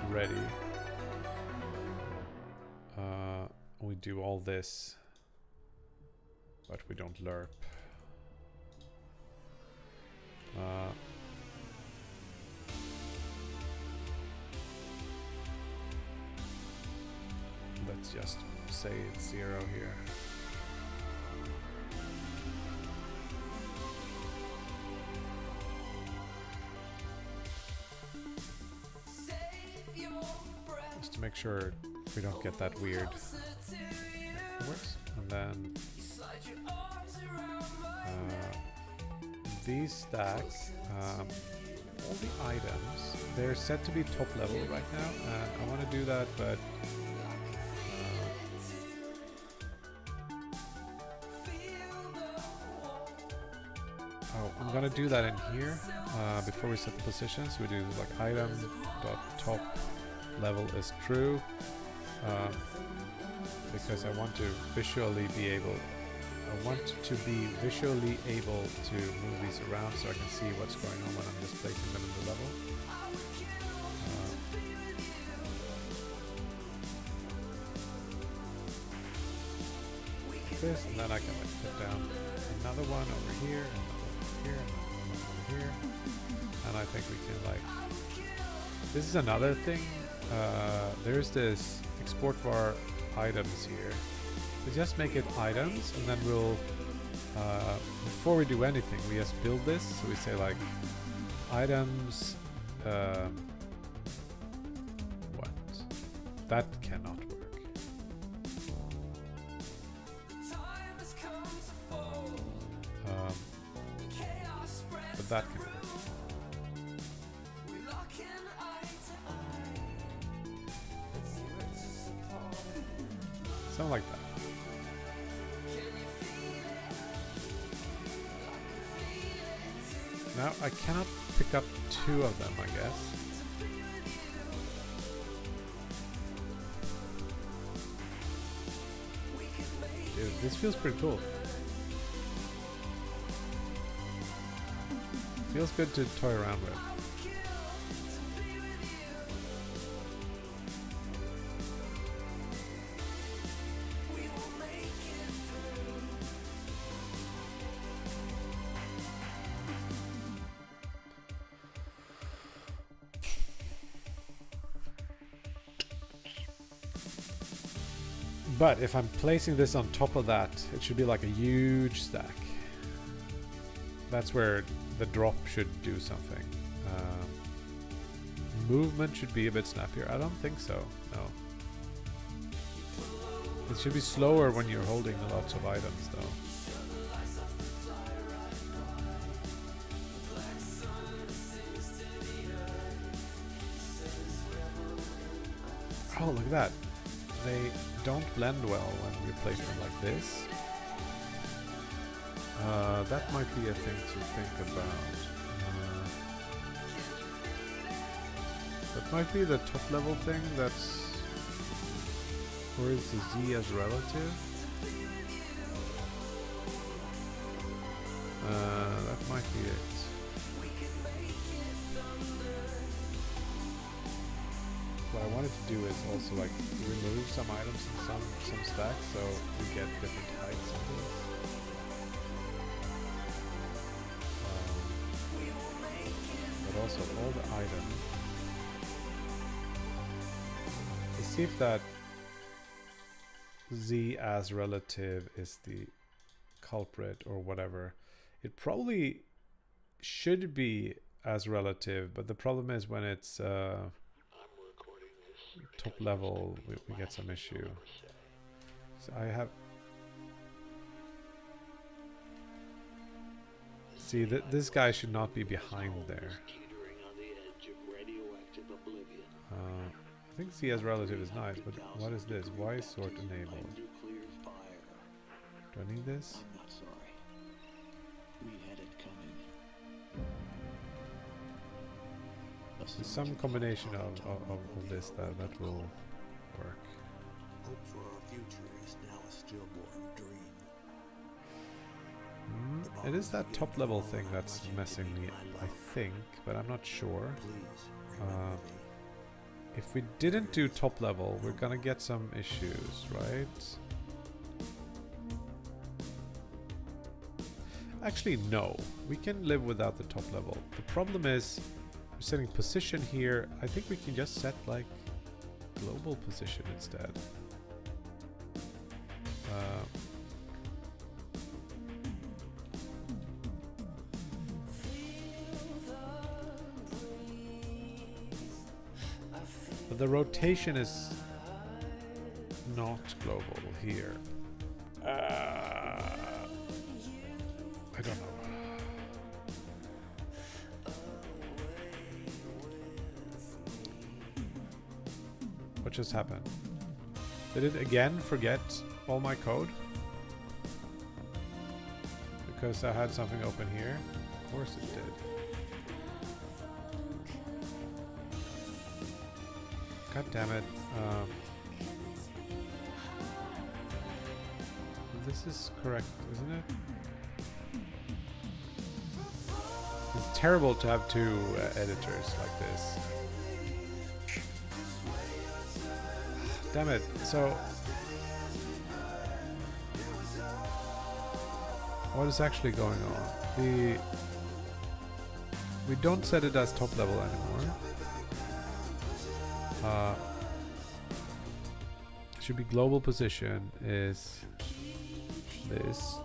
ready. We do all this, but we don't lerp. Let's just say it's 0 here. Just to make sure we don't get that weird. It works. And then these stacks, all the items, they're set to be top level right now, and I want to do that, but I'm gonna do that in here before we set the positions. We do like item dot top level is true, because I want to visually be able. I want to be visually able to move these around so I can see what's going on when I'm just placing them in the level. This, and then I can like put down another one over here, and here, and over here, and I think we can like. This is another thing. There's this export var items here. We just make it items, and then we'll before we do anything, we just build this. So we say like items. What? That cannot work. But that can work. Something like that. Now I cannot pick up 2 of them, I guess. Dude, this feels pretty cool. Feels good to toy around with. But if I'm placing this on top of that, it should be like a huge stack. That's where the drop should do something. Movement should be a bit snappier. I don't think so, no. It should be slower when you're holding lots of items though. Oh, look at that. They don't blend well when we place them like this. That might be a thing to think about. That might be the top level thing that's... Or is the Z as relative? That might be it. What I wanted to do is also like remove some items and some stacks so we get different heights on these. But also all the items. Let's see if that Z as relative is the culprit or whatever. It probably should be as relative, but the problem is when it's top level, we get some issue. So I have... See, this guy should not be behind there. I think Z as relative is nice, but what is this? Why sort enabled? Do I need this? I'm not sorry. We had it coming. There's some combination of this that will work. Hope for our future is now a stillborn dream. It is that top level thing that's messing me up, I think, but I'm not sure. If we didn't do top level, we're gonna get some issues, right? Actually, no. We can live without the top level. The problem is, we're setting position here. I think we can just set like global position instead. But the rotation is not global here. I don't know. What just happened? Did it again forget all my code? Because I had something open here? Of course it did. God damn it. This is correct, isn't it? It's terrible to have two editors like this. Damn it. So, what is actually going on? We don't set it as top level anymore. Should be global position is this.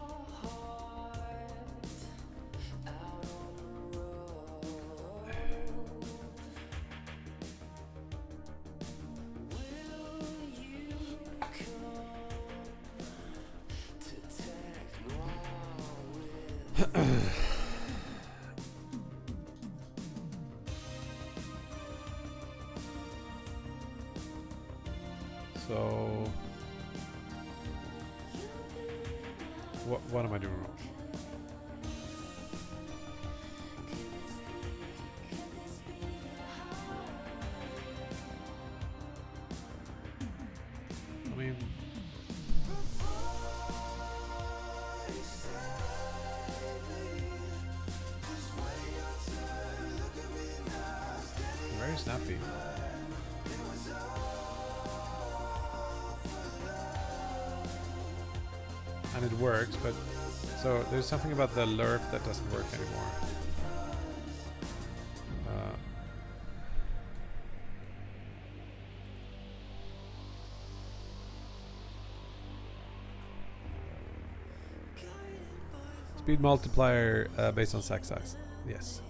So, what am I doing wrong? I mean, very snappy. And it works, but so there's something about the lerp that doesn't work anymore. Speed multiplier based on sack size. Yes.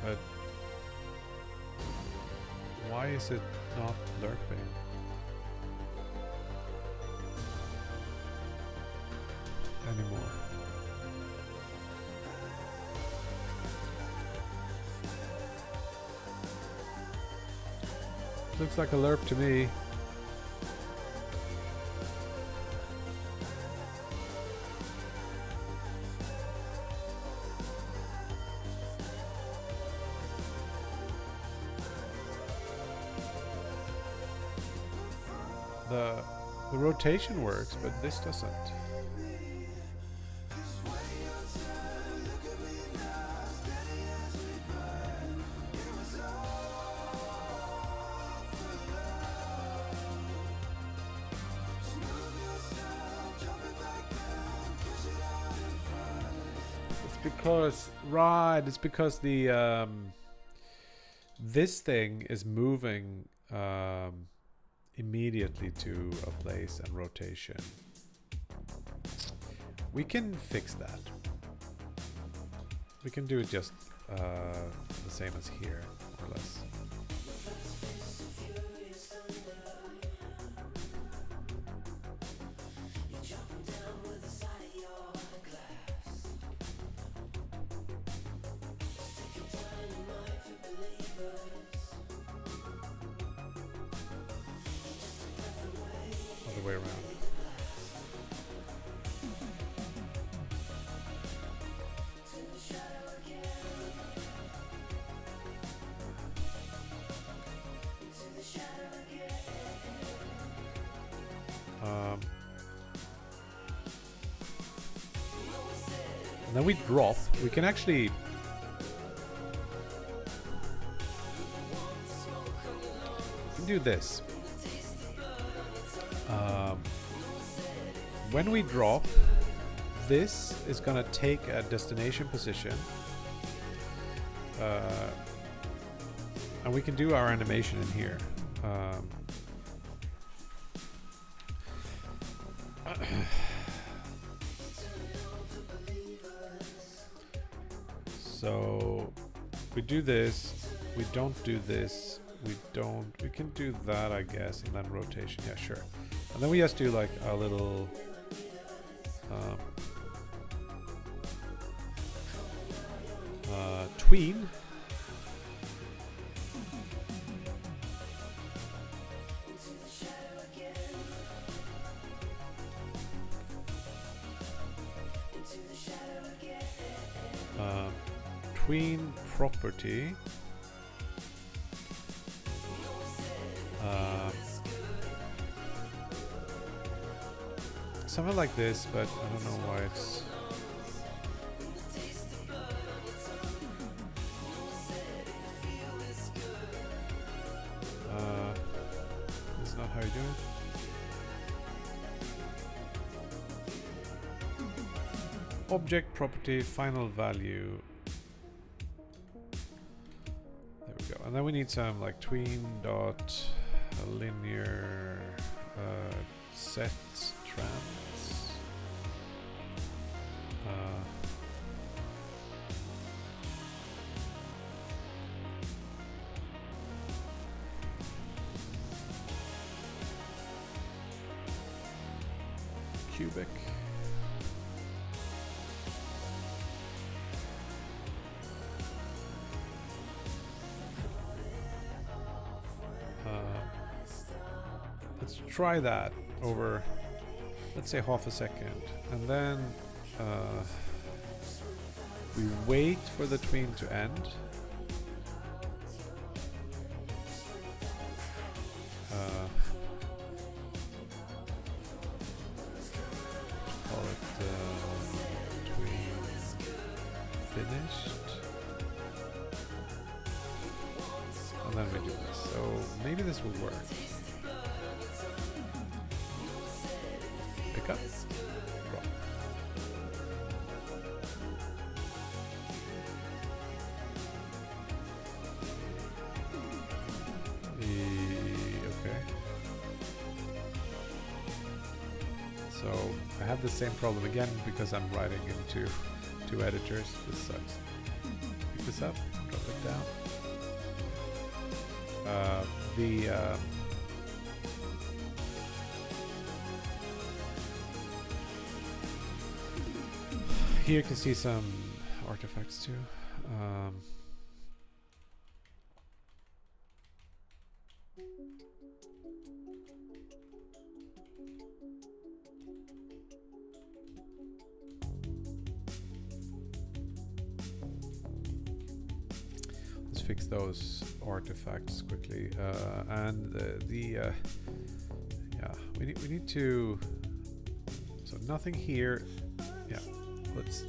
But why is it not lerping? Anymore. Looks like a lerp to me. The rotation works, but this doesn't. It's because the this thing is moving immediately to a place and rotation. We can fix that. We can do it just the same as here, more or less. Other way around. And then we drop. We can actually do this. When we drop, this is gonna take a destination position, and we can do our animation in here. So we do this, we don't do this, we can do that, I guess, and then rotation, yeah, sure. And then we just do like a little tween. Tween property. Something like this, but I don't know why it's. That's not how you do it. Object property final value. There we go. And then we need some like tween dot linear set trans. Cubic. Let's try that over, let's say, half a second, and then we wait for the tween to end. Call it tween finished, and then we do this. So maybe this will work. Pick up, drop. have the same problem again because I'm writing into two editors. This sucks. Pick this up, drop it down. Here you can see some artifacts too. Let's fix those artifacts quickly, and yeah, we need to. So nothing here. Yeah, let's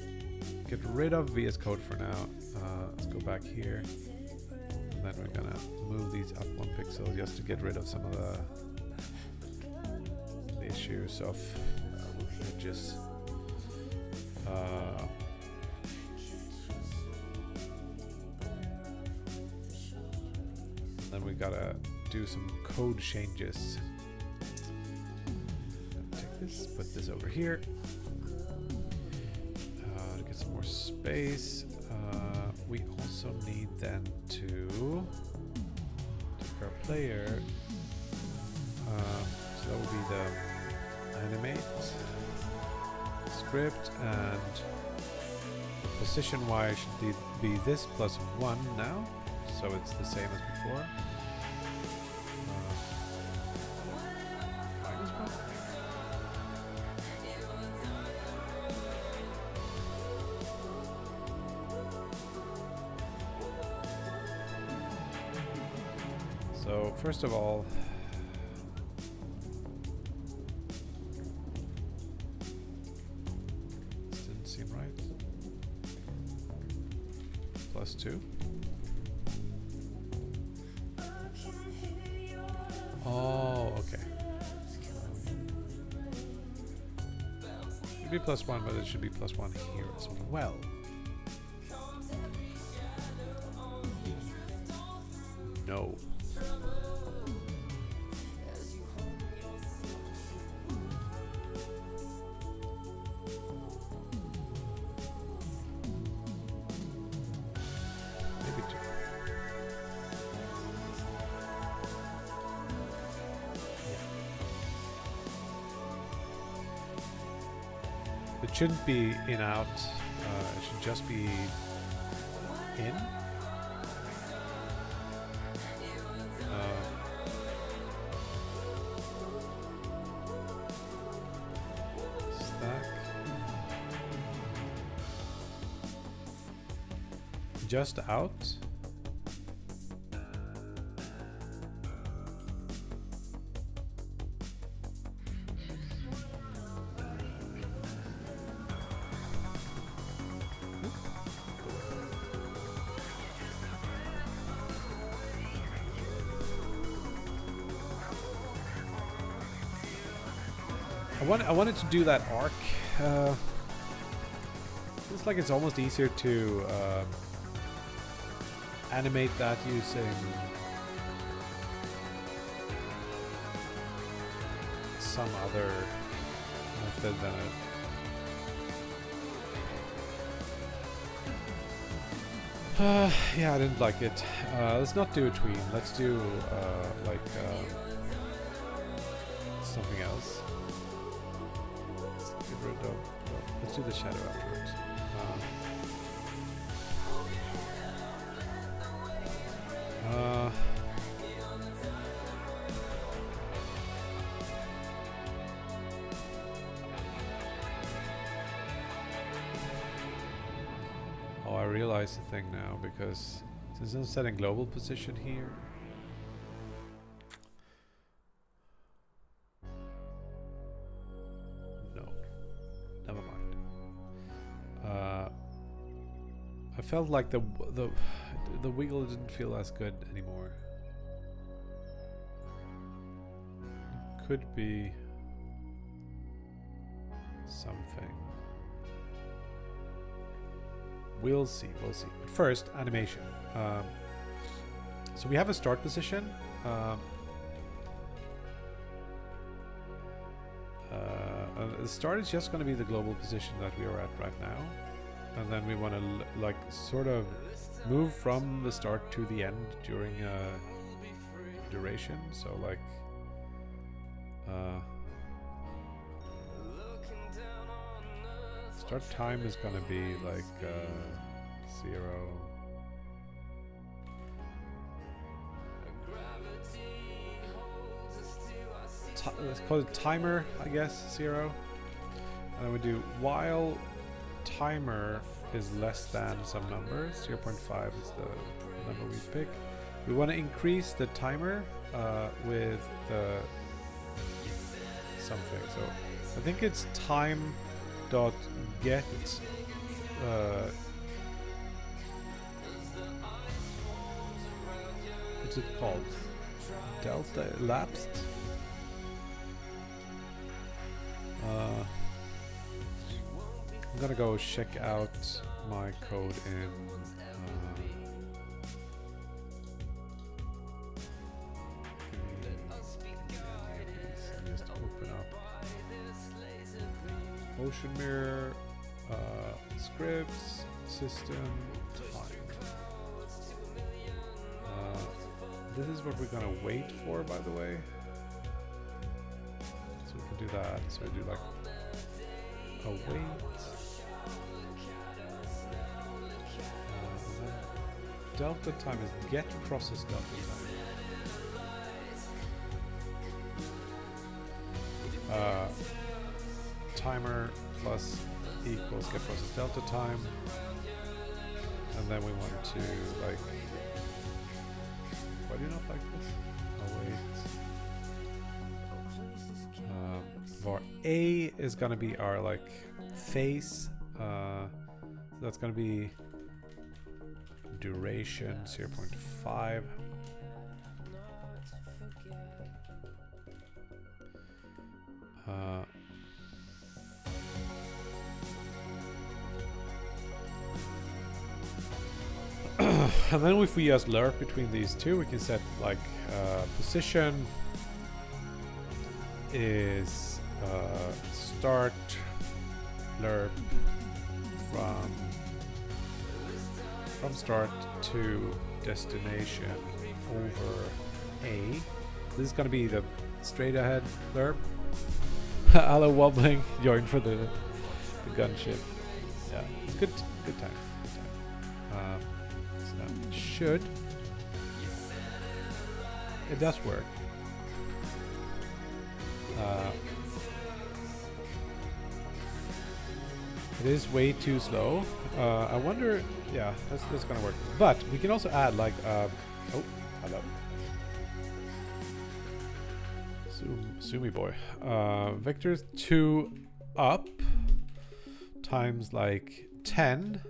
get rid of VS Code for now. Let's go back here, and then we're gonna move these up 1 pixel just to get rid of some of the issues of edges. Then we gotta do some code changes. Take this, put this over here. To get some more space. We also need then to take our player. So that will be the animate script, and position Y should be this +1 now. So it's the same as before. So first of all, this didn't seem right. +2. Oh, okay. Should be +1, but it should be +1 here as well. No. Maybe 2. It shouldn't be in out, it should just be in. Stack. Just out. I wanted to do that arc. It's like it's almost easier to animate that using some other method than it. Yeah, I didn't like it. Let's not do a tween. Let's do like something else. Let's do the shadow afterwards. Oh, I realize the thing now, because since I'm setting global position here, I felt like the wiggle didn't feel as good anymore. It could be something. We'll see. But first, animation. So we have a start position. The start is just going to be the global position that we are at right now, and then we want to like sort of move from the start to the end during duration. So like start time is going to be like 0. Let's call it timer, I guess, 0. And then we do while timer is less than some number. 0.5 is the number we pick. We want to increase the timer with the something. So I think it's time dot get what's it called? Delta elapsed. I'm gonna go check out my code in just open up Ocean Mirror, scripts, system, time. This is what we're gonna wait for, by the way. So we can do that. So we do like await. Delta time is get process delta time. Timer plus equals get process delta time, and then we want to like. Why do you not like this? Await. Var A is gonna be our like phase. So that's gonna be duration 0.5. And then if we just lerp between these two, we can set like position is start lerp from start to destination over A. This is gonna be the straight ahead lerp. Hello wobbling, join for the gunship. Yeah, it's good time. So now it should. It does work. It is way too slow. I wonder. Yeah, that's gonna work. But we can also add like. Oh, hello. Zoomy boy. Vector 2 up times like 10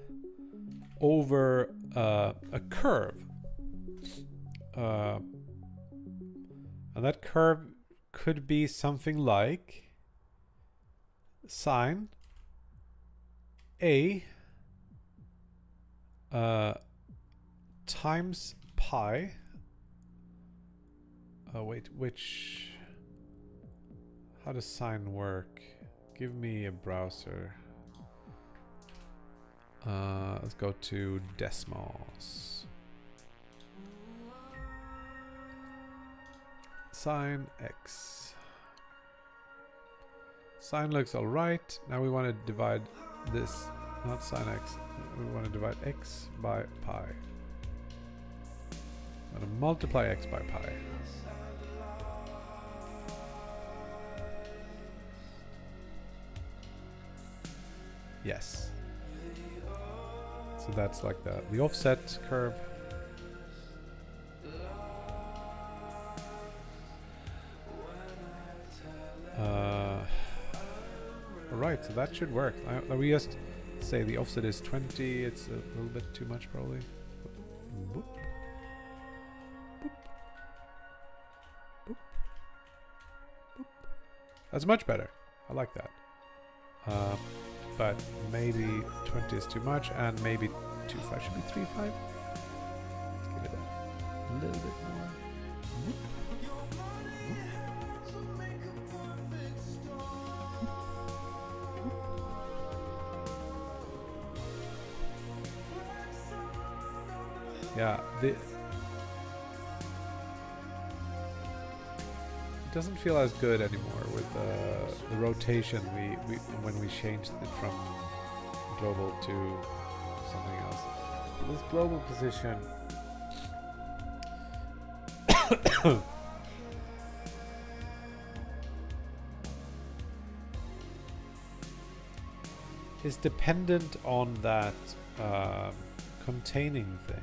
over a curve. And that curve could be something like sine A times pi. Wait, which... How does sine work? Give me a browser. Let's go to decimals. Sine x. Sine looks alright. Now we want to divide this, not sine x. We want to divide x by pi. I'm going to multiply x by pi. Yes. So that's like the offset curve. Alright, so that should work. We just say the offset is 20. It's a little bit too much probably. Boop. Boop. Boop. Boop. That's much better. I like that. But maybe 20 is too much, and maybe 2.5 should be 3.5. Let's give it a little bit more. Whoop. Whoop. Yeah, it doesn't feel as good anymore with the rotation we when we changed it from global to something else. This global position is dependent on that containing thing.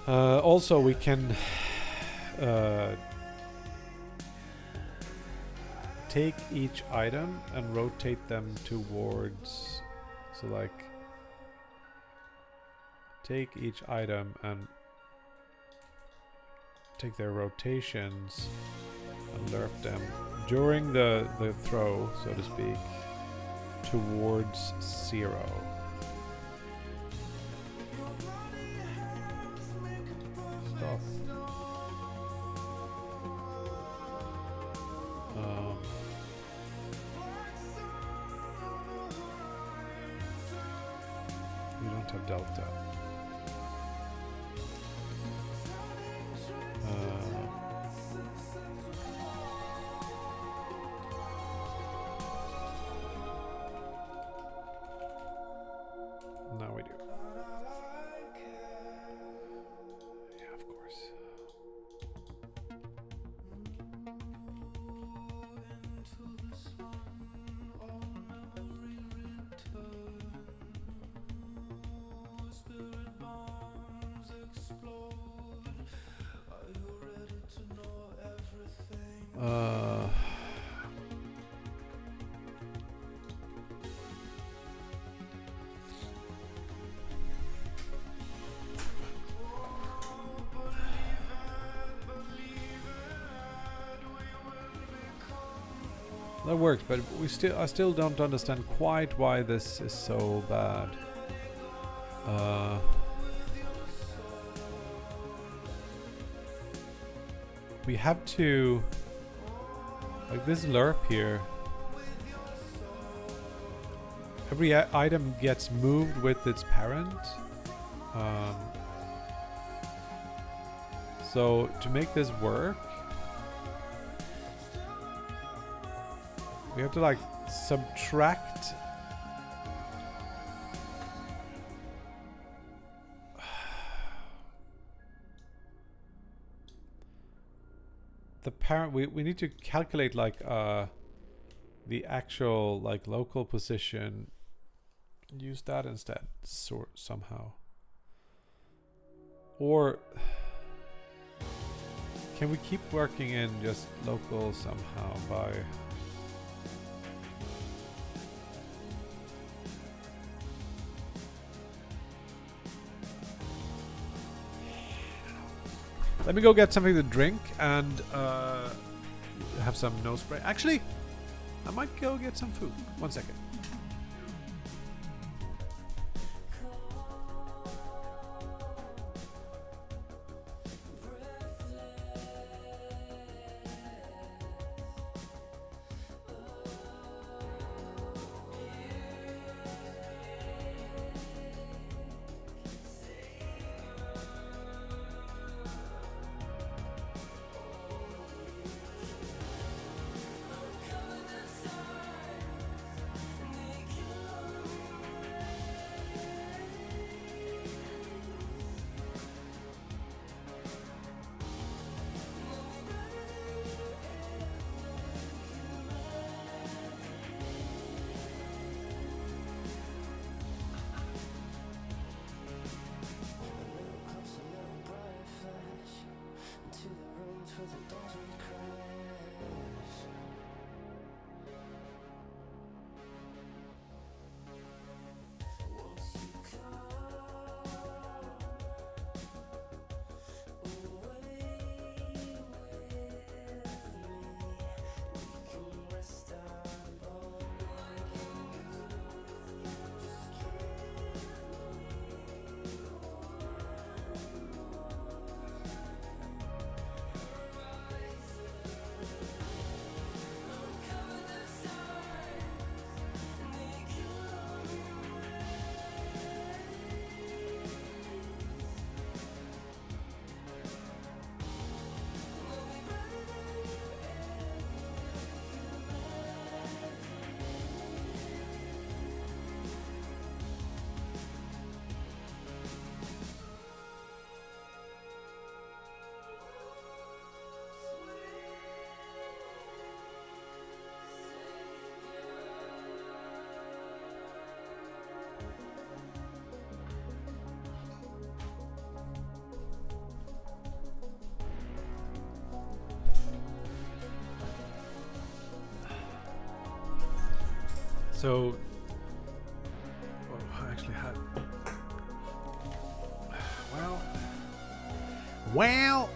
Also, we can take each item and rotate them towards, so like take each item and take their rotations and lerp them during the throw, so to speak, towards 0. Stop. We don't have delta. Now we do. Yeah, of course. That works, but I still don't understand quite why this is so bad. We have to, like this lerp here, every item gets moved with its parent. So to make this work, we have to like subtract the parent. We need to calculate like the actual like local position. Use that instead, somehow. Or can we keep working in just local somehow by let me go get something to drink and have some nose spray. Actually, I might go get some food. 1 second. So, I actually had. Well,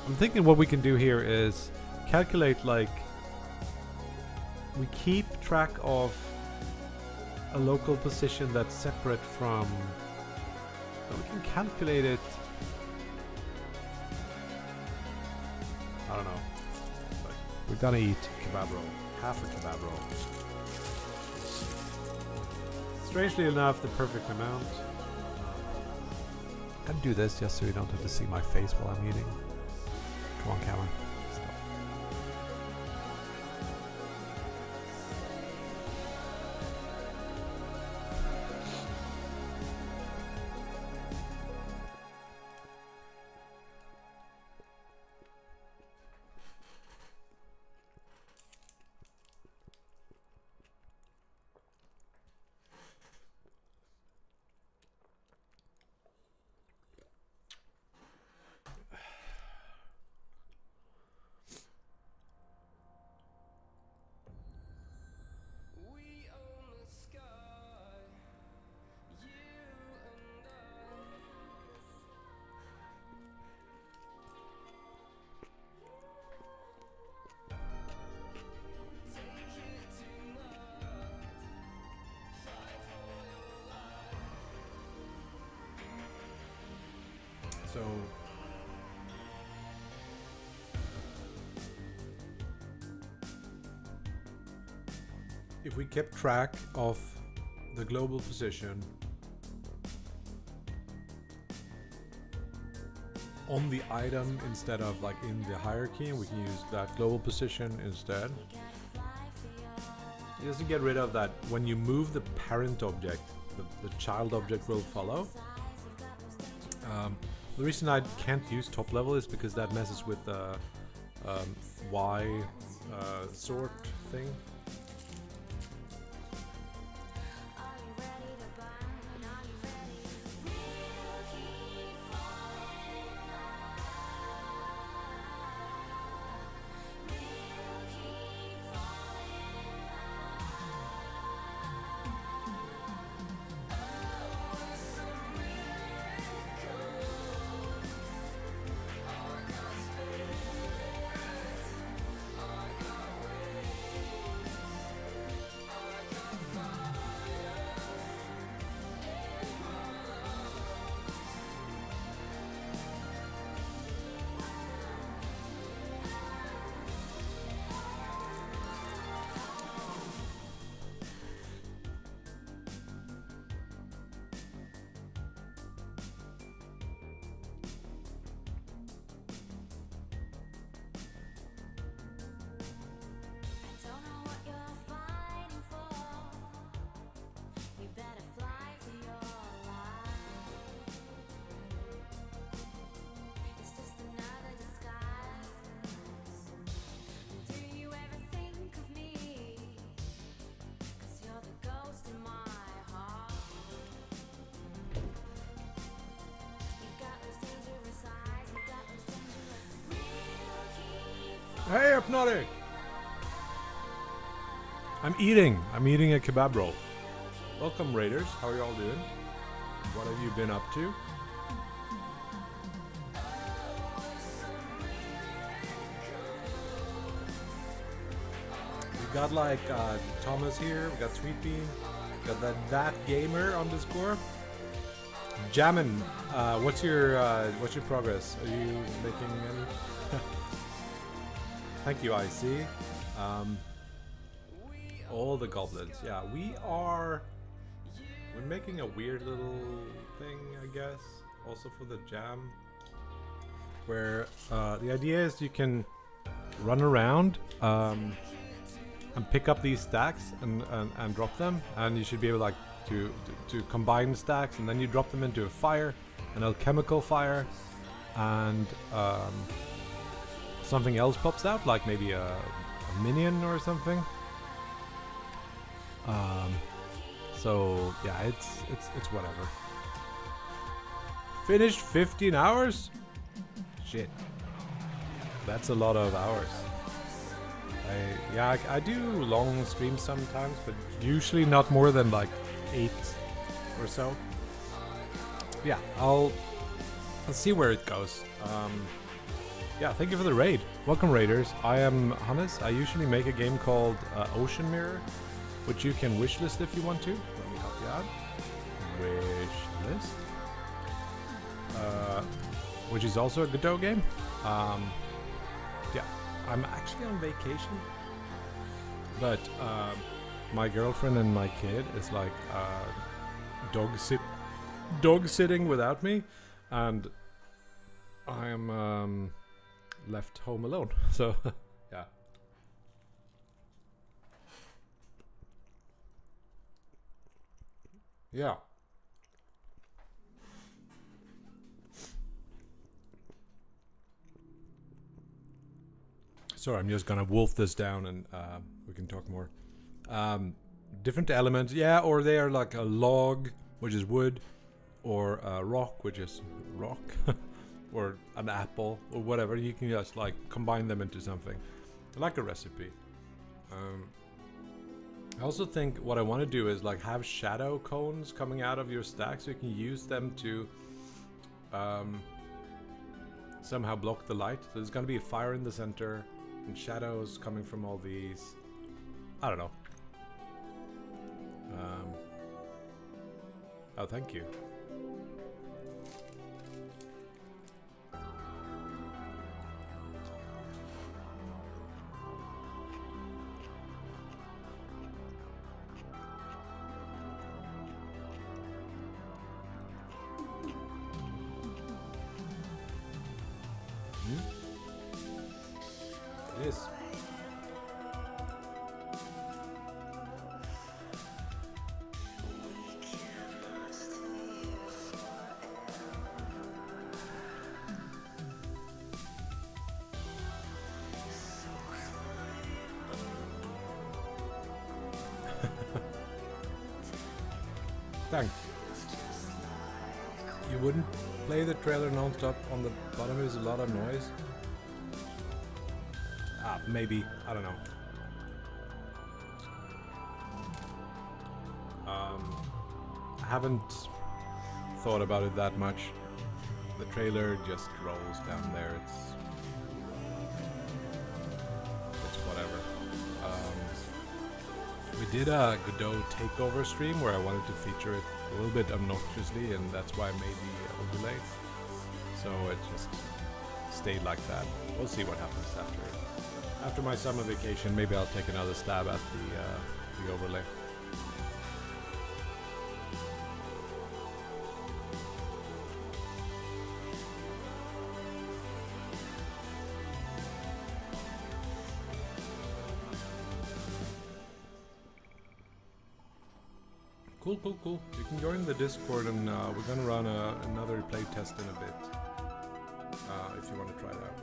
I'm thinking what we can do here is calculate, like, we keep track of a local position that's separate from. So we can calculate it. I don't know. But we're gonna eat kebab roll. Half a kebab roll. Strangely enough, the perfect amount. I'm gonna do this just so you don't have to see my face while I'm eating. Come on, camera. Stop. We own the sky, you and I. Take it tonight, fight for your life. So. If we kept track of the global position on the item instead of like in the hierarchy, and we can use that global position instead. Just to get rid of that, when you move the parent object, the child object will follow. The reason I can't use top level is because that messes with the Y sort thing. Hey, Hypnotic! I'm eating a kebab roll. Welcome, Raiders. How are y'all doing? What have you been up to? We got like Thomas here. We got Sweet Bean. We got that gamer on Discord. Jammin', what's your progress? Are you making any? Thank you, IC. All the goblins. Yeah, we're making a weird little thing, I guess. Also for the jam, where the idea is you can run around and pick up these stacks and drop them, and you should be able like to combine stacks, and then you drop them into a fire, an alchemical fire, and something else pops out, like maybe a minion or something. So yeah, it's whatever. Finished 15 hours? Shit. That's a lot of hours. I do long streams sometimes, but usually not more than like 8 or so. Yeah, I'll see where it goes. Yeah, thank you for the raid. Welcome, raiders. I am Hannes. I usually make a game called Ocean Mirror, which you can wishlist if you want to. Let me help you out. Wishlist. Which is also a Godot game. Yeah, I'm actually on vacation, but my girlfriend and my kid is like dog sitting without me, and I am left home alone. So yeah. Yeah. Sorry, I'm just gonna wolf this down and we can talk more. Different elements, yeah, or they are like a log, which is wood, or a rock, which is rock, or an apple, or whatever. You can just like combine them into something, like a recipe. I also think what I want to do is like have shadow cones coming out of your stack, so you can use them to somehow block the light. So there's gonna be a fire in the center, and shadows coming from all these. I don't know. Oh, thank you. It is. Thanks. You wouldn't play the trailer non-stop on the bottom? There's a lot of noise. Maybe, I don't know. I haven't thought about it that much. The trailer just rolls down there. It's whatever. We did a Godot takeover stream where I wanted to feature it a little bit obnoxiously, and that's why I made the overlay. So it just stayed like that. We'll see what happens after my summer vacation. Maybe I'll take another stab at the overlay. Cool. You can join the Discord, and we're gonna run another play test in a bit. If you want to try it out.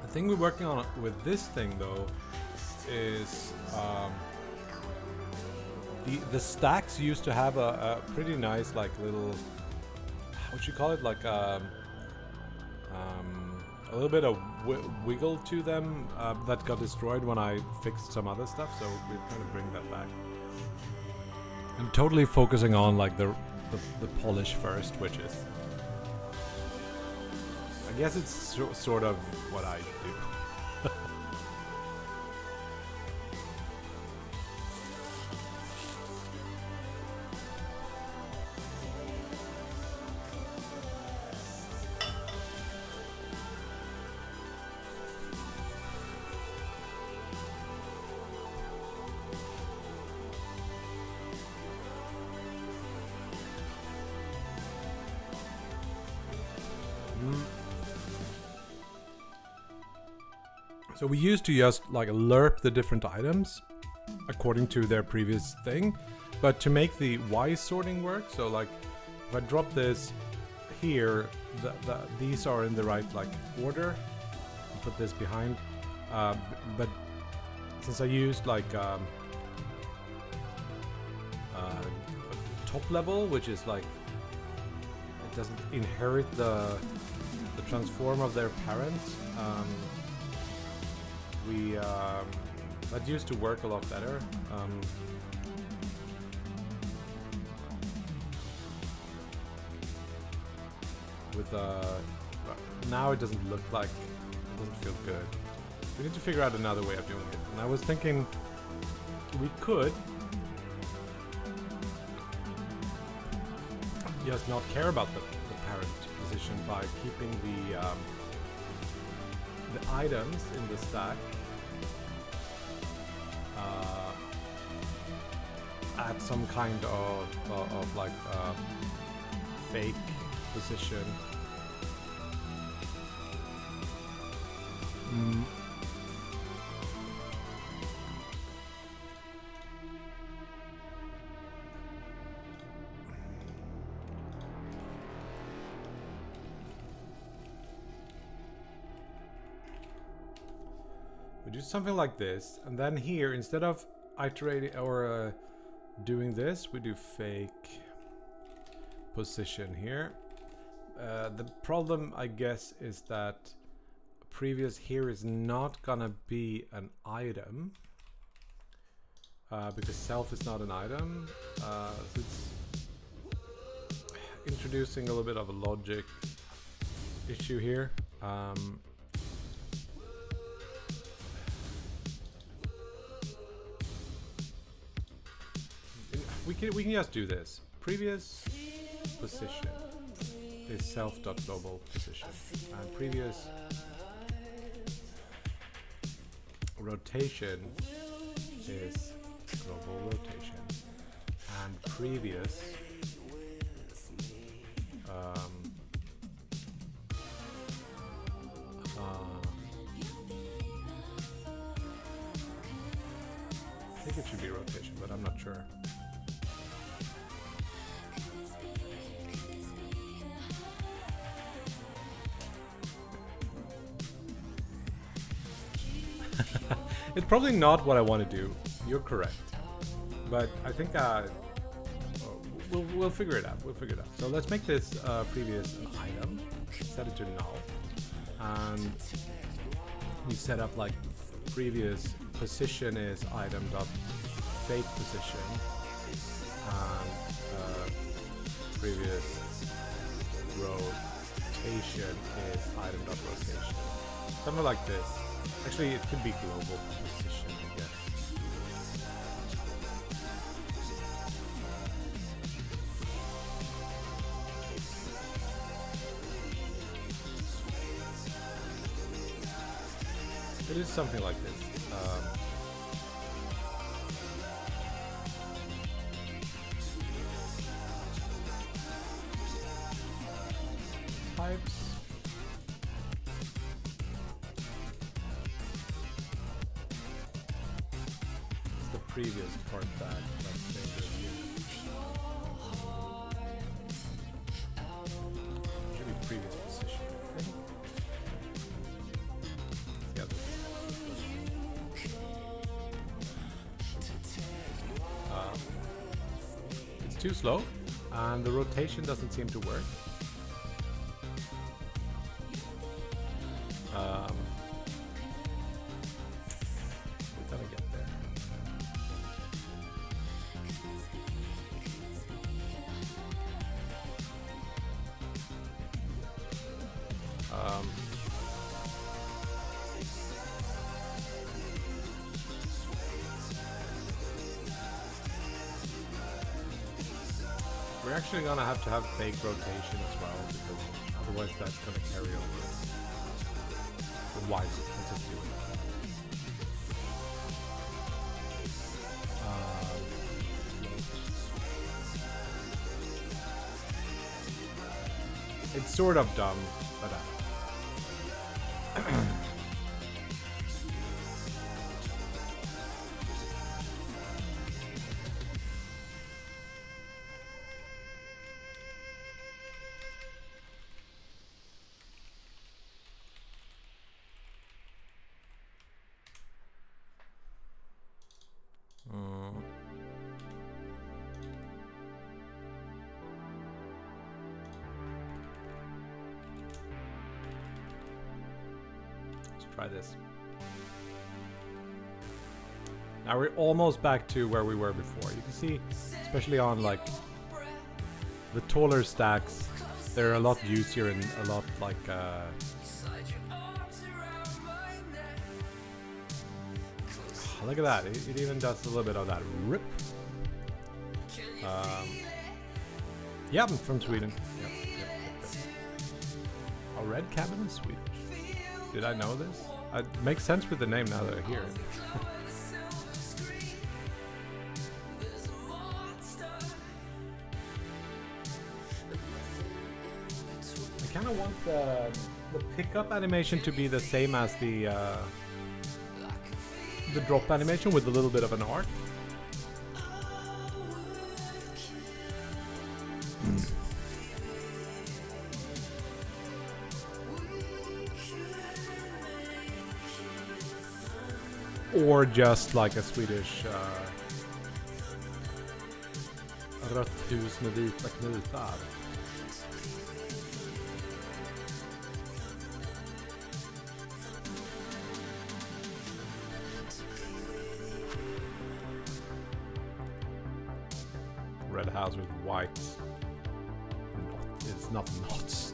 The thing we're working on with this thing though is the stacks used to have a pretty nice like little, what you call it, like a little bit of wiggle to them that got destroyed when I fixed some other stuff, so we're trying to bring that back. I'm totally focusing on like the polish first, which is, I guess it's sort of what I do. So we used to just like lerp the different items according to their previous thing, but to make the Y sorting work, so like if I drop this here, these are in the right like order. I'll put this behind, but since I used like a top level, which is like it doesn't inherit the transform of their parents, that used to work a lot better. With now it doesn't look like, it doesn't feel good. We need to figure out another way of doing it. And I was thinking we could just not care about the parent position by keeping the items in the stack at some kind of like fake position. We do something like this, and then here, instead of iterating or doing this, we do fake position here. The problem, I guess, is that previous here is not gonna be an item because self is not an item. So it's introducing a little bit of a logic issue here. We can just do this. Previous position is self.global position, and previous rotation is global rotation, and previous I think it should be rotation, but I'm not sure. It's probably not what I want to do. You're correct, but I think we'll figure it out. We'll figure it out. So let's make this previous an item. Set it to null, and we set up like previous position is item dot fake position, and previous rotation is item dot rotation. Something like this. Actually, it could be global position, I guess. It is something like this. Types. Previous part back. Should be previous position. Yeah. It's too slow, and the rotation doesn't seem to work. We're gonna get there. We're actually gonna have to have fake rotation as well, because otherwise that's gonna carry over. But why? Let's just do it. It's sort of dumb, but try this. Now we're almost back to where we were before. You can see, especially on like the taller stacks, they're a lot juicier and a lot like look at that, it even does a little bit of that rip. Yeah, I'm from Sweden. Yep. A red cabin is Swedish. Did I know this? It makes sense with the name now that I hear it. I kind of want the pickup animation to be the same as the drop animation with a little bit of an arc. Or just like a Swedish rött hus med vita knutar. Red house with white. It's not knots.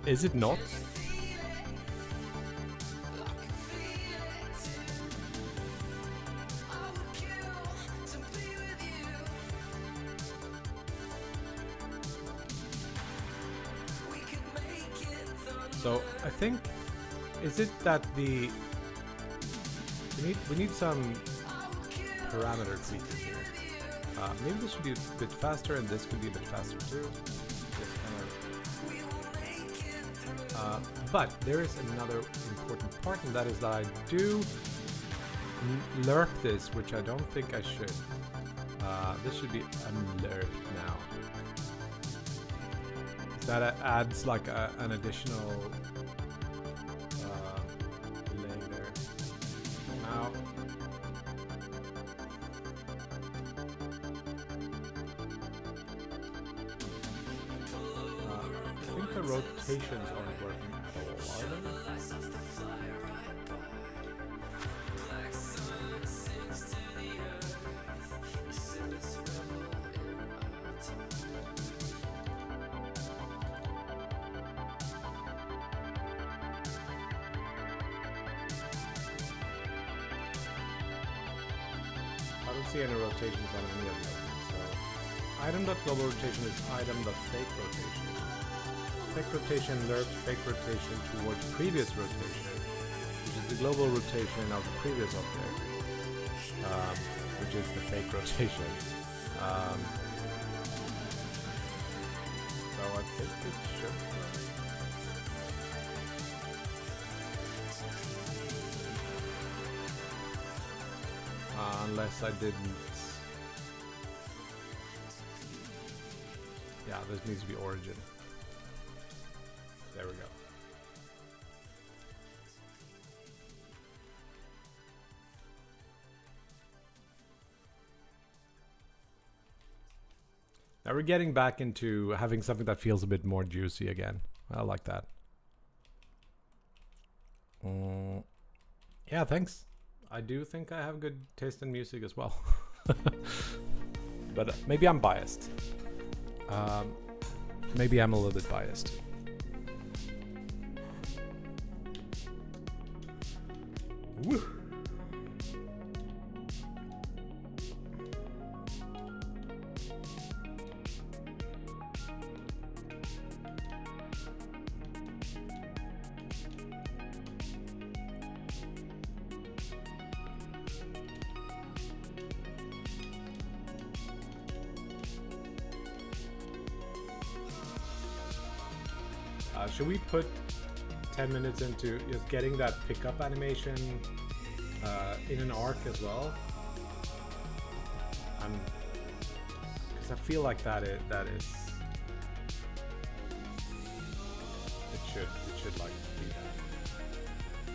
Is it not? So I think, is it that we need some parameter tweaking here. Maybe this should be a bit faster and this could be a bit faster too. Just kind of, but there is another important part, and that is that I do lerp this, which I don't think I should. This should be unlerped now. That adds like an additional delay there. Now, I think the rotations aren't working at all, are they? I don't see any rotations on any of them. So item.global rotation is item.fake rotation. Fake rotation lerps fake rotation towards previous rotation, which is the global rotation of the previous object, which is the fake rotation. So I think it should work. Unless I didn't. Yeah, this needs to be origin. There we go. Now we're getting back into having something that feels a bit more juicy again. I like that. Yeah, thanks. I do think I have good taste in music as well. But maybe I'm biased. Maybe I'm a little bit biased. Woo. Should we put 10 minutes into just getting that pickup animation in an arc as well? Because I feel like that is it should like be that.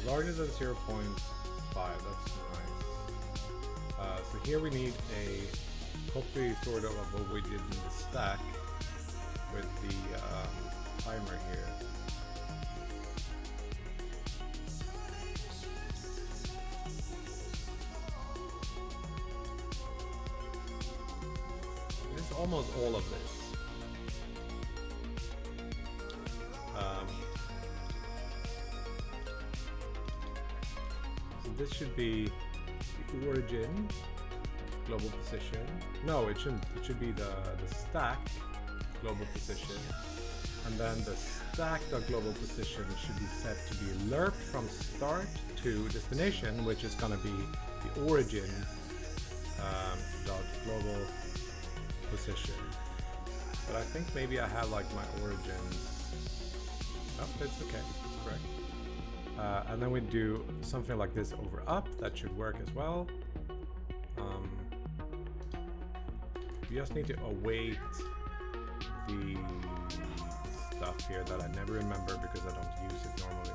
Larger than 0.5, that's nice. So here we need a copy sort of what we did in the stack with the timer here. It's almost all of this. This should be the origin, global position. No, it shouldn't. It should be the stack, global position. And then the stack.global position should be set to be lerp from start to destination, which is going to be the origin dot global position. But I think maybe I have like my origins. Oh, it's okay. It's correct. And then we do something like this over up. That should work as well. We just need to await the stuff here that I never remember because I don't use it normally.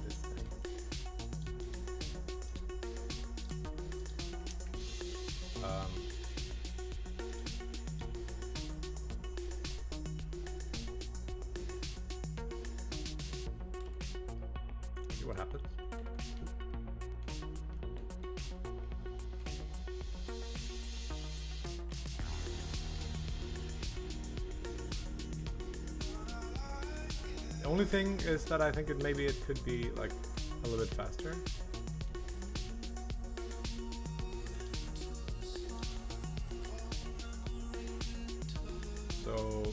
This thing. See what happens. The only thing is that I think maybe it could be like a little bit faster. So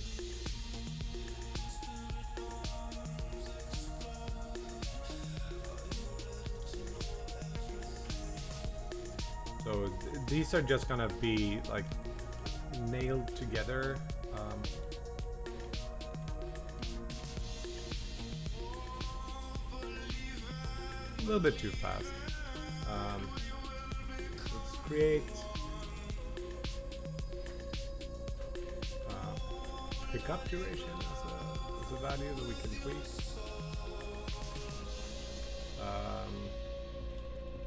these are just gonna be like nailed together. A little bit too fast. Let's create pickup duration as a value that we can tweak.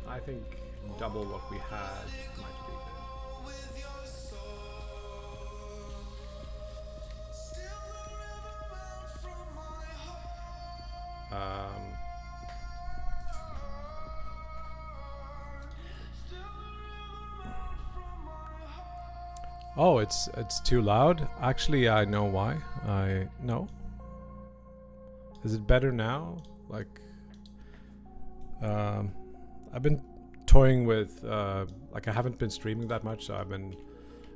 I think double what we had might be Oh, it's too loud. Actually, I know why. Is it better now? Like, I've been toying with like I haven't been streaming that much, so I've been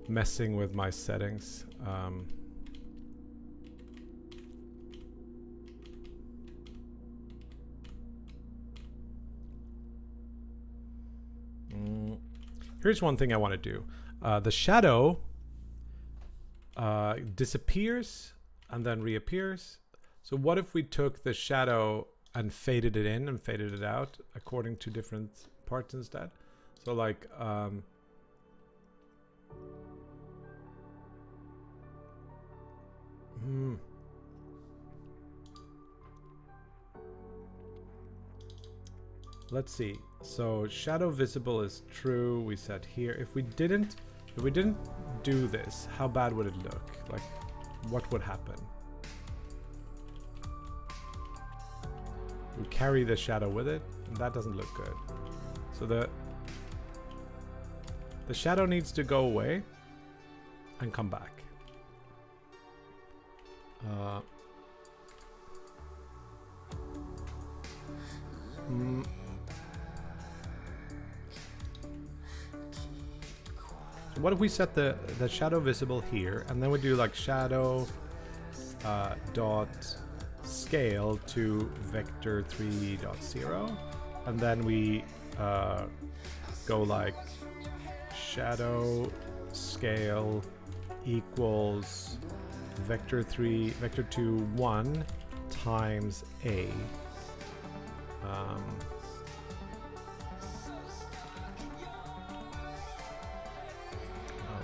messing with my settings. Here's one thing I want to do. The shadow disappears and then reappears. So what if we took the shadow and faded it in and faded it out according to different parts instead? So like let's see. So shadow visible is true, we said here. If we didn't do this, how bad would it look? Like, what would happen? We carry the shadow with it, and that doesn't look good. So the shadow needs to go away and come back. So what if we set the shadow visible here, and then we do like shadow dot scale to vector 3.0, and then we go like shadow scale equals vector 2 1 times a. I'll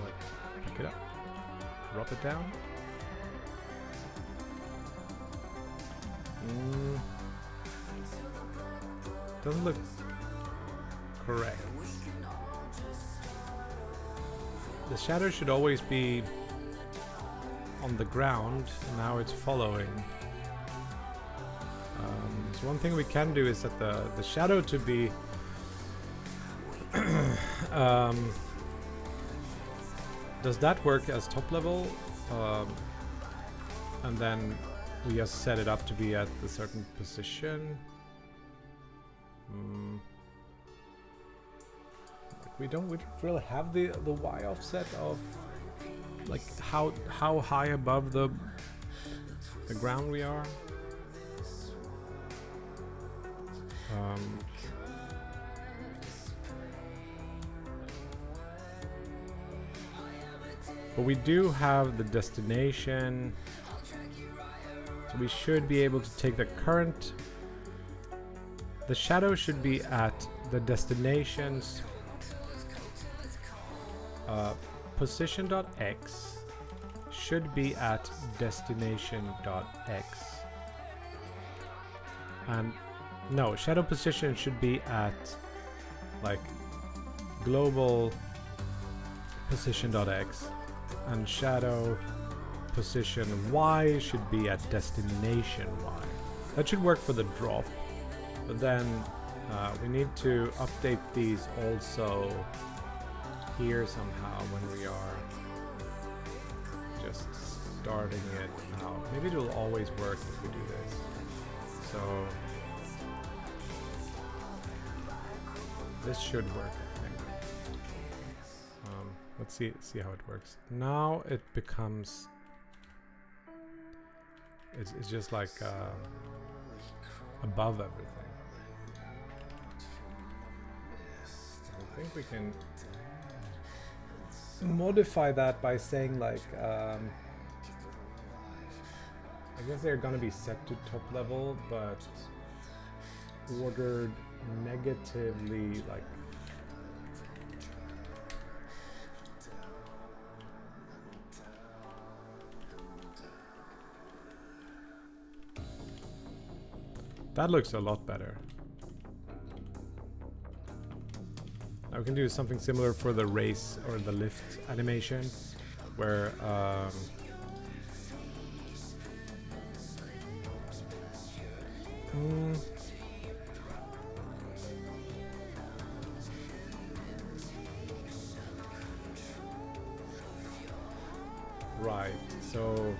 like pick it up, drop it down. Doesn't look correct. The shadow should always be on the ground, and now it's following. So one thing we can do is set the shadow to be does that work as top level? And then we just set it up to be at a certain position. We don't really have the Y offset of like how high above the ground we are. But we do have the destination, so we should be able to take the current. The shadow should be at the destination's position.x should be at destination.x, and no, shadow position should be at like global position.x, and shadow position y should be at destination y. That should work for the drop, but then we need to update these also here somehow when we are just starting it out. Maybe it will always work if we do this. So this should work, I think. Let's see how it works. Now it becomes it's just like above everything. I think we can modify that by saying like I guess they're gonna be set to top level, but ordered negatively, like that looks a lot better. Now we can do something similar for the race or the lift animation, where right, so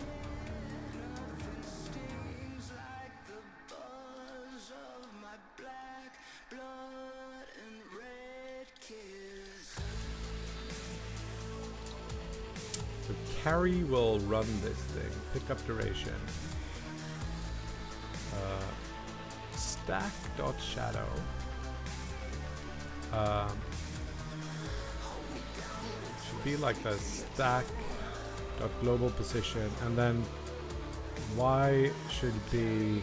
carry will run this thing. Pickup duration. Stack.shadow. Should be like a stack.global position, and then Y should be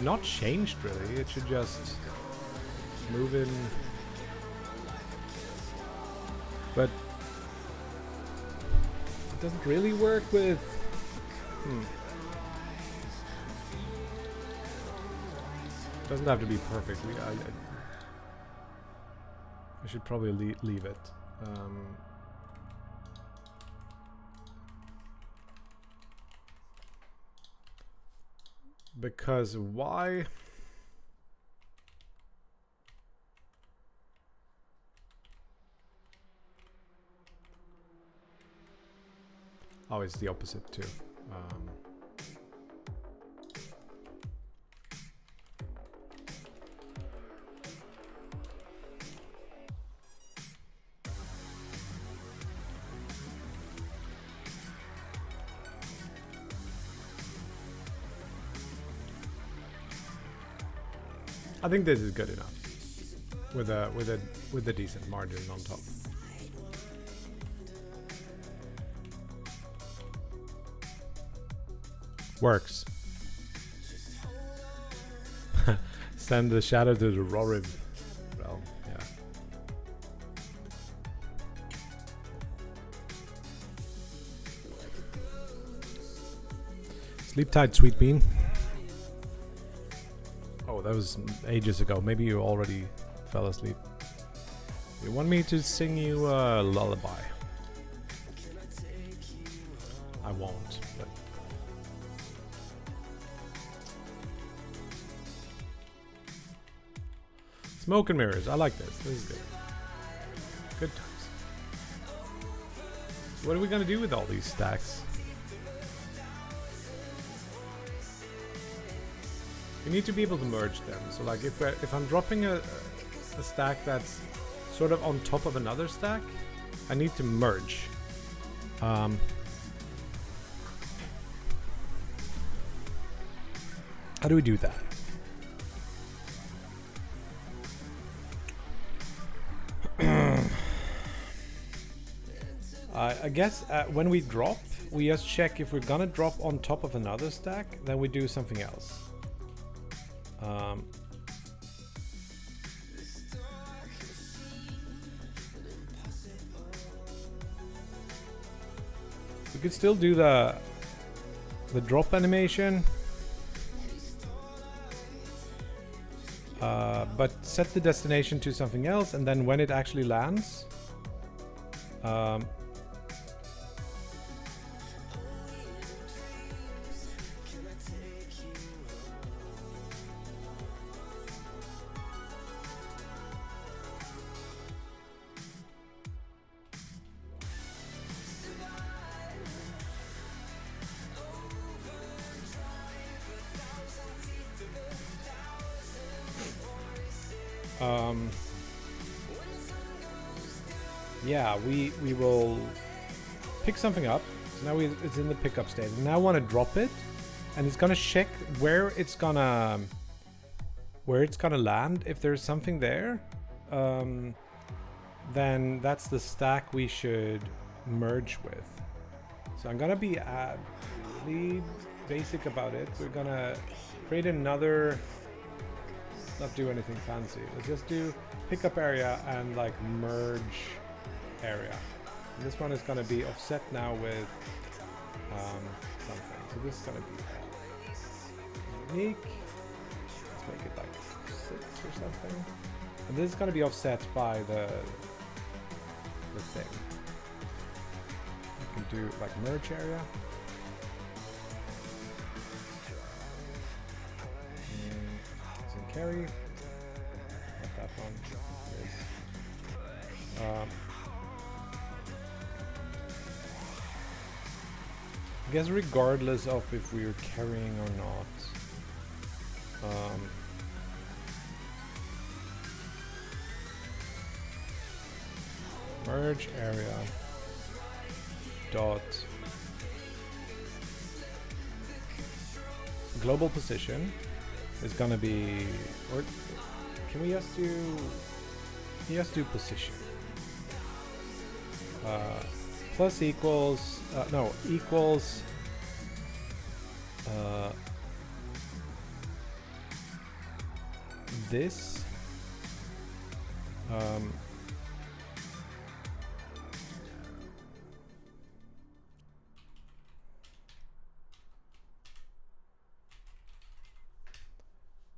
not changed really. It should just move in. But it doesn't really work with It doesn't have to be perfect. I should probably leave it. Because why? Oh, it's the opposite too. I think this is good enough with a decent margin on top. Works. Send the shadow to the Rorib realm. Yeah. Sleep tight, sweet bean. Oh, that was ages ago. Maybe you already fell asleep. You want me to sing you a lullaby? I won't, but... Smoke and mirrors. I like this. This is good. Good times. So what are we going to do with all these stacks? We need to be able to merge them. So like if I'm dropping a stack that's sort of on top of another stack, I need to merge. How do we do that? I guess when we drop, we just check if we're gonna drop on top of another stack, then we do something else. We could still do the drop animation, but set the destination to something else, and then when it actually lands, yeah, we will pick something up. So now it's in the pickup state. And now I want to drop it, and it's gonna check where it's gonna land. If there's something there, then that's the stack we should merge with. So I'm gonna be really basic about it. We're gonna create another. Not do anything fancy. Let's just do pickup area and like merge area. And this one is going to be offset now with something. So this is going to be unique. Let's make it like 6 or something. And this is going to be offset by the thing. You can do like merge area. Carry, not that one. I guess regardless of if we're carrying or not, merge area dot global position is gonna be, or can we just do position plus equals no equals this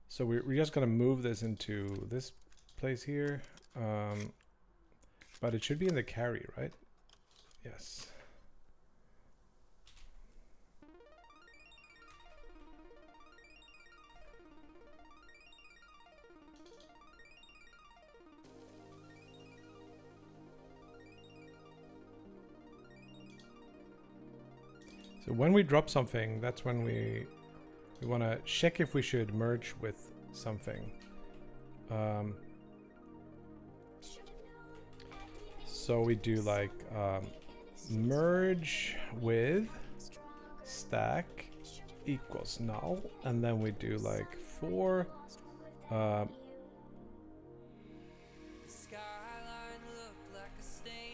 so we're just gonna move this into this place here, but it should be in the carry, right? Yes. So when we drop something, that's when we want to check if we should merge with something. So we do like merge with stack equals null, and then we do like for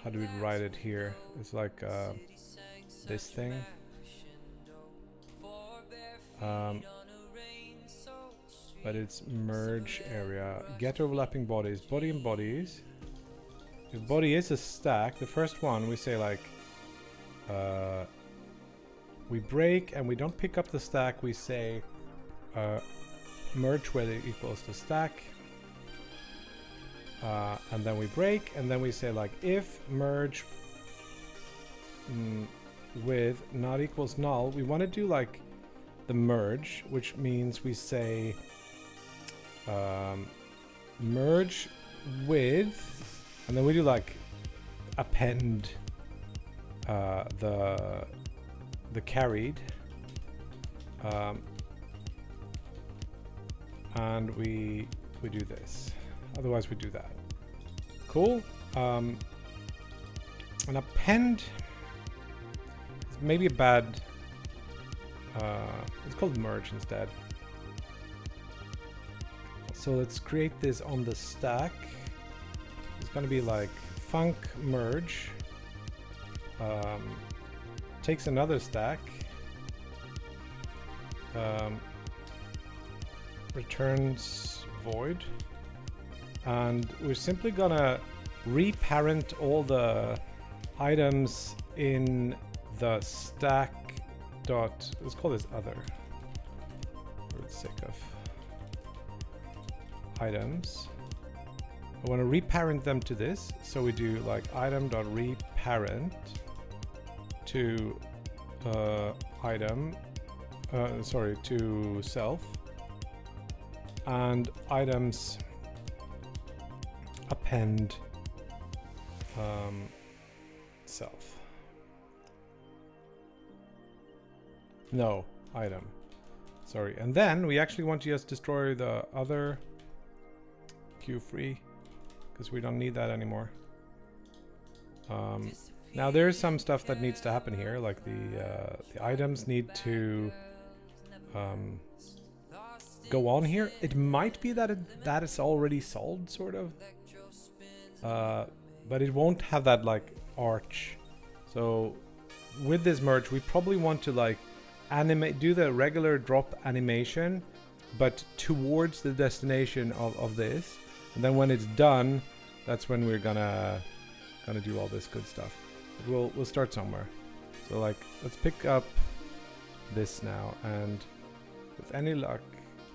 how do we write it here? It's like this thing. But it's merge area. Get overlapping bodies. Body and bodies. If body is a stack, the first one we say like we break and we don't pick up the stack, we say merge with it equals the stack. And then we break, and then we say like if merge with not equals null. We want to do like the merge, which means we say merge with, and then we do like append the carried, and we do this. Otherwise we do that. Cool. An append is maybe a bad it's called merge instead. So let's create this on the stack. It's gonna be like func merge, takes another stack, returns void, and we're simply gonna reparent all the items in the stack dot, let's call this other for the sake of items. I want to reparent them to this, so we do like item dot reparent to item, sorry, to self, and items append self. No, item. Sorry. And then we actually want to just destroy the other queue free, because we don't need that anymore. Now there's some stuff that needs to happen here, like the items need to go on here. It might be that that is already solved, sort of, but it won't have that like arch. So with this merge, we probably want to like do the regular drop animation, but towards the destination of this, and then when it's done, that's when we're gonna do all this good stuff. But we'll start somewhere. So like, let's pick up this now, and with any luck,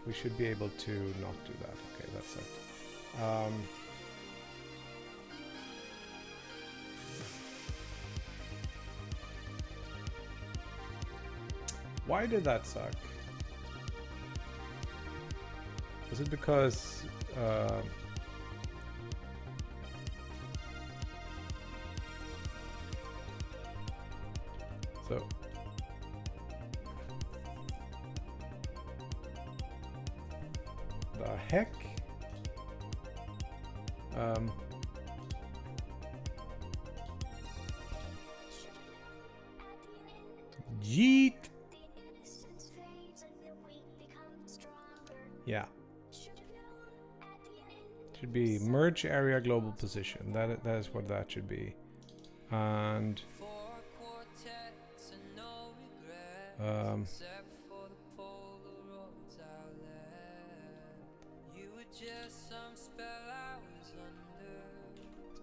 we should be able to not do that. Okay, that's it. Why did that suck? Was it because so the heck? Yeet. Yeah. Should be merge area global position. That is what that should be. And let's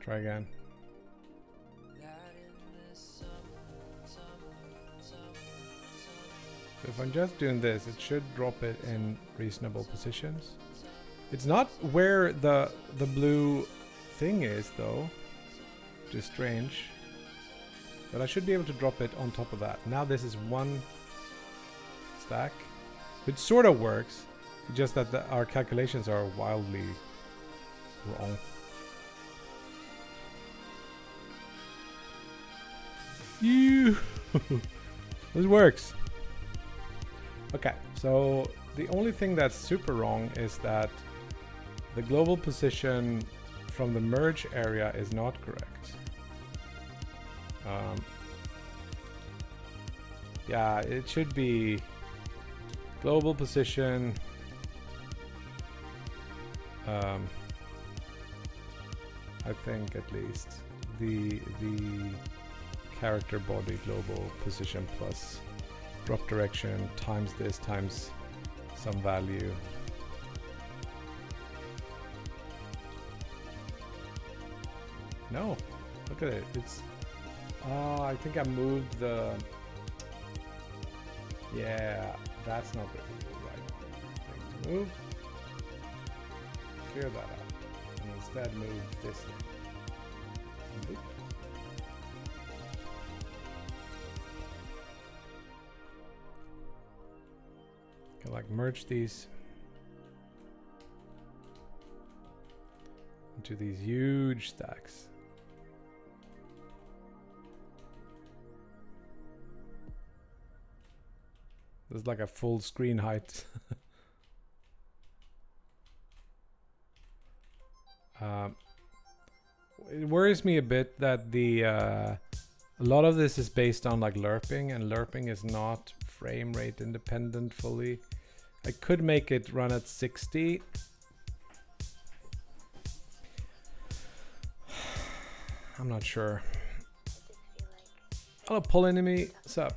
try again. So if I'm just doing this, it should drop it in reasonable positions. It's not where the blue thing is though, which is strange. But I should be able to drop it on top of that. Now this is one stack, which sort of works, just that our calculations are wildly wrong. This works. Okay, so the only thing that's super wrong is that the global position from the merge area is not correct. Yeah, it should be global position I think at least the character body global position plus drop direction times this times some value. No, look at it. It's I think I moved the. Yeah, that's not the right thing to move. Clear that out, and instead move this thing. Boop. Can like merge these into these huge stacks. There's like a full screen height. It worries me a bit that the a lot of this is based on like lerping, and lerping is not frame rate independent fully. I could make it run at 60. I'm not sure. Hello, pull enemy. What's up?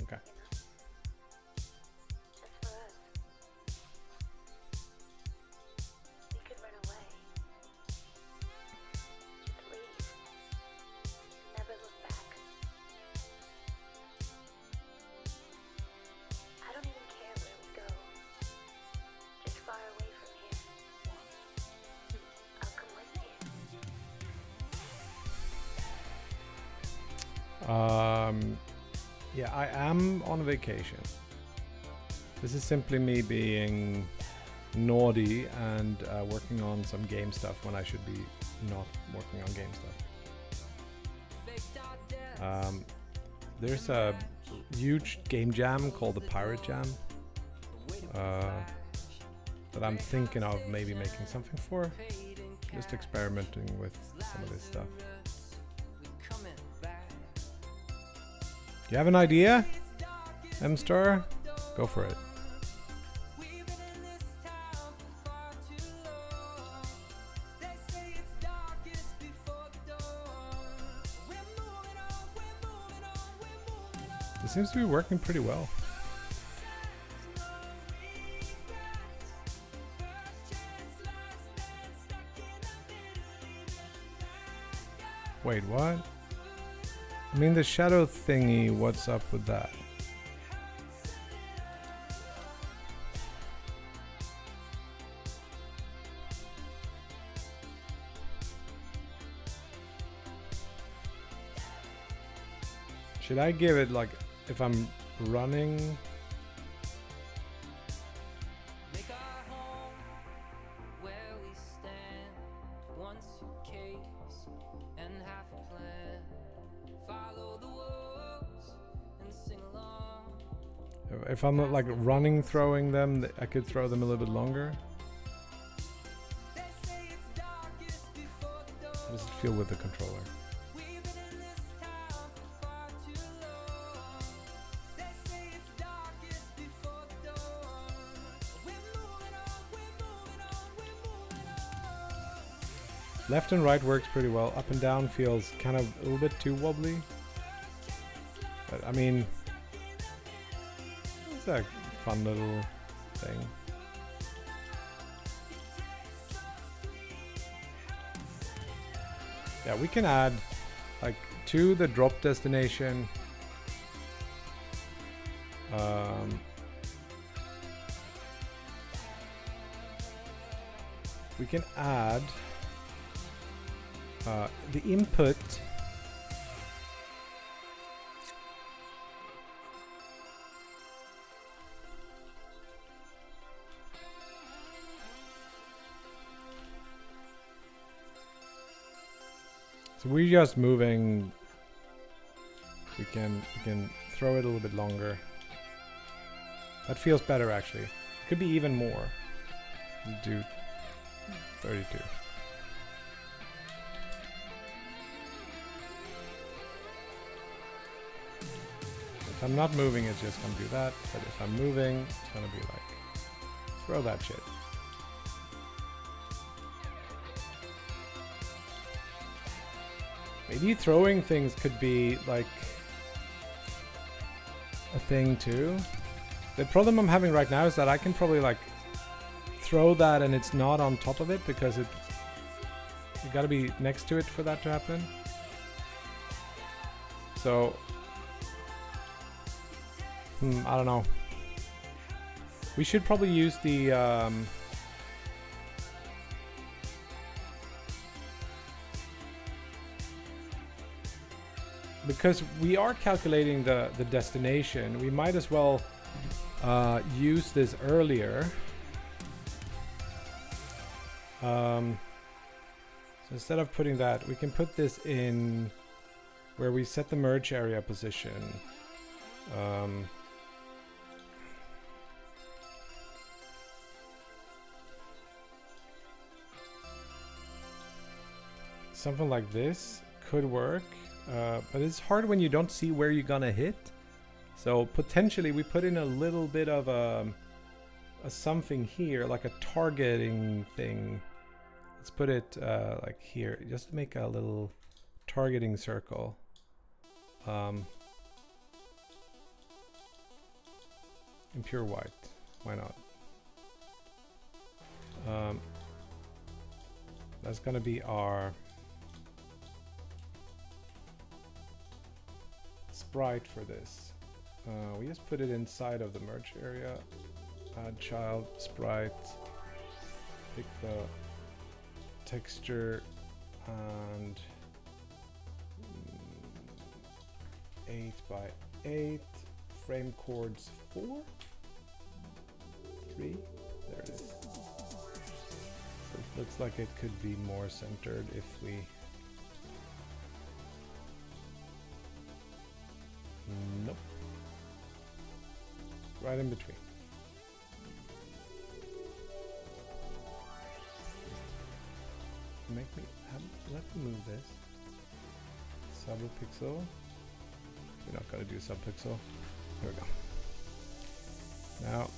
Okay. Yeah, I am on vacation. This is simply me being naughty and working on some game stuff when I should be not working on game stuff. There's a huge game jam called the Piratejam that I'm thinking of maybe making something for. Just experimenting with some of this stuff. You have an idea, M-Star? Go for it. It seems to be working pretty well. Wait, what? I mean, the shadow thingy, what's up with that? Should I give it like, if I'm running? If I'm not like running throwing them, I could throw them a little bit longer. How does it feel with the controller? Left and right works pretty well. Up and down feels kind of a little bit too wobbly. But I mean, it's a fun little thing. Yeah, we can add like to the drop destination. We can add the input so we're just moving. We can throw it a little bit longer. That feels better actually. Could be even more. Do 32. If I'm not moving, it's just gonna do that. But if I'm moving, it's gonna be like, throw that shit. Maybe throwing things could be like a thing too. The problem I'm having right now is that I can probably like throw that and it's not on top of it because you gotta be next to it for that to happen. So I don't know. We should probably use the because we are calculating the destination, we might as well use this earlier. So instead of putting that, we can put this in where we set the merge area position. Something like this could work, but it's hard when you don't see where you're gonna hit. So potentially we put in a little bit of a something here, like a targeting thing. Let's put it like here, just to make a little targeting circle. In pure white, why not? That's gonna be our sprite for this. We just put it inside of the merge area. Add child sprite. Pick the texture and 8 by 8. Frame chords 4. 3. There it is. So it looks like it could be more centered if we. Nope. Right in between. Make me let me move this. Subpixel. We're not gonna do subpixel. There we go. Now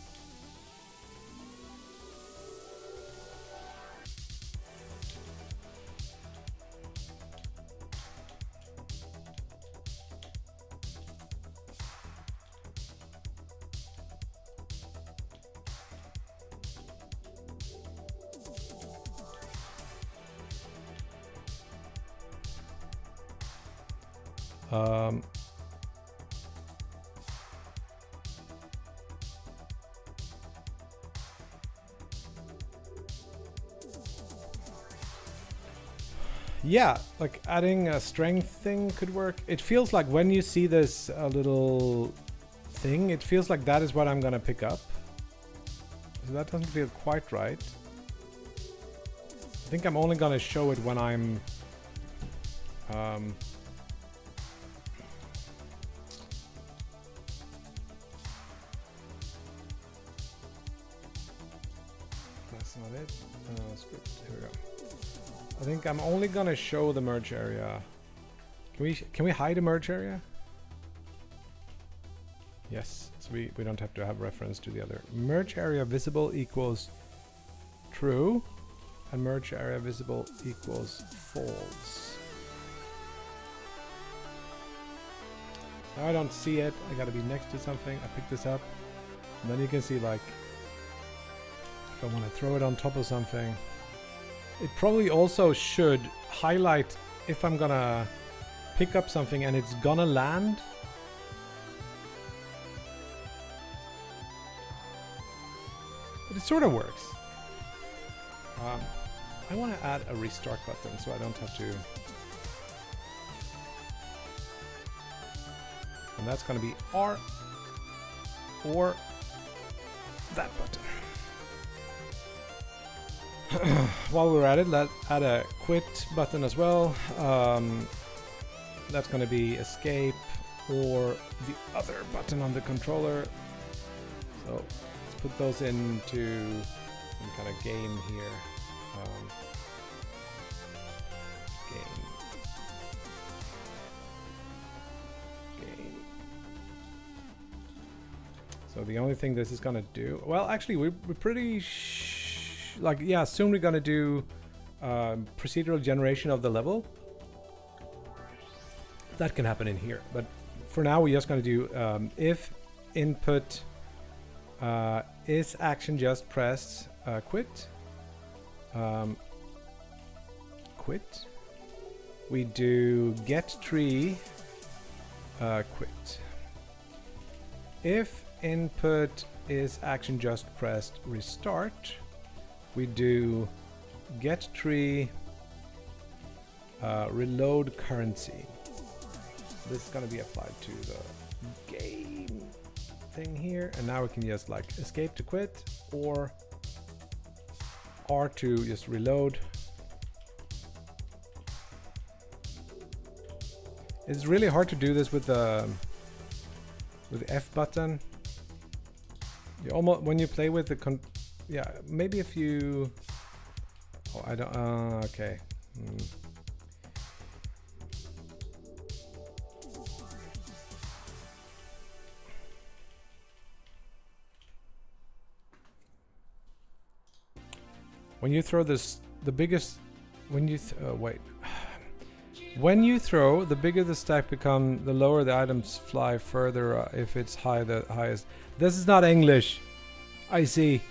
yeah, like adding a strength thing could work. It feels like when you see this little thing, it feels like that is what I'm gonna pick up. So that doesn't feel quite right. I think I'm only gonna show it when I'm that's not it. Script. Here we go. I think I'm only gonna show the merge area. Can we hide a merge area? Yes, so we don't have to have reference to the other. Merge area visible equals true, and merge area visible equals false. Now I don't see it. I gotta be next to something. I pick this up, and then you can see like if I want to throw it on top of something. It probably also should highlight if I'm gonna pick up something and it's gonna land. But it sort of works. I want to add a restart button so I don't have to. And that's gonna be R or that button. While we're at it, let's add a quit button as well. That's going to be escape or the other button on the controller. So let's put those into some kind of game here. Game. So the only thing this is gonna do, well, actually, we're pretty like, yeah, soon we're gonna do procedural generation of the level. That can happen in here, but for now we're just gonna do if input is action just pressed, quit. Quit. We do get tree, quit. If input is action just pressed, restart. We do get tree, reload currency. This is gonna be applied to the game thing here, and now we can just like escape to quit, or R to just reload. It's really hard to do this with the F button. You almost, when you play with the yeah, maybe if you, oh, I don't, okay. When you throw this, the biggest, when you, wait. When you throw, the bigger the stack become, the lower the items fly further if it's high, the highest. This is not English. I see.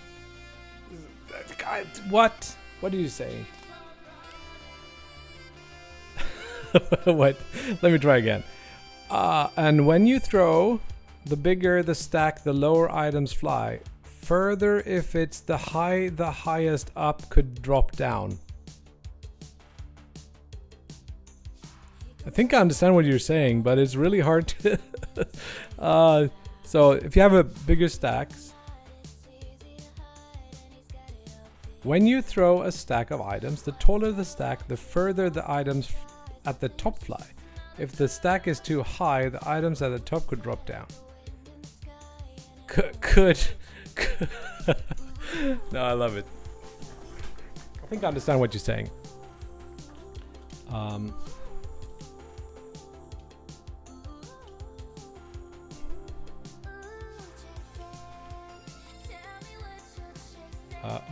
What? What are you saying? What? Let me try again. And when you throw, the bigger the stack, the lower items fly. Further if it's the highest up could drop down. I think I understand what you're saying, but it's really hard to so if you have a bigger stacks, when you throw a stack of items, the taller the stack, the further the items at the top fly. If the stack is too high, the items at the top could drop down. Could. No, I love it. I think I understand what you're saying.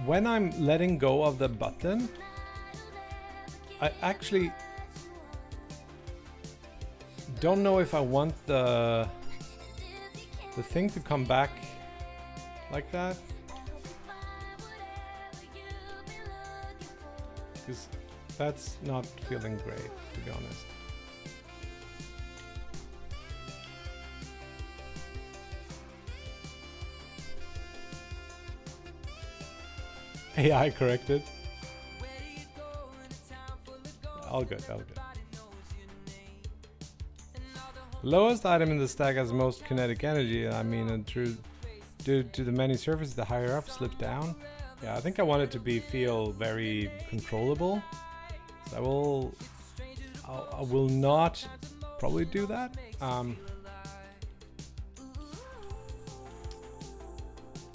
When I'm letting go of the button, I actually don't know if I want the thing to come back like that, because that's not feeling great, to be honest. AI corrected. All good, all good. Lowest item in the stack has most kinetic energy. I mean, due to the many surfaces, the higher up slip down. Yeah, I think I want it to feel very controllable. So I will not probably do that.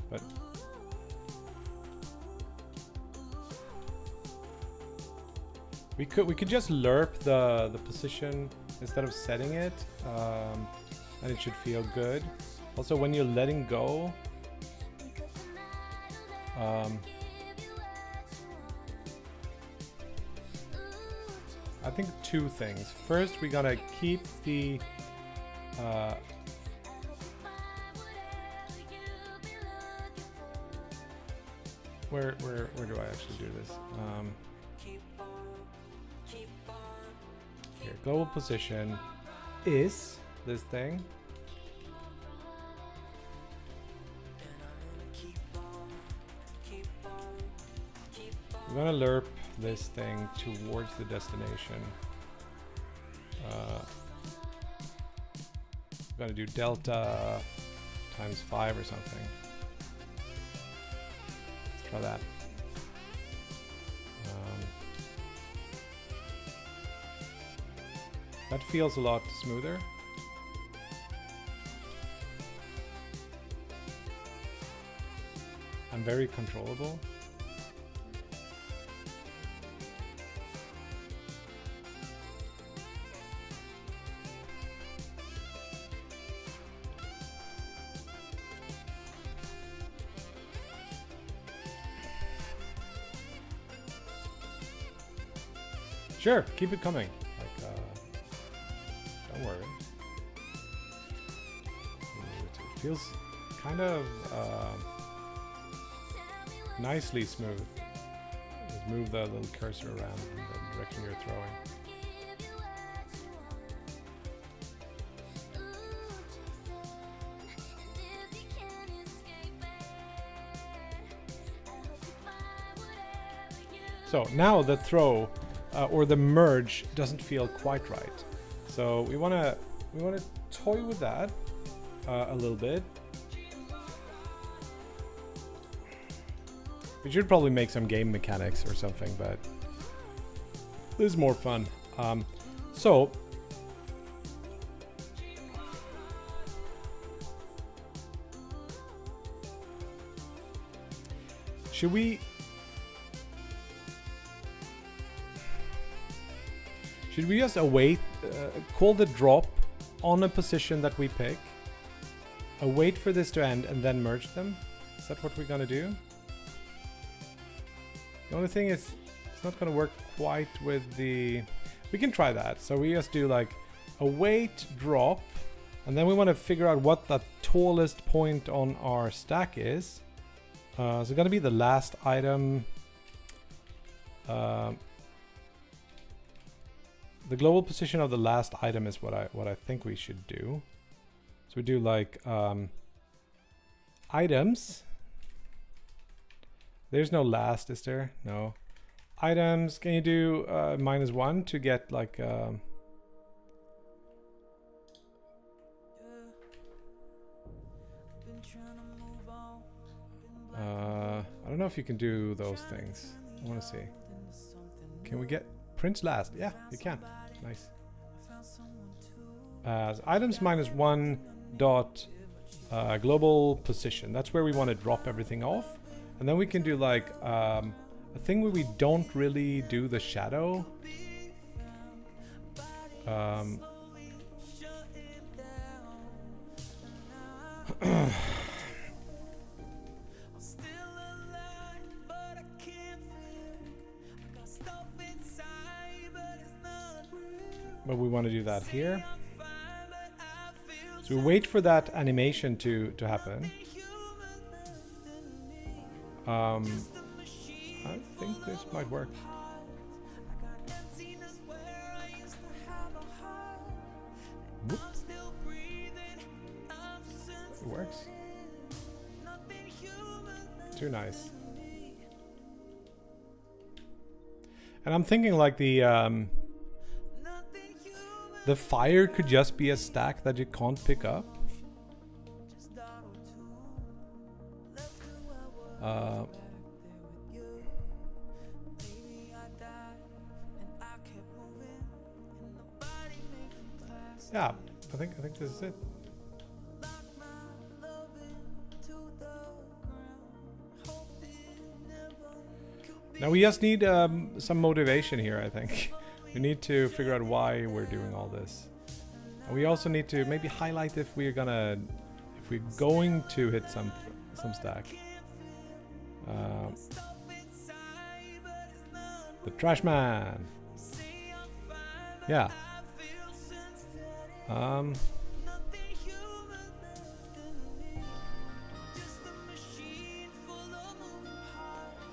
But we could just lerp the position instead of setting it, and it should feel good. Also, when you're letting go, I think two things. First, we gotta keep the where do I actually do this? Here, global position is this thing. We're gonna lerp this thing towards the destination. We're gonna do delta times 5 or something. Let's try that. That feels a lot smoother. I'm very controllable. Sure, keep it coming. Like, don't worry. It feels kind of nicely smooth. Just move the little cursor around in the direction you're throwing. So now the throw or the merge doesn't feel quite right. So we wanna toy with that a little bit. We should probably make some game mechanics or something, but this is more fun. So should we just await, call the drop on a position that we pick, await for this to end, and then merge them? Is that what we're gonna do? The only thing is, it's not gonna work quite with the... We can try that. So we just do like await, drop, and then we want to figure out what the tallest point on our stack is. So it's gonna be the last item. The global position of the last item is what I think we should do. So we do like items. There's no last, is there? No. Items, can you do -1 to get like I don't know if you can do those things. I want to see. Can we get print last? Yeah, you can. Nice. So items -1 dot global position. That's where we want to drop everything off. And then we can do like a thing where we don't really do the shadow. But we want to do that here. So we wait for that animation to happen. I think this might work. Whoop. It works. Too nice. And I'm thinking like the fire could just be a stack that you can't pick up. Yeah, I think this is it. Now we just need some motivation here, I think. We need to figure out why we're doing all this. And we also need to maybe highlight if we're going to hit some stack. The trash man. Yeah.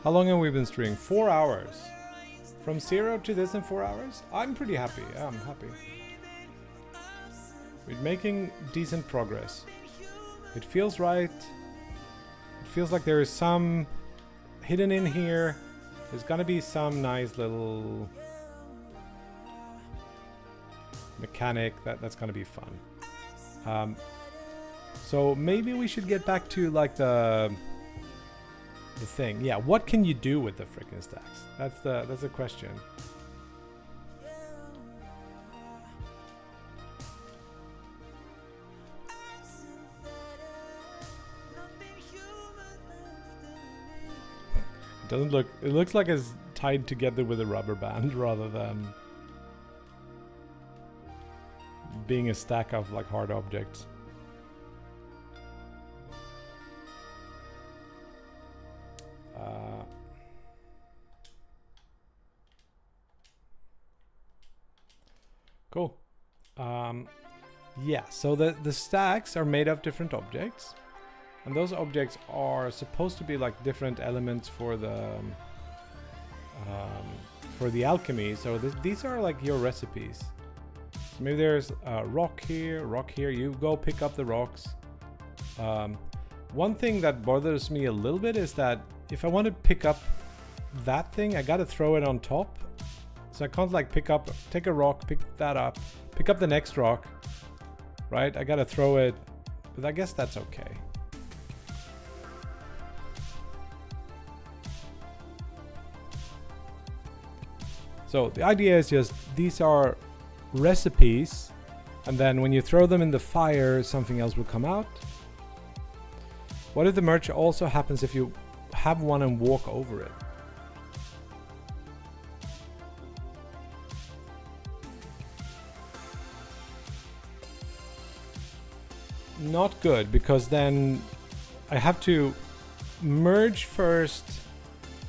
How long have we been streaming? 4 hours. From 0 to this in 4 hours? I'm pretty happy. Yeah, I'm happy. We're making decent progress. It feels right. It feels like there is some hidden in here. There's gonna be some nice little mechanic that's gonna be fun. So maybe we should get back to like the thing. Yeah, what can you do with the frickin' stacks? That's the question. It doesn't look. It looks like it's tied together with a rubber band rather than being a stack of like hard objects. Cool. Yeah, so the stacks are made of different objects, and those objects are supposed to be like different elements for the alchemy. So these are like your recipes. So maybe there's a rock here. You go pick up the rocks. One thing that bothers me a little bit is that if I want to pick up that thing, I gotta throw it on top. So I can't like take a rock, pick that up, pick up the next rock, right? I gotta throw it, but I guess that's okay. So the idea is just these are recipes, and then when you throw them in the fire, something else will come out. What if the merge also happens if you have one and walk over it? Not good, because then I have to merge first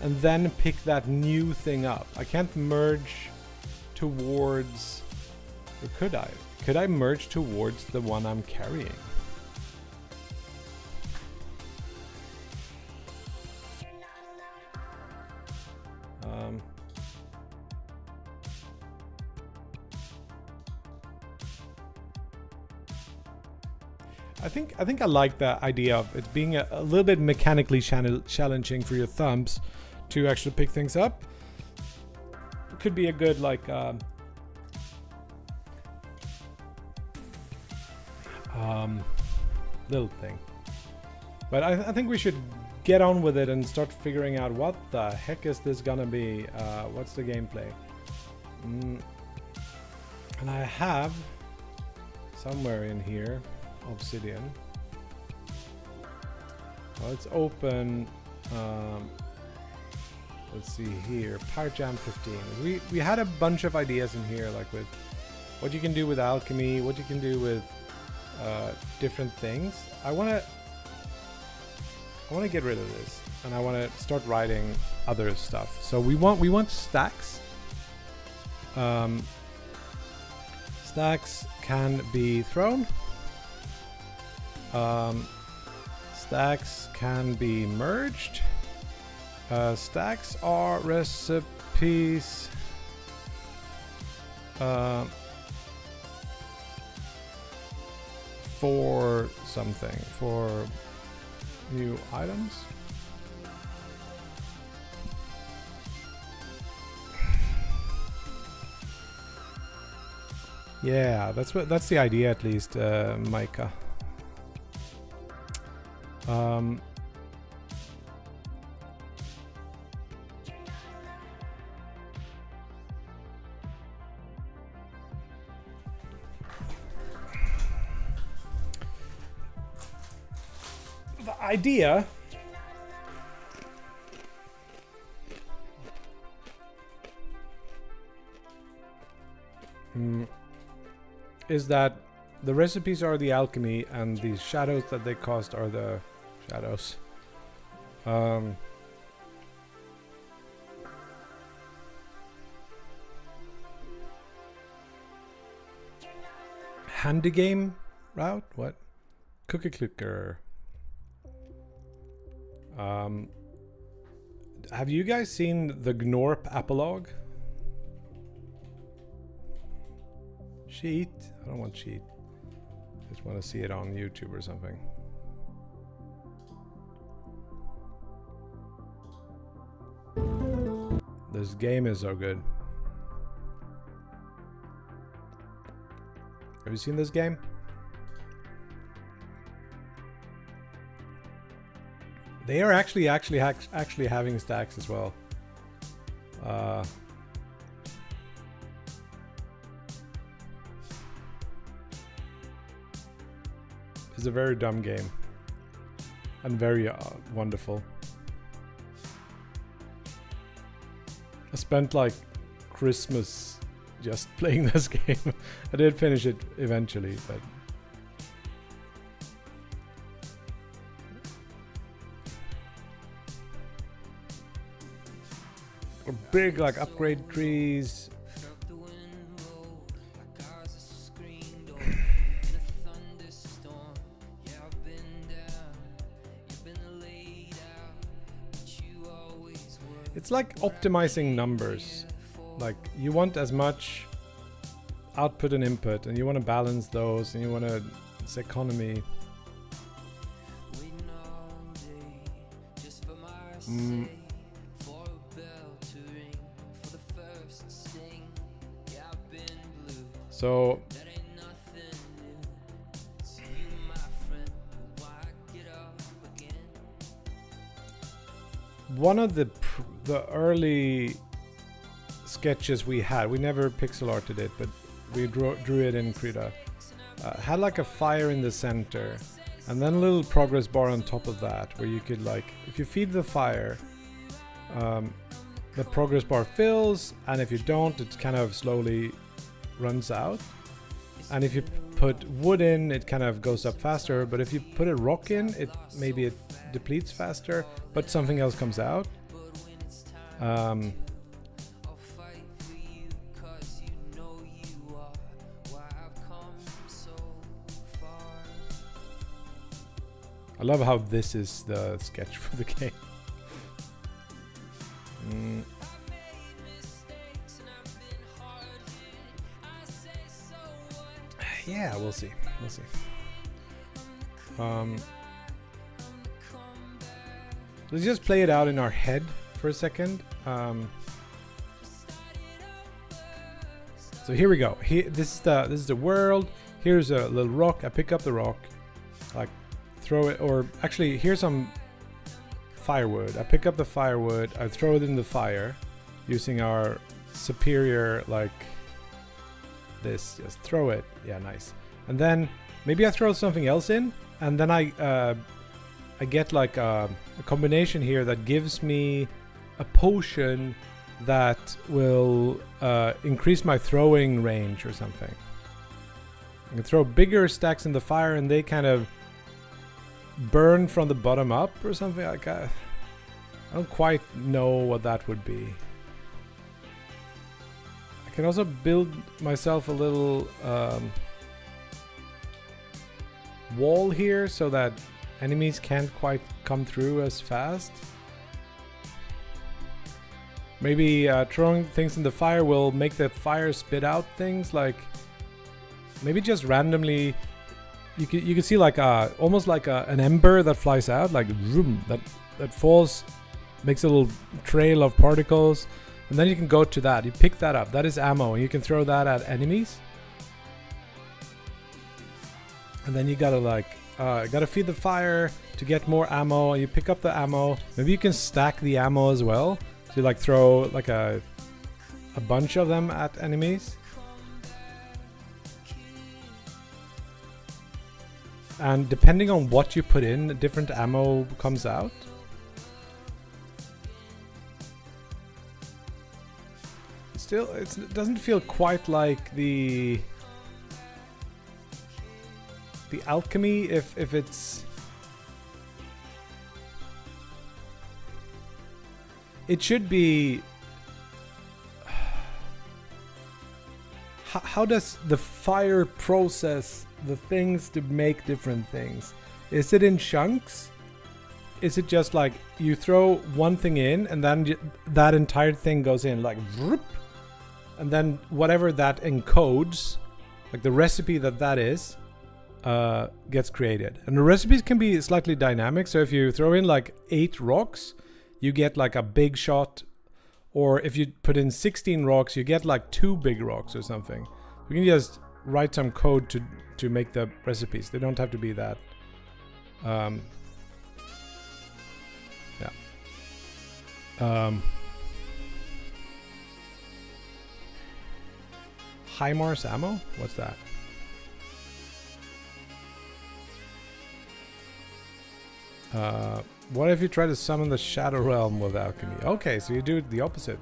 and then pick that new thing up. I can't merge towards, or could I? Could I merge towards the one I'm carrying? I think I like the idea of it being a little bit mechanically challenging for your thumbs to actually pick things up. It could be a good like little thing. But I think we should get on with it and start figuring out what the heck is this gonna be. What's the gameplay? And I have somewhere in here obsidian. Well, it's open. Let's see here. Piratejam 15. We had a bunch of ideas in here, like with what you can do with alchemy, what you can do with different things. I want to get rid of this, and I want to start writing other stuff. So we want stacks. Stacks can be thrown. Stacks can be merged. Stacks are recipes. For something, for new items. Yeah, that's the idea, at least, Micah. The idea is that the recipes are the alchemy, and the shadows that they cost are the shadows. Handy game route? What? Cookie clicker. Have you guys seen the Gnorp epilogue? Sheet? I don't want sheet. I just want to see it on YouTube or something. This game is so good. Have you seen this game? They are actually having stacks as well. It's a very dumb game and very wonderful. I spent like Christmas just playing this game. I did finish it eventually, but big like upgrade trees. it's like optimizing numbers. Like you want as much output and input, and you want to balance those, and you want to, it's economy. So one of the early sketches we had, we never pixel arted it, but we drew it in Krita, had like a fire in the center and then a little progress bar on top of that, where you could, like, if you feed the fire, the progress bar fills, and if you don't, it kind of slowly runs out. And if you put wood in, it kind of goes up faster, but if you put a rock in, it depletes faster, but something else comes out. I love how this is the sketch for the game. Yeah, we'll see. We'll see. Let's just play it out in our head for a second. So here we go. This is the world. Here's a little rock. I pick up the rock, like throw it, or actually here's some firewood. I pick up the firewood. I throw it in the fire using our superior, like this. Just throw it. Yeah, nice. And then maybe I throw something else in, and then I get like a combination here that gives me a potion that will increase my throwing range or something. I can throw bigger stacks in the fire and they kind of burn from the bottom up or something. Like I don't quite know what that would be. I can also build myself a little wall here so that enemies can't quite come through as fast. Maybe throwing things in the fire will make the fire spit out things, like maybe just randomly. You can see like almost like an ember that flies out, like vroom, that falls, makes a little trail of particles, and then you can go to that. You pick that up. That is ammo, and you can throw that at enemies. And then you gotta gotta feed the fire to get more ammo. You pick up the ammo. Maybe you can stack the ammo as well. So you like throw like a bunch of them at enemies. And depending on what you put in, different ammo comes out. Still, it doesn't feel quite like the alchemy, if it's... It should be... How does the fire process the things to make different things? Is it in chunks? Is it just like you throw one thing in and then that entire thing goes in like whoop, and then whatever that encodes, like the recipe that is, gets created. And the recipes can be slightly dynamic, so if you throw in like 8 rocks, you get like a big shot, or if you put in 16 rocks, you get like 2 big rocks or something. You can just write some code to make the recipes. They don't have to be that. HIMARS ammo? What's that? What if you try to summon the Shadow Realm with alchemy? Okay, so you do the opposite.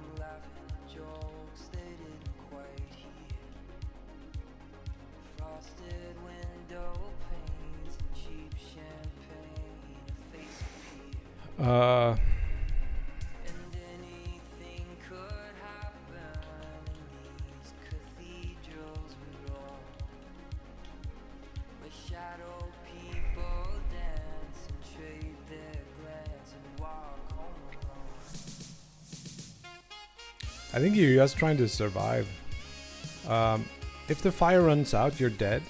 I think you're just trying to survive. If the fire runs out, you're dead.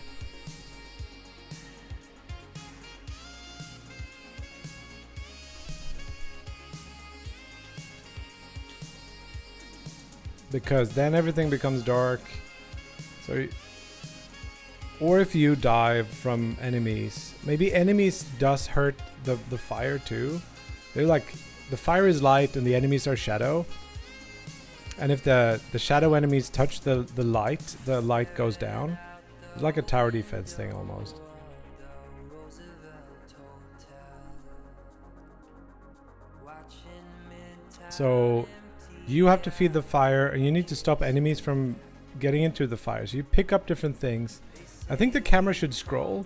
Because then everything becomes dark. So, or if you dive from enemies, maybe enemies does hurt the fire too. They're like, the fire is light and the enemies are shadow. And if the shadow enemies touch the light goes down. It's like a tower defense thing almost. So you have to feed the fire and you need to stop enemies from getting into the fire. So you pick up different things. I think the camera should scroll.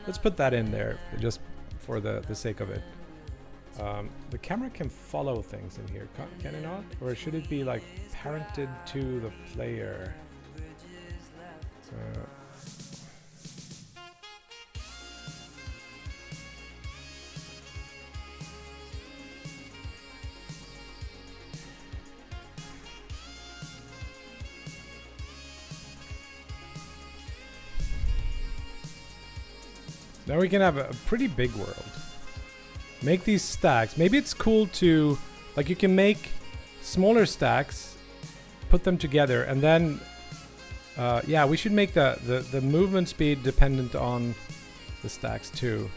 Let's put that in there just for the sake of it. The camera can follow things in here, can it not? Or should it be like parented to the player? Now we can have a pretty big world. Make these stacks. Maybe it's cool to, like, you can make smaller stacks, put them together, and then, yeah, we should make the movement speed dependent on the stacks too.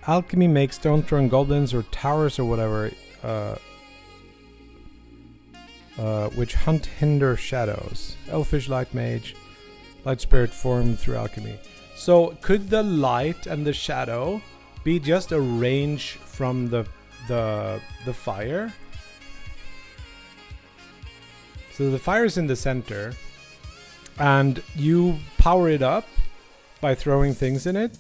Alchemy makes stone throwing goblins or towers or whatever, which hinder shadows. Elfish light mage. Light spirit formed through alchemy. So could the light and the shadow be just a range from the fire? So the fire is in the center and you power it up by throwing things in it.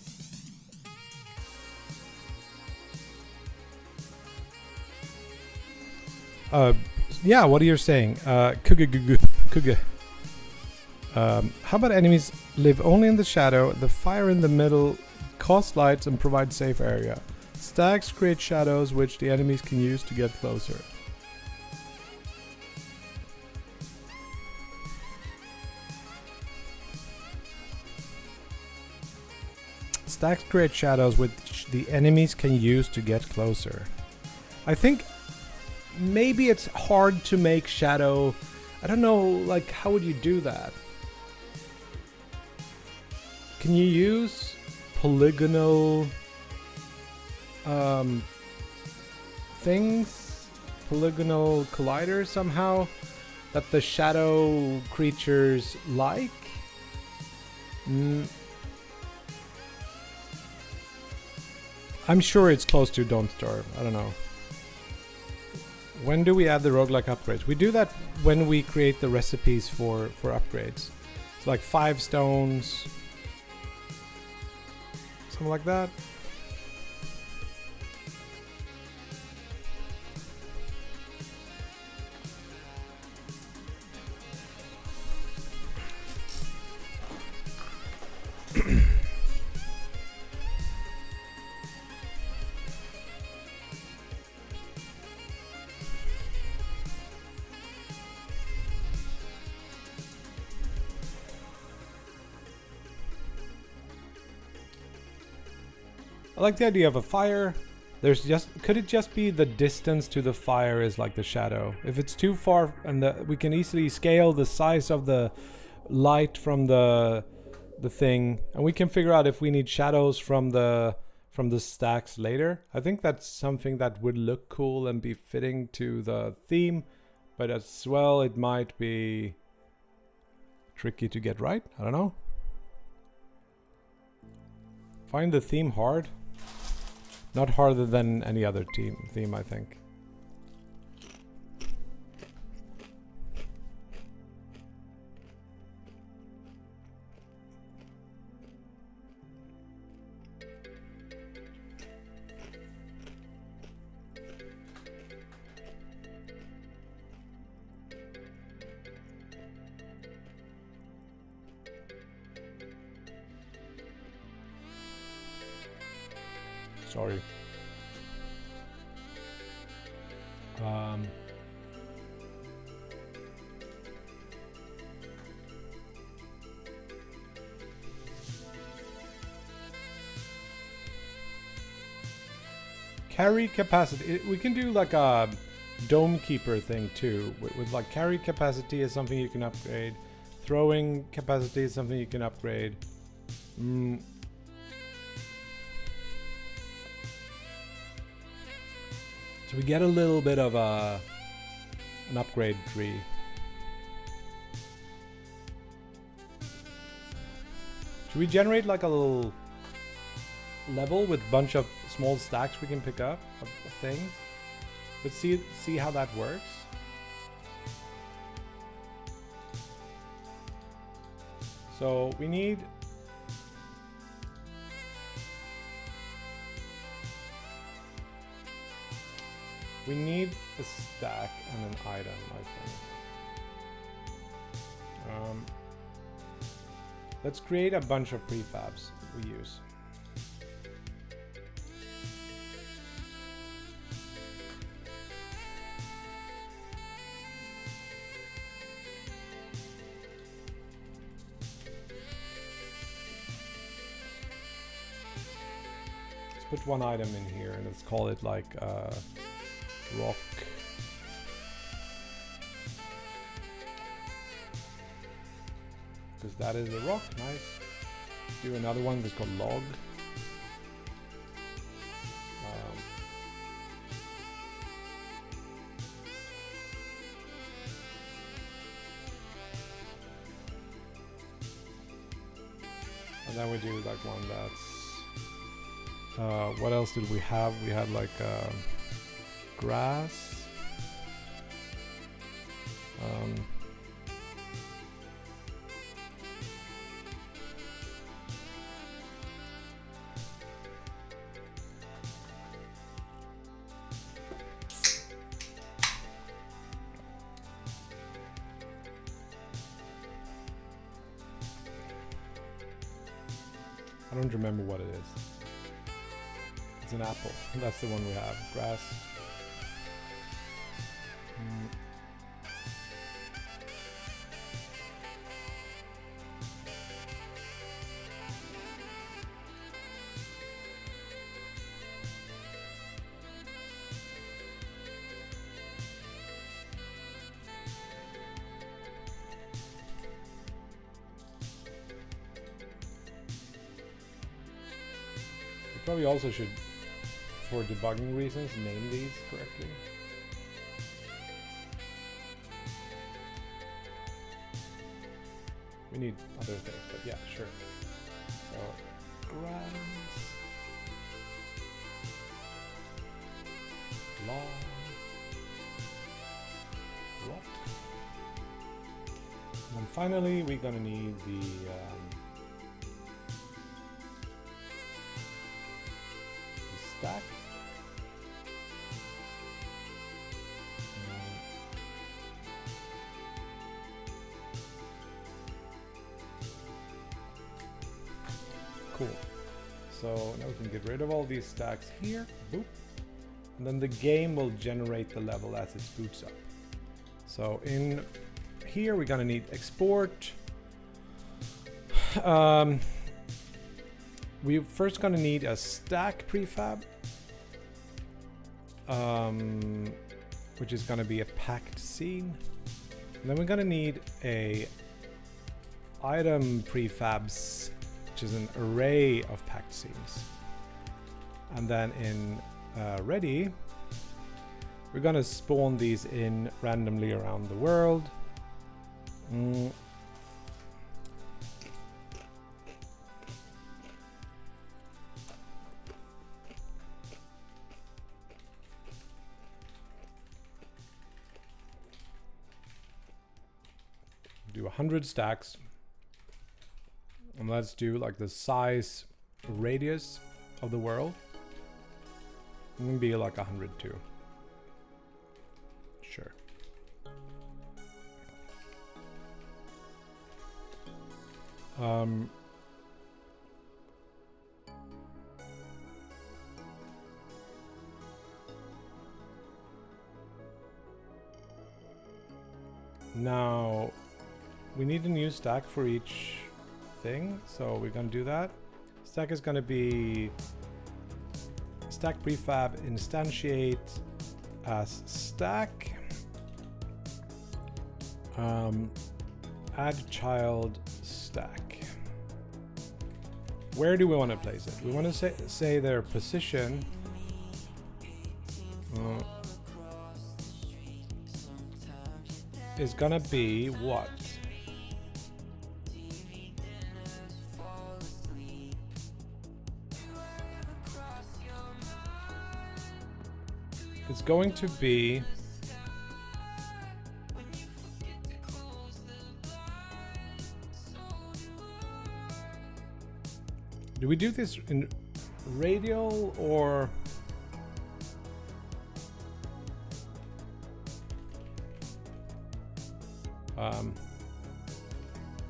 Yeah, what are you saying? Kuga. How about enemies live only in the shadow, the fire in the middle, cost lights and provide safe area. Stacks create shadows which the enemies can use to get closer. Stacks create shadows which the enemies can use to get closer. I think maybe it's hard to make shadow. I don't know, like, how would you do that? Can you use polygonal things? Polygonal colliders somehow that the shadow creatures like? I'm sure it's close to Don't Starve. I don't know. When do we add the roguelike upgrades? We do that when we create the recipes for upgrades. It's like 5 stones. Something like that. I like the idea of a fire. Could it just be the distance to the fire is like the shadow? If it's too far, and we can easily scale the size of the light from the thing, and we can figure out if we need shadows from the stacks later. I think that's something that would look cool and be fitting to the theme, but as well it might be tricky to get right. I don't know. Find the theme hard. Not harder than any other theme, I think. Sorry. Um, carry capacity. We can do like a dome keeper thing too. With like carry capacity is something you can upgrade. Throwing capacity is something you can upgrade. So we get a little bit of an upgrade tree. Should we generate like a little level with a bunch of small stacks we can pick up of things? Let's see how that works. So we need a stack and an item, I think. Let's create a bunch of prefabs we use. Put one item in here and let's call it like rock. Because that is a rock, nice. Do another one that's called log. And then we do like one that's what else did we have? We had like grass. I don't remember what it is. It's an apple. That's the one we have. Grass. Probably also should, for debugging reasons, name these correctly. We need other things, but yeah, sure. So, grass, lawn, rock. And then finally, we're gonna need the stack. Cool. So now we can get rid of all these stacks here. Boop. And then the game will generate the level as it boots up. So in here we're gonna need export. We're first gonna need a stack prefab, which is gonna be a packed scene. And then we're gonna need a item prefabs, which is an array of packed scenes. And then in ready, we're gonna spawn these in randomly around the world. Do 100 stacks, and let's do like the size radius of the world. It can be like 100 too. Sure. Now we need a new stack for each thing, so we're gonna do that. Stack is gonna be stack prefab instantiate as stack. Add child stack. Where do we want to place it? We want to say their position. Is gonna be what? It's going to be do we do this in radial or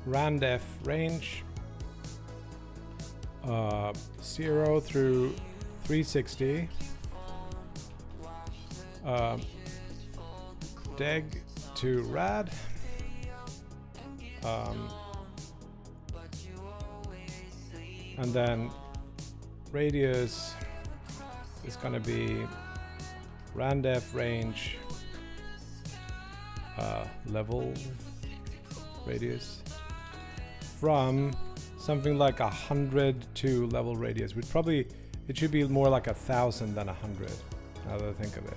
randef range 0 through 360 deg to rad and then radius is gonna be randef range level radius from something like 100 to level radius. It should be more like 1,000 than 100 now that I think of it.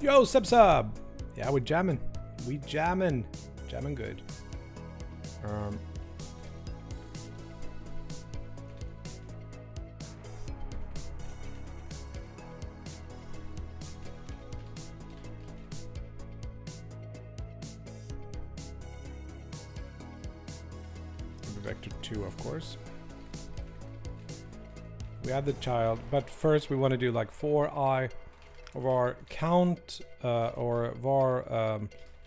Yo, sub. Yeah, we're jamming. We jamming good. Vector 2, of course. We add the child, but first we want to do like for I of our count or var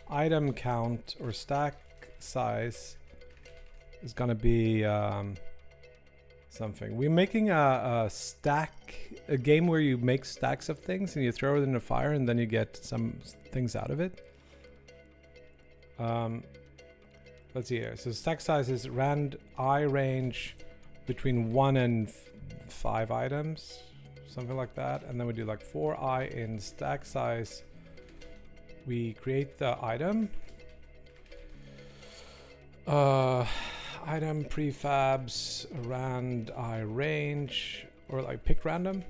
item count or stack size is gonna be something. We're making a game where you make stacks of things and you throw it in a fire and then you get some things out of it. Let's see here. So stack size is rand I range between 1 and 5 items, something like that. And then we do like for I in stack size. We create the item. Item prefabs rand I range or like pick random.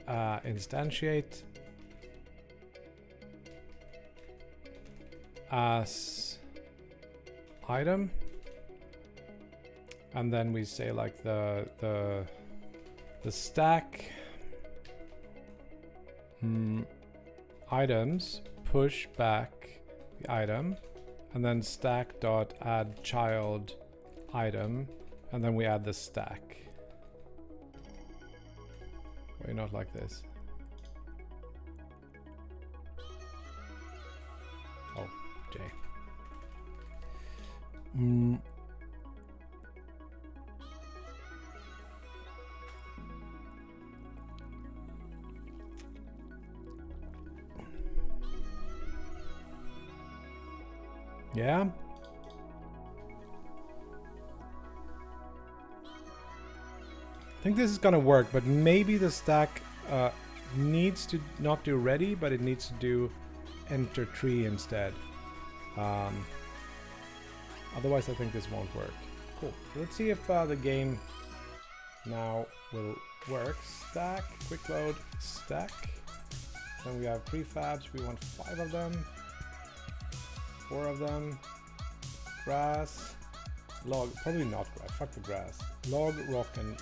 Instantiate as item, and then we say like the stack items push back the item, and then stack dot add child item, and then we add the stack. Why not like this? Oh, J. Yeah. I think this is gonna work, but maybe the stack needs to not do ready, but it needs to do enter tree instead. Otherwise I think this won't work. Cool. So let's see if the game now will work. Stack, quick load, stack. Then we have prefabs, we want 5 of them. 4 of them. Grass. Log, probably not grass, fuck the grass. Log, rock, and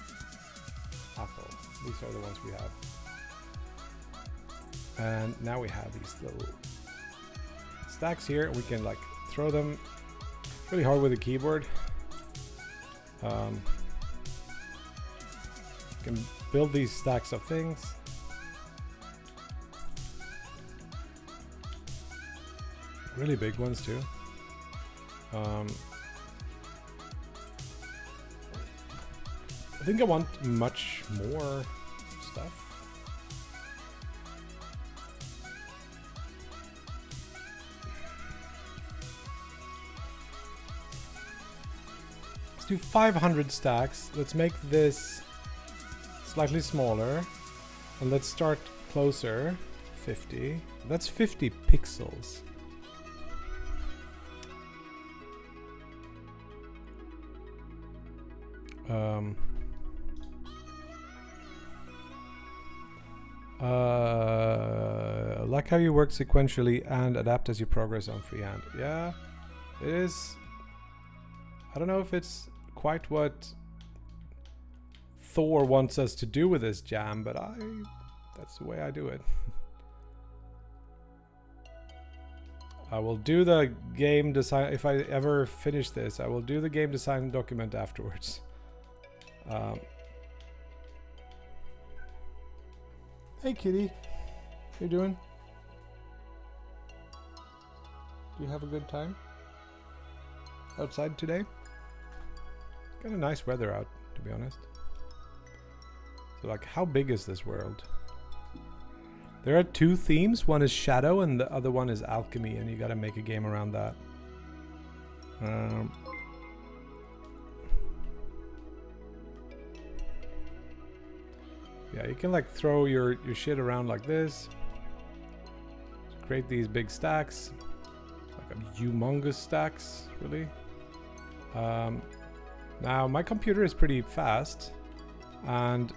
apple. These are the ones we have. And now we have these little stacks here. We can like throw them really hard with the keyboard. Can build these stacks of things. Really big ones too. I think I want much more stuff. Let's do 500 stacks. Let's make this slightly smaller. And let's start closer. 50. That's 50 pixels. Like how you work sequentially and adapt as you progress on freehand. Yeah, it is. I don't know if it's quite what Thor wants us to do with this jam, but that's the way I do it. I will do the game design if I ever finish this. I will do the game design document afterwards. Hey kitty, how you doing? Do you have a good time outside today? Got a nice weather out, to be honest. So like, how big is this world? There are two themes. One is shadow and the other one is alchemy, and you gotta make a game around that. Yeah, you can like throw your shit around like this. Create these big stacks. Like a humongous stacks, really. Now my computer is pretty fast, and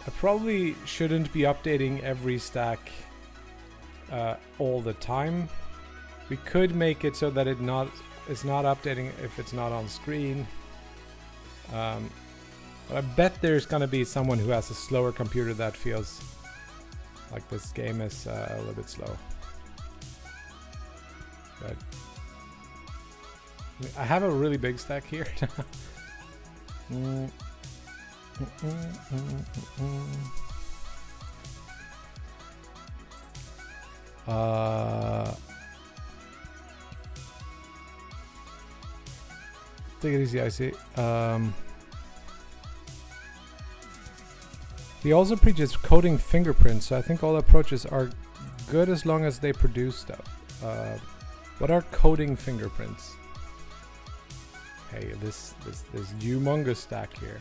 I probably shouldn't be updating every stack all the time. We could make it so that it's not updating if it's not on screen. But I bet there's gonna be someone who has a slower computer that feels like this game is a little bit slow. But I have a really big stack here. Take it easy, I see. He also preaches coding fingerprints, so I think all approaches are good as long as they produce stuff. What are coding fingerprints? Hey, this humongous stack here.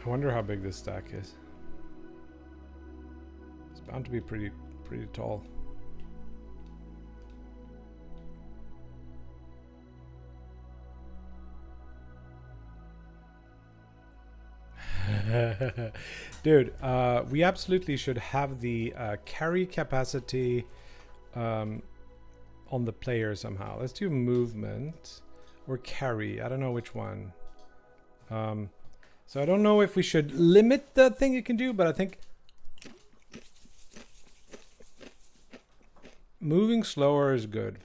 I wonder how big this stack is. It's bound to be pretty tall. Dude, we absolutely should have the carry capacity on the player somehow. Let's do movement or carry. I don't know which one. So I don't know if we should limit the thing you can do, but I think moving slower is good.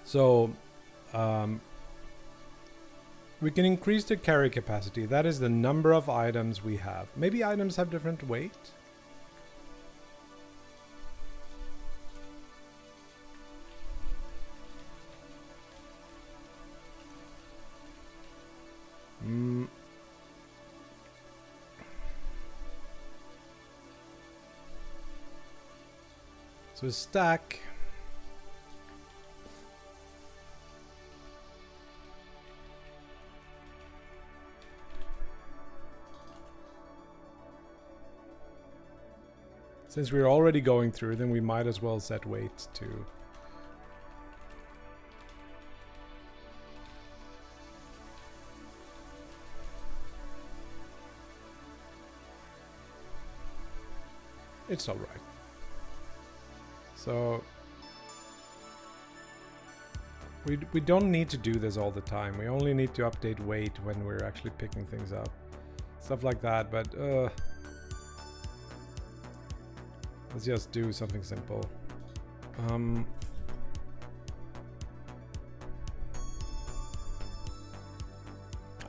So, we can increase the carry capacity. That is the number of items we have. Maybe items have different weight. So stack. Since we're already going through, then we might as well set weight to... It's all right. So... We don't need to do this all the time. We only need to update weight when we're actually picking things up. Stuff like that, but... Let's just do something simple.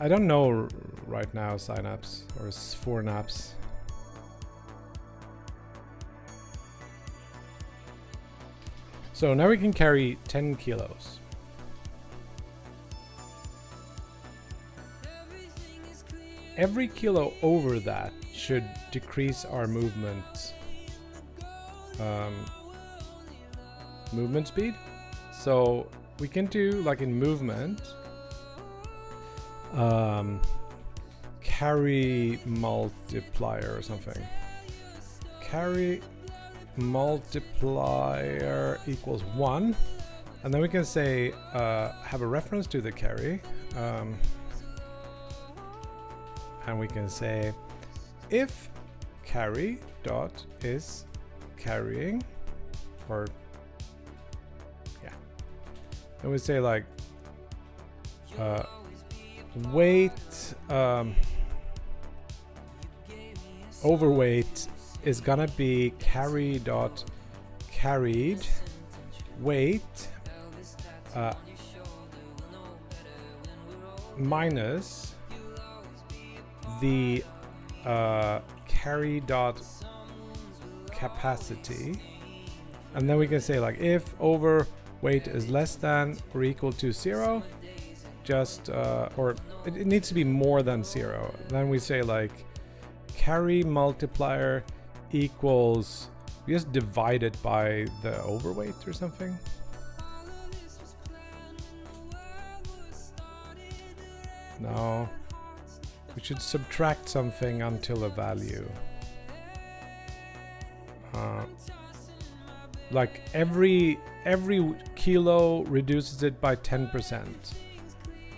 I don't know right now synapse or 4 naps. So now we can carry 10 kilos. Every kilo over that should decrease our movement speed. So we can do like in movement carry multiplier or something. Carry multiplier equals 1, and then we can say have a reference to the carry, and we can say if carry dot is carrying, or yeah, and we say like weight overweight is gonna be carry dot carried weight minus the carry dot capacity, and then we can say like if overweight is less than or equal to 0, just or it needs to be more than 0. Then we say like carry multiplier equals, we just divide it by the overweight or something. No, we should subtract something until a value. Like every kilo reduces it by 10%.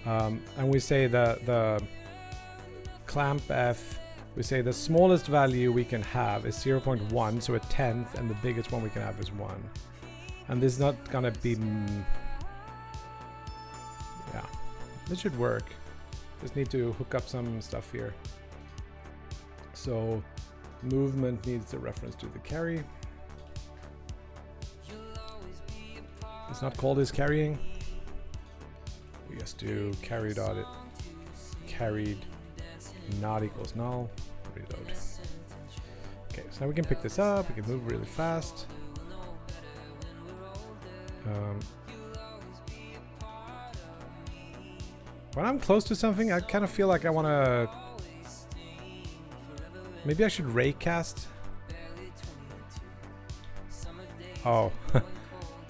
And we say the clamp F, we say the smallest value we can have is 0.1, so a tenth, and the biggest one we can have is 1. And this is not gonna be, yeah, this should work. Just need to hook up some stuff here. So movement needs a reference to the carry. It's not called as carrying. We just do carry dot it carried not equals null. Reload. Okay, so now we can pick this up. We can move really fast. When I'm close to something, I kind of feel like I want to. Maybe I should raycast. Oh,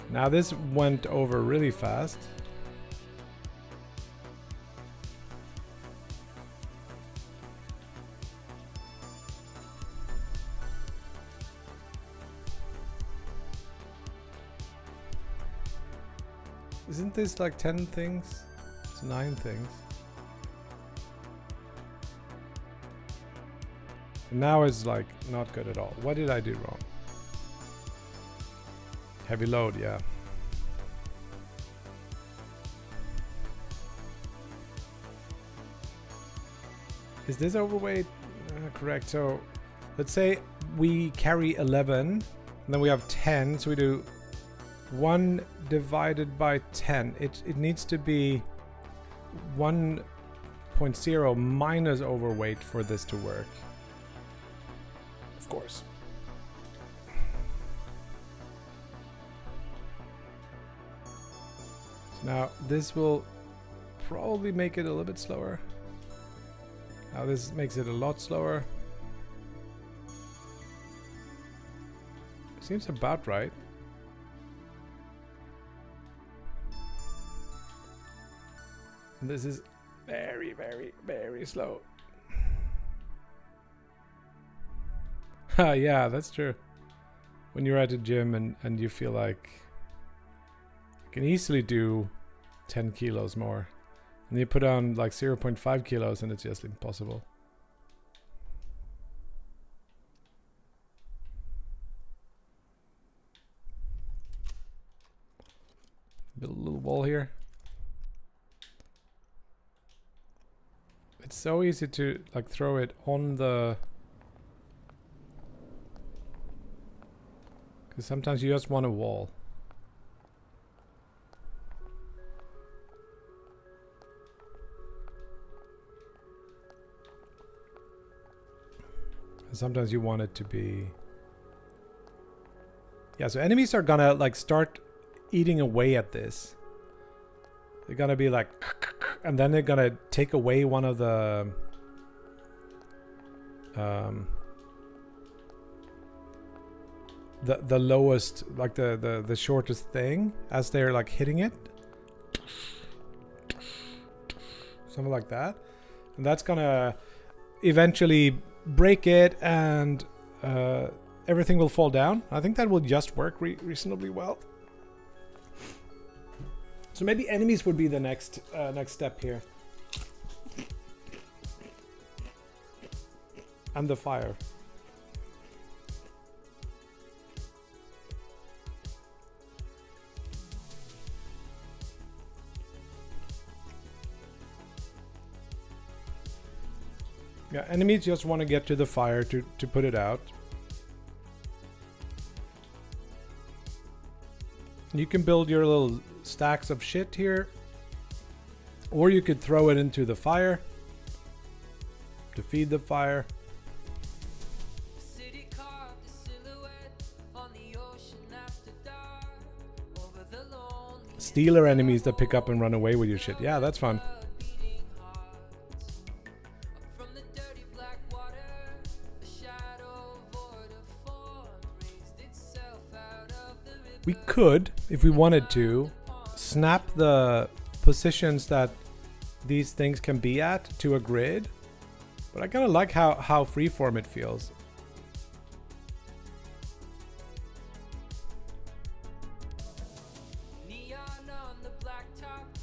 now this went over really fast. Isn't this like 10 things? It's 9 things. And now it's like not good at all. What did I do wrong? Heavy load, yeah. Is this overweight? Correct. So let's say we carry 11 and then we have 10, so we do 1 divided by 10. It needs to be 1.0 minus overweight for this to work. Of course. Now this will probably make it a little bit slower. Now this makes it a lot slower. Seems about right. And this is very, very, very slow. Yeah, that's true. When you're at the gym and you feel like you can easily do 10 kilos more, and you put on like 0.5 kilos and it's just impossible. Build a little wall here. It's so easy to like throw it on the Because sometimes you just want a wall. And sometimes you want it to be... Yeah, so enemies are gonna like start eating away at this. They're gonna be like... And then they're gonna take away one of the... the lowest, like the shortest thing as they're like hitting it. Something like that. And that's gonna eventually break it and everything will fall down. I think that will just work reasonably well. So maybe enemies would be the next step here. And the fire. Yeah, enemies just want to get to the fire to put it out. You can build your little stacks of shit here. Or you could throw it into the fire to feed the fire. Stealer enemies that pick up and run away with your shit. Yeah, that's fun. We could, if we wanted to, snap the positions that these things can be at to a grid. But I kind of like how freeform it feels.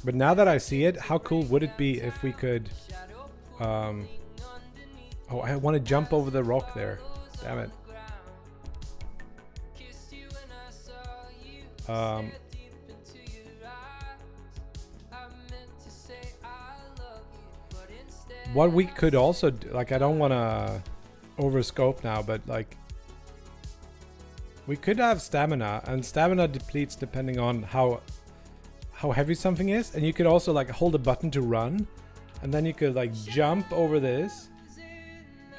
But now that I see it, how cool would it be if we could... oh, I want to jump over the rock there. Damn it. What we could also do, like, I don't want to overscope now, but like we could have stamina, and stamina depletes depending on how heavy something is, and you could also like hold a button to run, and then you could like jump over this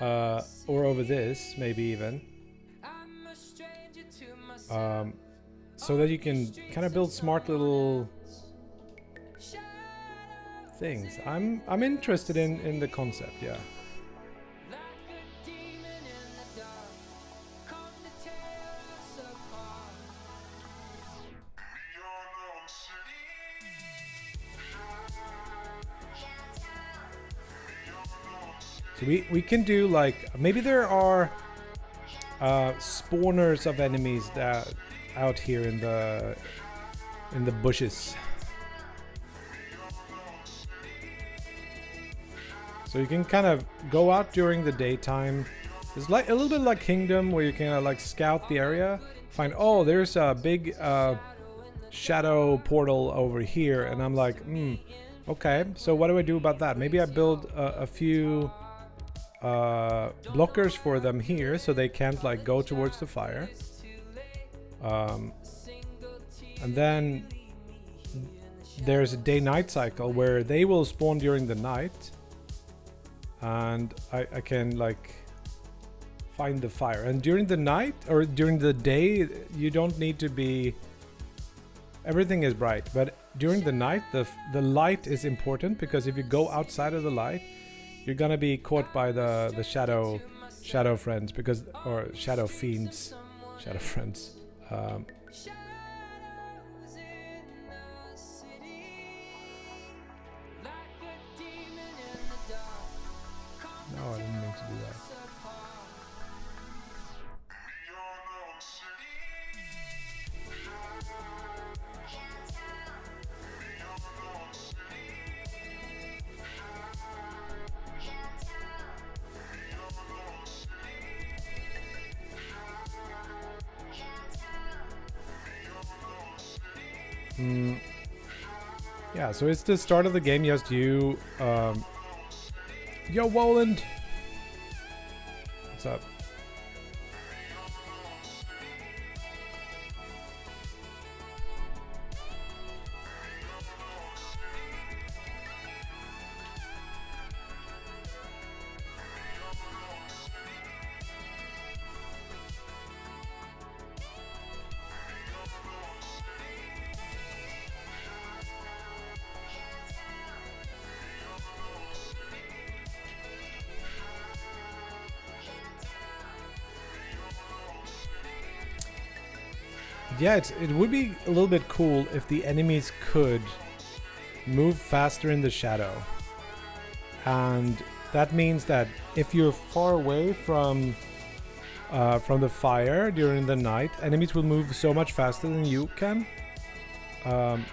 or over this maybe even, so that you can kind of build smart little things. I'm interested in the concept, yeah. So we can do like, maybe there are spawners of enemies that out here in the bushes. So you can kind of go out during the daytime. It's like a little bit like Kingdom, where you can like scout the area, find, oh, there's a big shadow portal over here, and I'm like, okay, so what do I do about that? Maybe I build a few blockers for them here, so they can't like go towards the fire. And then there's a day-night cycle where they will spawn during the night, and I can like find the fire. And during the night or during the day, you don't need to be, everything is bright, but during the night the light is important, because if you go outside of the light, you're gonna be caught by the shadow friends, because, or shadow fiends, shadow friends. No, I didn't mean to do that. Yeah, so it's the start of the game. Just you, yo, Woland. What's up? Yeah, it would be a little bit cool if the enemies could move faster in the shadow. And that means that if you're far away from the fire during the night, enemies will move so much faster than you can. And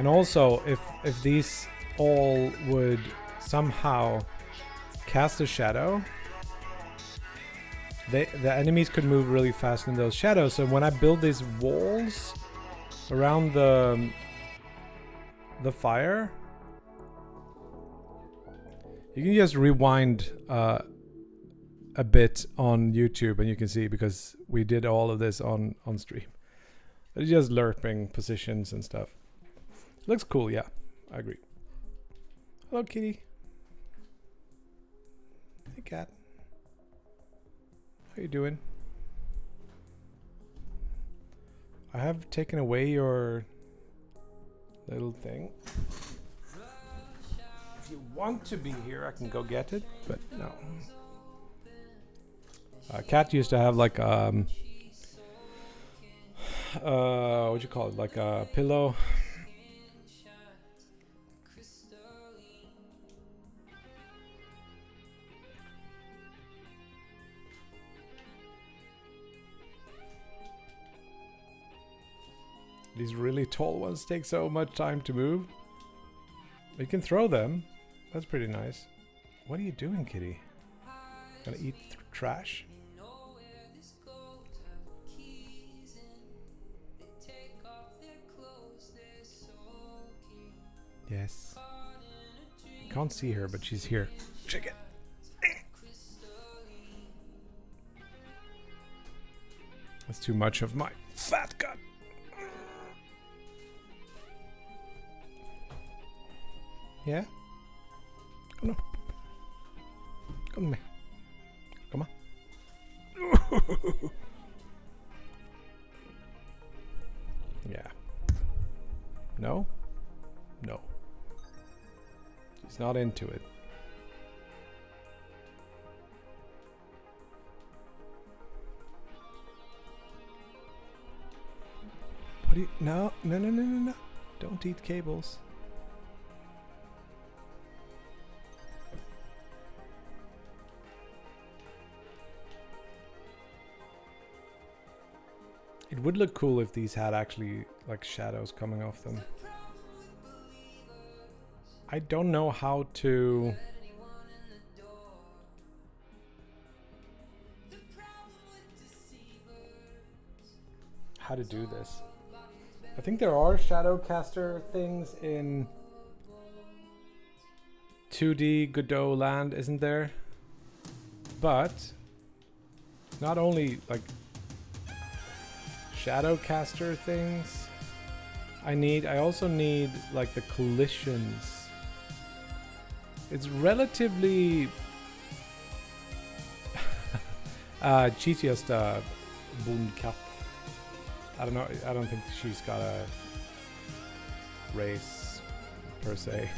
also, if these all would somehow cast a shadow, the enemies could move really fast in those shadows. So when I build these walls around the fire, you can just rewind a bit on YouTube and you can see, because we did all of this on stream. It's just lerping positions and stuff. Looks cool, yeah, I agree. Hello, kitty. Hey, cat. How you doing? I have taken away your little thing. If you want to be here, I can go get it, but no. Cat used to have like what you call it, like a pillow. These really tall ones take so much time to move. You can throw them. That's pretty nice. What are you doing, kitty? Gonna eat trash? Yes. I can't see her, but she's here. Chicken. That's too much of my fat gut. Yeah? Come on. Come on. Come on. Yeah. No? No. He's not into it. What do you... No, no, no, no, no, no. Don't eat cables. It would look cool if these had actually like shadows coming off them. I don't know how to do this. I think there are shadow caster things in 2D Godot land, isn't there? But not only like shadow caster things I also need like the collisions. It's relatively she's just a bondkatt. I don't know, I don't think she's got a race per se.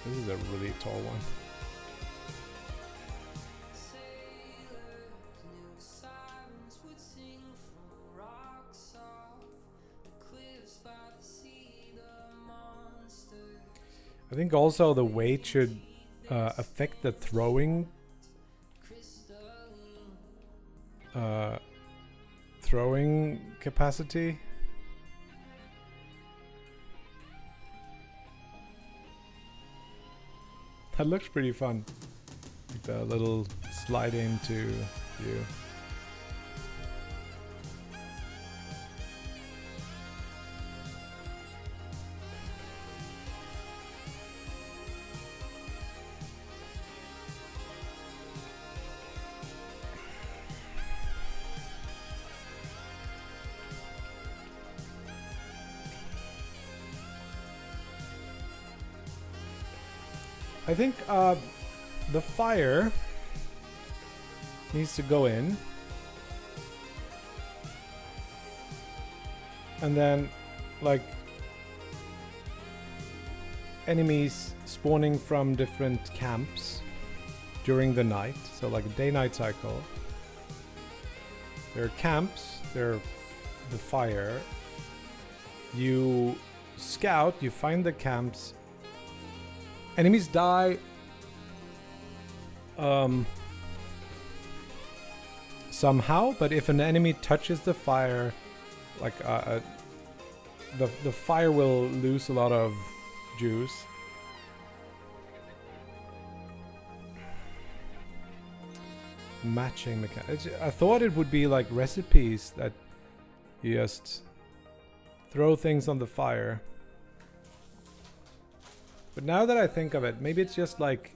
This is a really tall one. I think also the weight should affect the throwing capacity. That looks pretty fun. Like the little slide into view. I think the fire needs to go in, and then like enemies spawning from different camps during the night, so like a day-night cycle. There are camps, there are the fire. You scout, you find the camps. Enemies die somehow, but if an enemy touches the fire, like the fire will lose a lot of juice. Matching mechanics. I thought it would be like recipes that you just throw things on the fire. But now that I think of it, maybe it's just like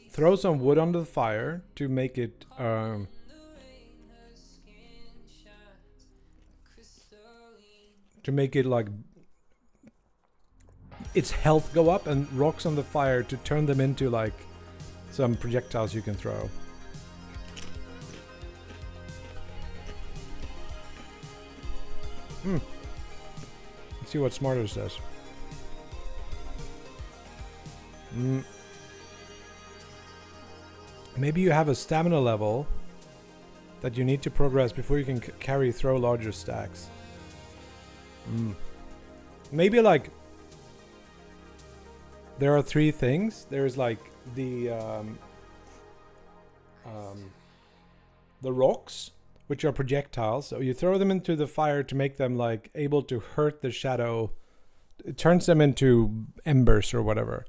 throw some wood on the fire to make it like its health go up, and rocks on the fire to turn them into like some projectiles you can throw. Let's see what Smarter says. Maybe you have a stamina level that you need to progress before you can throw larger stacks. Maybe like there are three things. There's like the rocks, which are projectiles. So you throw them into the fire to make them like able to hurt the shadow. It turns them into embers or whatever.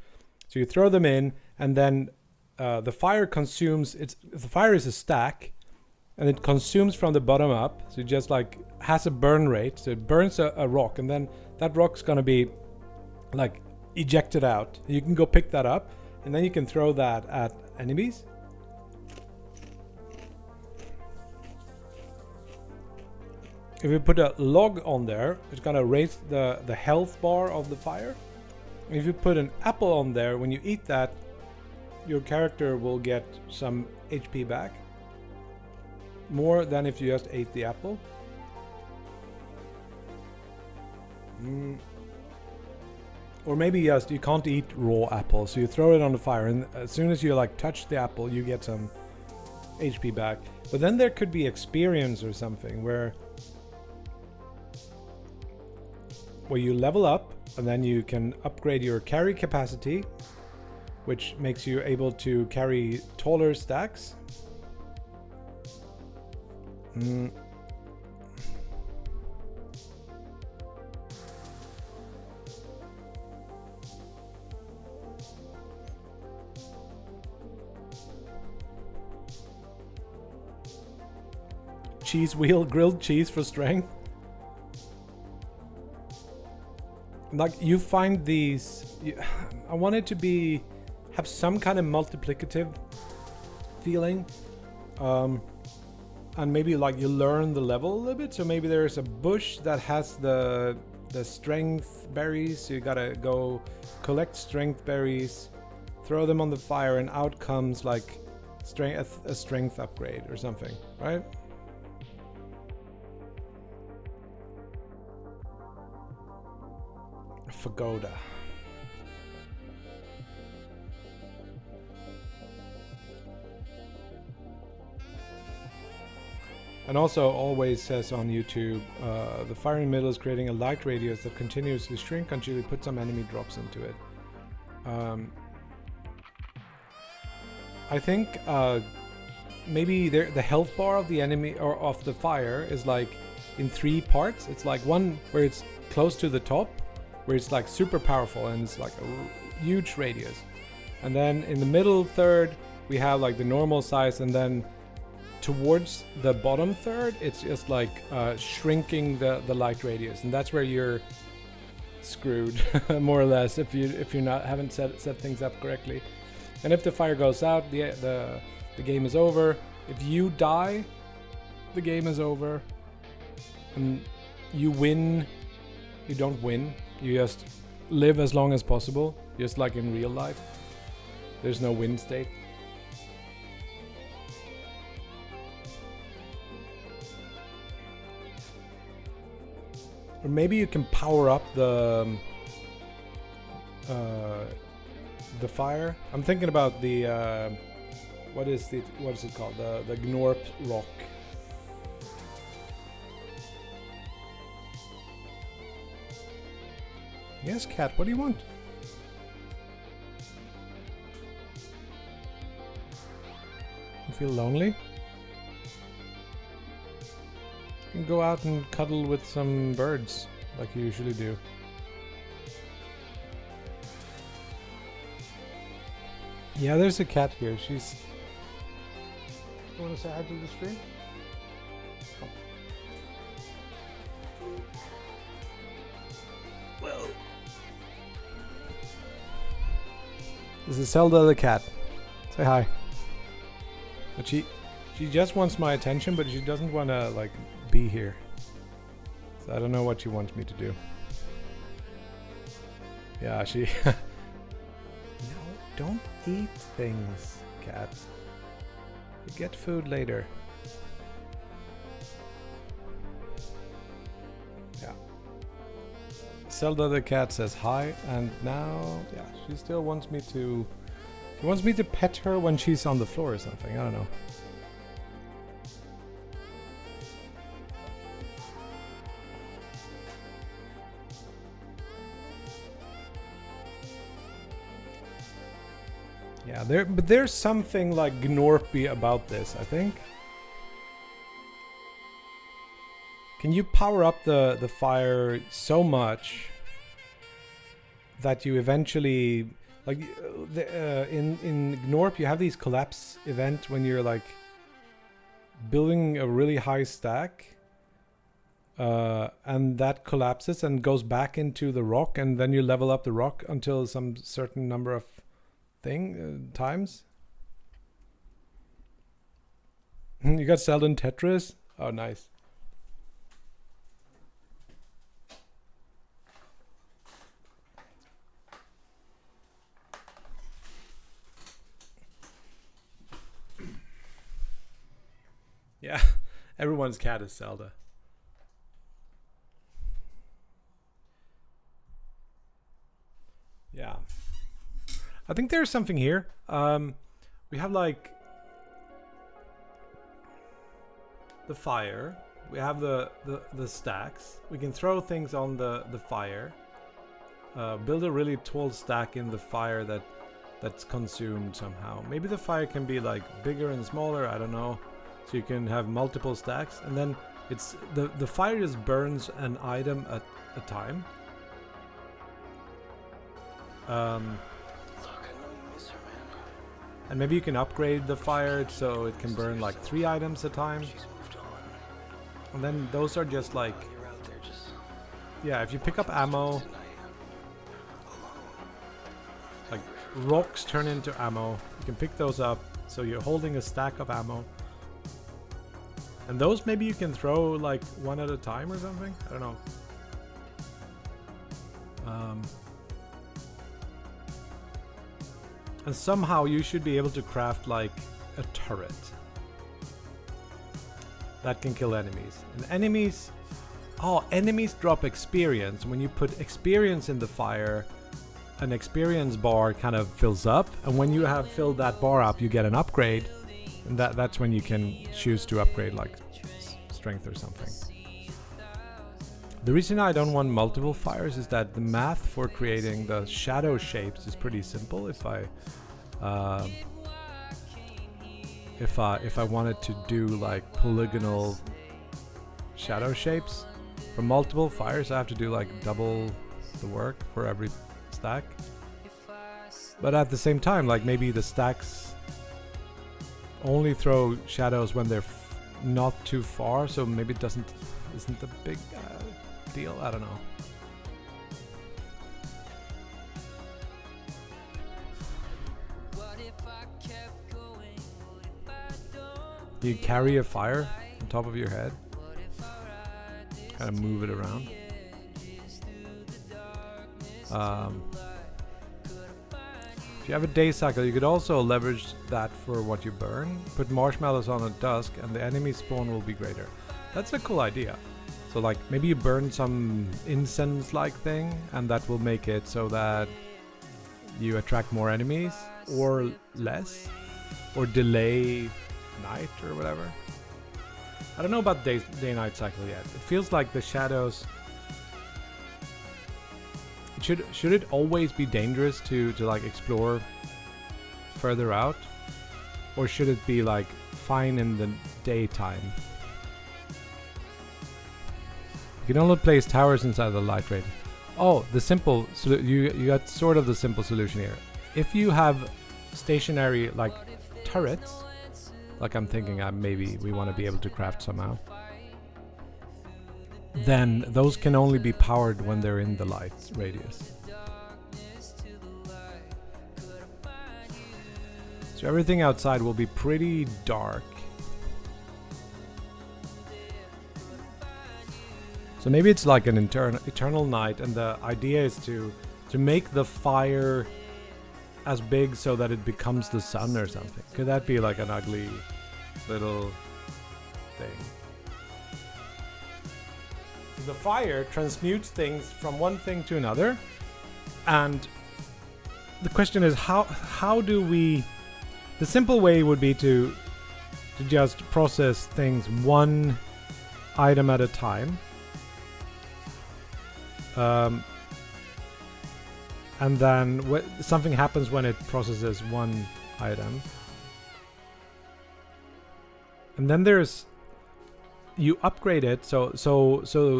So you throw them in, and then the fire consumes. The fire is a stack, and it consumes from the bottom up. So it just like has a burn rate. So it burns a rock, and then that rock's gonna be like ejected out. You can go pick that up, and then you can throw that at enemies. If you put a log on there, it's gonna raise the health bar of the fire. If you put an apple on there, when you eat that, your character will get some HP back. More than if you just ate the apple. Or maybe just you can't eat raw apples, so you throw it on the fire, and as soon as you like touch the apple, you get some HP back. But then there could be experience or something where you level up, and then you can upgrade your carry capacity, which makes you able to carry taller stacks. Cheese wheel, grilled cheese for strength. Like you find these, I want it to have some kind of multiplicative feeling, and maybe like you learn the level a little bit. So maybe there's a bush that has the strength berries. So you gotta go collect strength berries, throw them on the fire, and out comes like a strength upgrade or something, right? Pagoda. And also always says on YouTube, the fire in the middle is creating a light radius that continuously shrink until you put some enemy drops into it. I think maybe the health bar of the enemy or of the fire is like in 3 parts. It's like one where it's close to the top, where it's like super powerful and it's like a huge radius. And then in the middle third, we have like the normal size, and then towards the bottom third, it's just like shrinking the light radius, and that's where you're screwed, more or less, if you haven't set things up correctly. And if the fire goes out, the game is over. If you die, the game is over. And you win. You don't win. You just live as long as possible, just like in real life. There's no win state. Or maybe you can power up the fire. I'm thinking about the what is it called? The Gnorp rock. Yes, cat. What do you want? You feel lonely? You can go out and cuddle with some birds, like you usually do. Yeah, there's a cat here. She's... You want to say hi to the stream? Oh. Well... This is Zelda the cat. Say hi. But she just wants my attention, but she doesn't want to, like, be here. So I don't know what she wants me to do. Yeah, she... No, don't eat things, cat. You get food later. Yeah. Zelda the cat says hi, and now, yeah, she still wants me to... She wants me to pet her when she's on the floor or something, I don't know. Yeah, but there's something like Gnorpy about this, I think. Can you power up the fire so much that you eventually, like, in Gnorp you have these collapse event when you're like building a really high stack, and that collapses and goes back into the rock, and then you level up the rock until some certain number of times. You got Zelda and Tetris? Oh, nice. Yeah, everyone's cat is Zelda. Yeah. I think there's something here. We have like the fire. We have the stacks. We can throw things on the fire. Build a really tall stack in the fire that's consumed somehow. Maybe the fire can be like bigger and smaller, I don't know. So you can have multiple stacks, and then it's the fire just burns an item at a time. And maybe you can upgrade the fire so it can burn like 3 items at a time. And then those are just like... Yeah, if you pick up ammo... Like, rocks turn into ammo. You can pick those up, so you're holding a stack of ammo. And those maybe you can throw like one at a time or something? I don't know. And somehow you should be able to craft like a turret that can kill enemies. And enemies... Oh, enemies drop experience. When you put experience in the fire, an experience bar kind of fills up. And when you have filled that bar up, you get an upgrade. And that's when you can choose to upgrade like strength or something. The reason I don't want multiple fires is that the math for creating the shadow shapes is pretty simple. If I wanted to do like polygonal shadow shapes for multiple fires, I have to do like double the work for every stack. But at the same time, like maybe the stacks only throw shadows when they're not too far, so maybe it isn't a big deal. I don't know. You carry a fire on top of your head, kind of move it around. If you have a day cycle, you could also leverage that for what you burn. Put marshmallows on at dusk and the enemy spawn will be greater. That's a cool idea. So like maybe you burn some incense-like thing, and that will make it so that you attract more enemies, or less, or delay night or whatever. I don't know about day-night cycle yet. It feels like the shadows. Should it always be dangerous to like explore further out, or should it be like fine in the daytime? You can only place towers inside the light rate. Oh, the simple you got sort of the simple solution here. If you have stationary like turrets, like I'm thinking maybe we want to be able to craft somehow, then those can only be powered when they're in the light radius. So everything outside will be pretty dark. So maybe it's like an eternal night, and the idea is to make the fire as big so that it becomes the sun or something. Could that be like an ugly little thing? The fire transmutes things from one thing to another, and the question is how do we... The simple way would be to just process things one item at a time, and then something happens when it processes one item, and then there's you upgrade it, so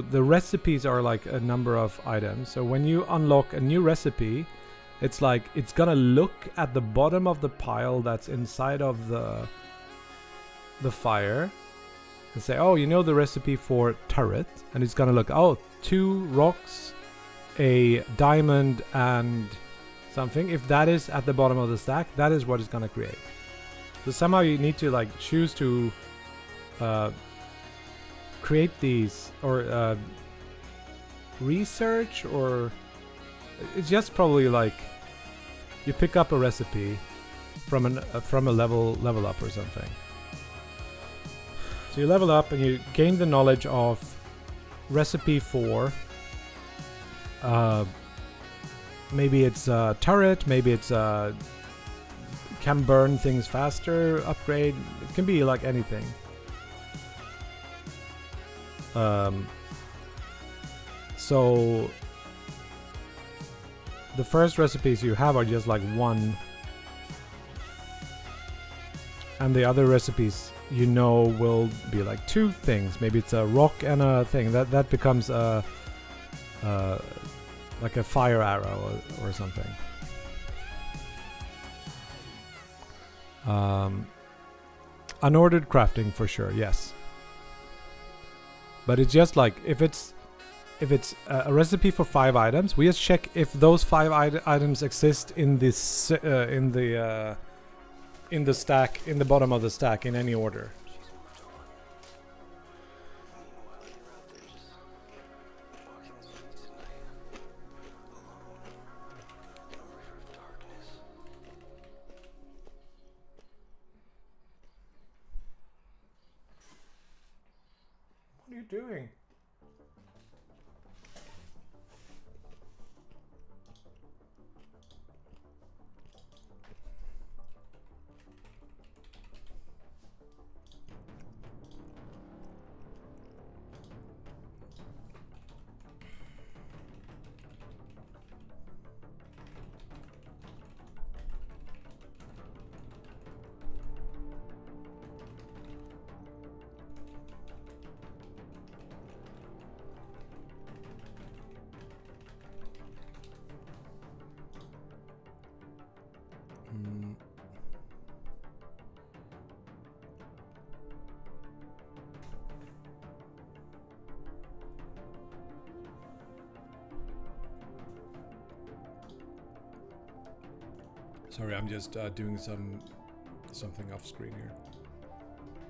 the recipes are like a number of items. So when you unlock a new recipe, it's like it's gonna look at the bottom of the pile that's inside of the fire and say, oh, you know the recipe for turret, and it's gonna look, oh, 2 rocks, a diamond, and something. If that is at the bottom of the stack, that is what it's gonna create. So somehow you need to like choose to create these, or research, or it's just probably like you pick up a recipe from a level up or something. So you level up and you gain the knowledge of recipe for maybe it's a turret, maybe it's can burn things faster upgrade. It can be like anything. So the first recipes you have are just like one, and the other recipes you know will be like 2 things. Maybe it's a rock and a thing that becomes a like a fire arrow or something. Unordered crafting for sure, yes. But it's just like if it's a recipe for 5 items, we just check if those 5 items exist in this in the stack, in the bottom of the stack, in any order. What are you doing? Sorry, I'm just doing something off screen here.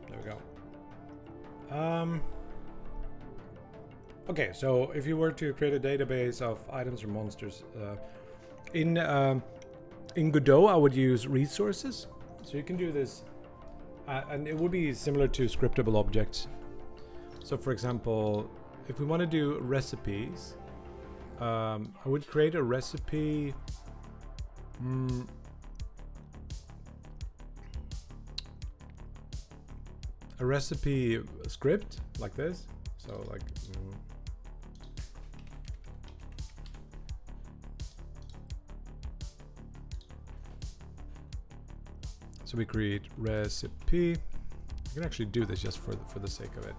There we go. Okay, so if you were to create a database of items or monsters, in Godot I would use resources. So you can do this, and it would be similar to scriptable objects. So for example, if we want to do recipes, I would create a recipe. A recipe script like this. So like. So we create recipe. You can actually do this just for the sake of it.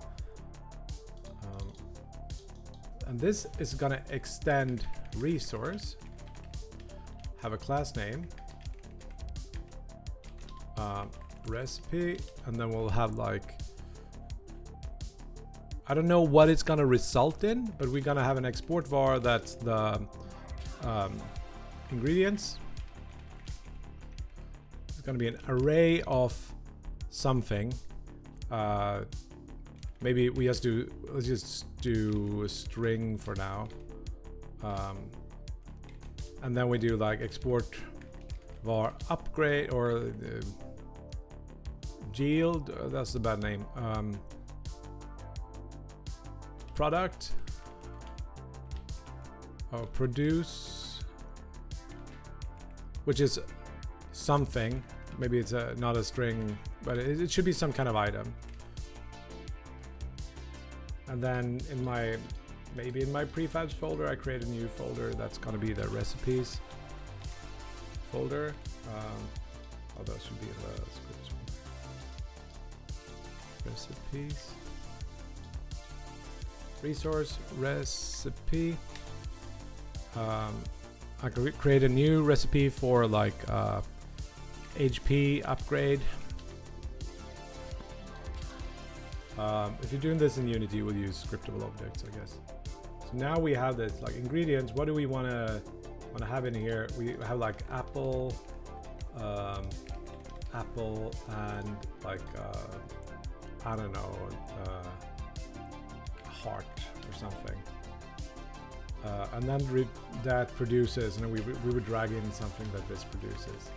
And this is gonna extend resource. Have a class name. Recipe, and then we'll have like, I don't know what it's gonna result in, but we're gonna have an export var that's the ingredients. It's gonna be an array of something. Maybe we let's just do a string for now. And then we do like export var upgrade or yield, that's the bad name. Product or produce, which is something. Maybe it's not a string, but it should be some kind of item. And then in my prefabs folder, I create a new folder that's gonna be the recipes folder. Oh, that should be in the script. Recipes. Resource recipe. I could create a new recipe for like HP upgrade. If you're doing this in Unity, we'll use scriptable objects, I guess. So now we have this like ingredients. What do we want to have in here? We have like apple, apple, and like I don't know, heart or something. And then that produces, and we would drag in something that this produces.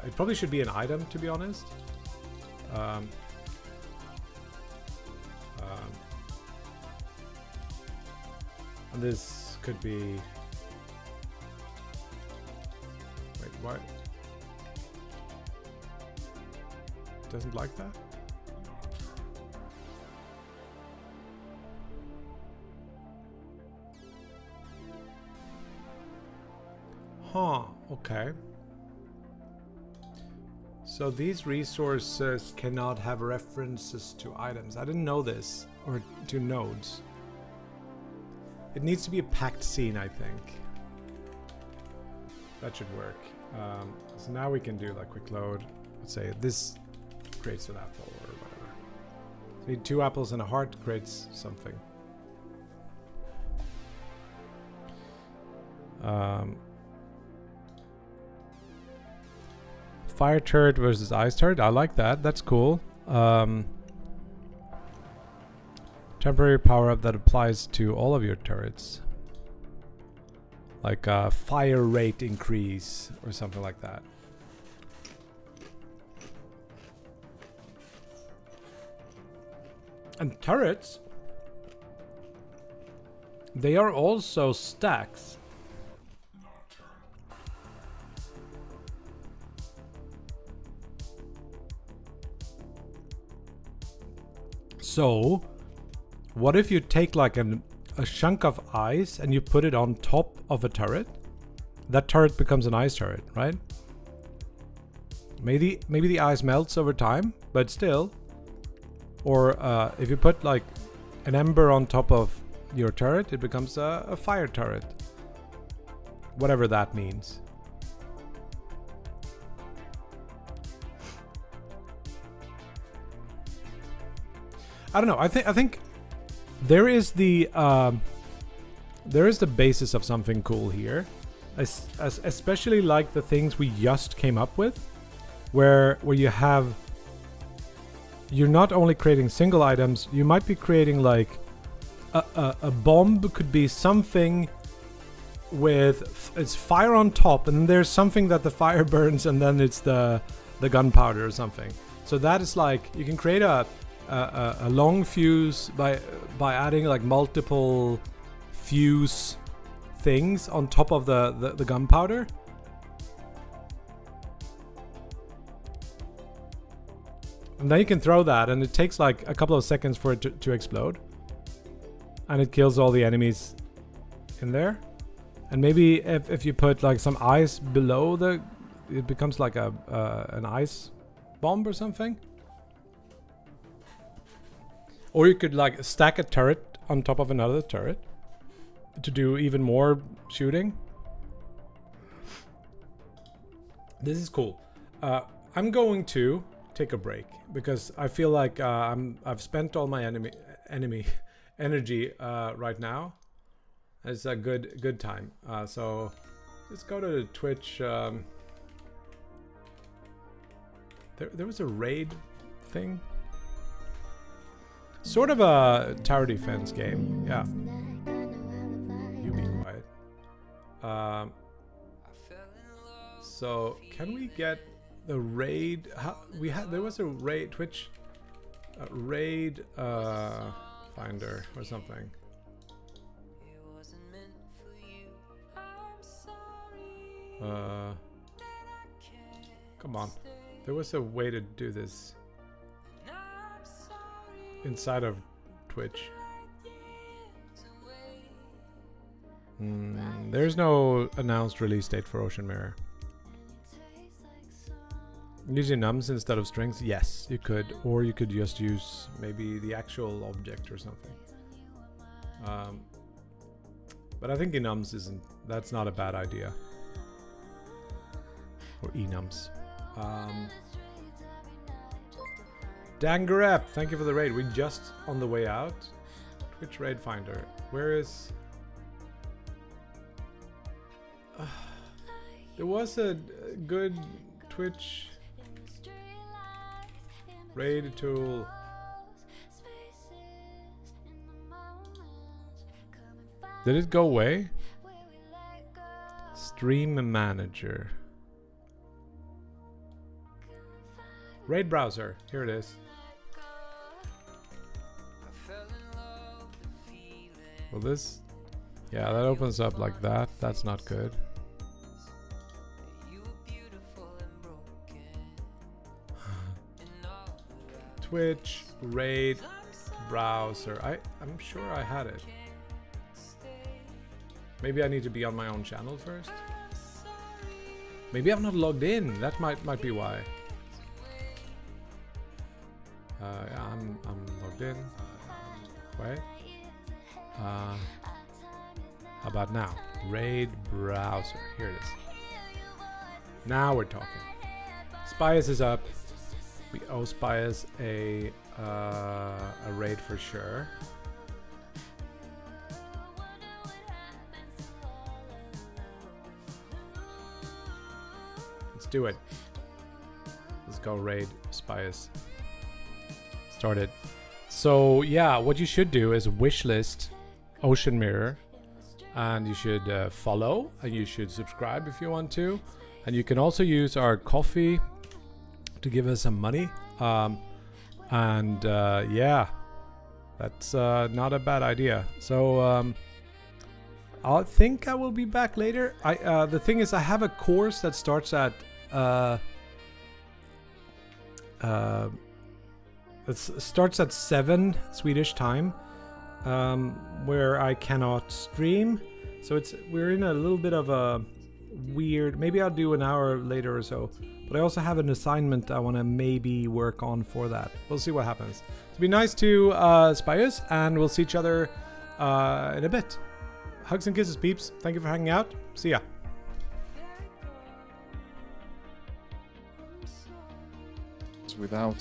It probably should be an item, to be honest. And this could be. Wait, what? It doesn't like that? Huh, okay. So these resources cannot have references to items. I didn't know this, or to nodes. It needs to be a packed scene, I think. That should work. So now we can do like quick load. Let's say this creates an apple or whatever. So we need 2 apples and a heart creates something. Fire turret versus ice turret. I like that. That's cool. Temporary power up that applies to all of your turrets. Like a fire rate increase or something like that. And turrets, they are also stacks. So, what if you take like a chunk of ice and you put it on top of a turret? That turret becomes an ice turret, right? Maybe the ice melts over time, but still. Or if you put like an ember on top of your turret, it becomes a fire turret. Whatever that means. I don't know. I think there is the basis of something cool here, especially like the things we just came up with, where you're not only creating single items, you might be creating like a bomb could be something with it's fire on top, and then there's something that the fire burns, and then it's the gunpowder or something. So that is like you can create a a long fuse by adding like multiple fuse things on top of the gunpowder. And then you can throw that, and it takes like a couple of seconds for it to explode. And it kills all the enemies in there. And maybe if you put like some ice below it becomes like an ice bomb or something. Or you could like stack a turret on top of another turret to do even more shooting. This is cool. I'm going to take a break because I feel like I've spent all my energy right now. It's a good time. So let's go to Twitch. There was a raid thing. Sort of a tower defense game. Yeah. You be quiet. So can we get the raid? There was a raid Twitch raid finder or something. Come on. There was a way to do this inside of Twitch. There's no announced release date for Ocean Mirror. Using nums instead of strings? Yes, you could. Or you could just use maybe the actual object or something. But I think enums that's not a bad idea. Or enums. Dangarep, thank you for the raid. We're just on the way out. Twitch raid finder. Where is... there was a good Twitch raid tool. Did it go away? Stream manager. Raid browser. Here it is. Well, this... yeah, that opens up like that. That's not good. Twitch raid browser. I'm sure I had it. Maybe I need to be on my own channel first. Maybe I'm not logged in. That might be why. Yeah, I'm logged in. Wait. How about now? Raid browser. Here it is. Now we're talking. Spias is up. We owe Spias a raid for sure. Let's do it. Let's go raid Spias. Started. So yeah, what you should do is wishlist Ocean Mirror, and you should follow, and you should subscribe if you want to, and you can also use our coffee to give us some money. Yeah, that's not a bad idea. So I think I will be back later. The thing is, I have a course that starts at it starts at 7 Swedish time, where I cannot stream. So we're in a little bit of a weird. Maybe I'll do an hour later or so. But I also have an assignment I want to maybe work on for that. We'll see what happens. So be nice to Spias, and we'll see each other in a bit. Hugs and kisses, peeps. Thank you for hanging out. See ya. Without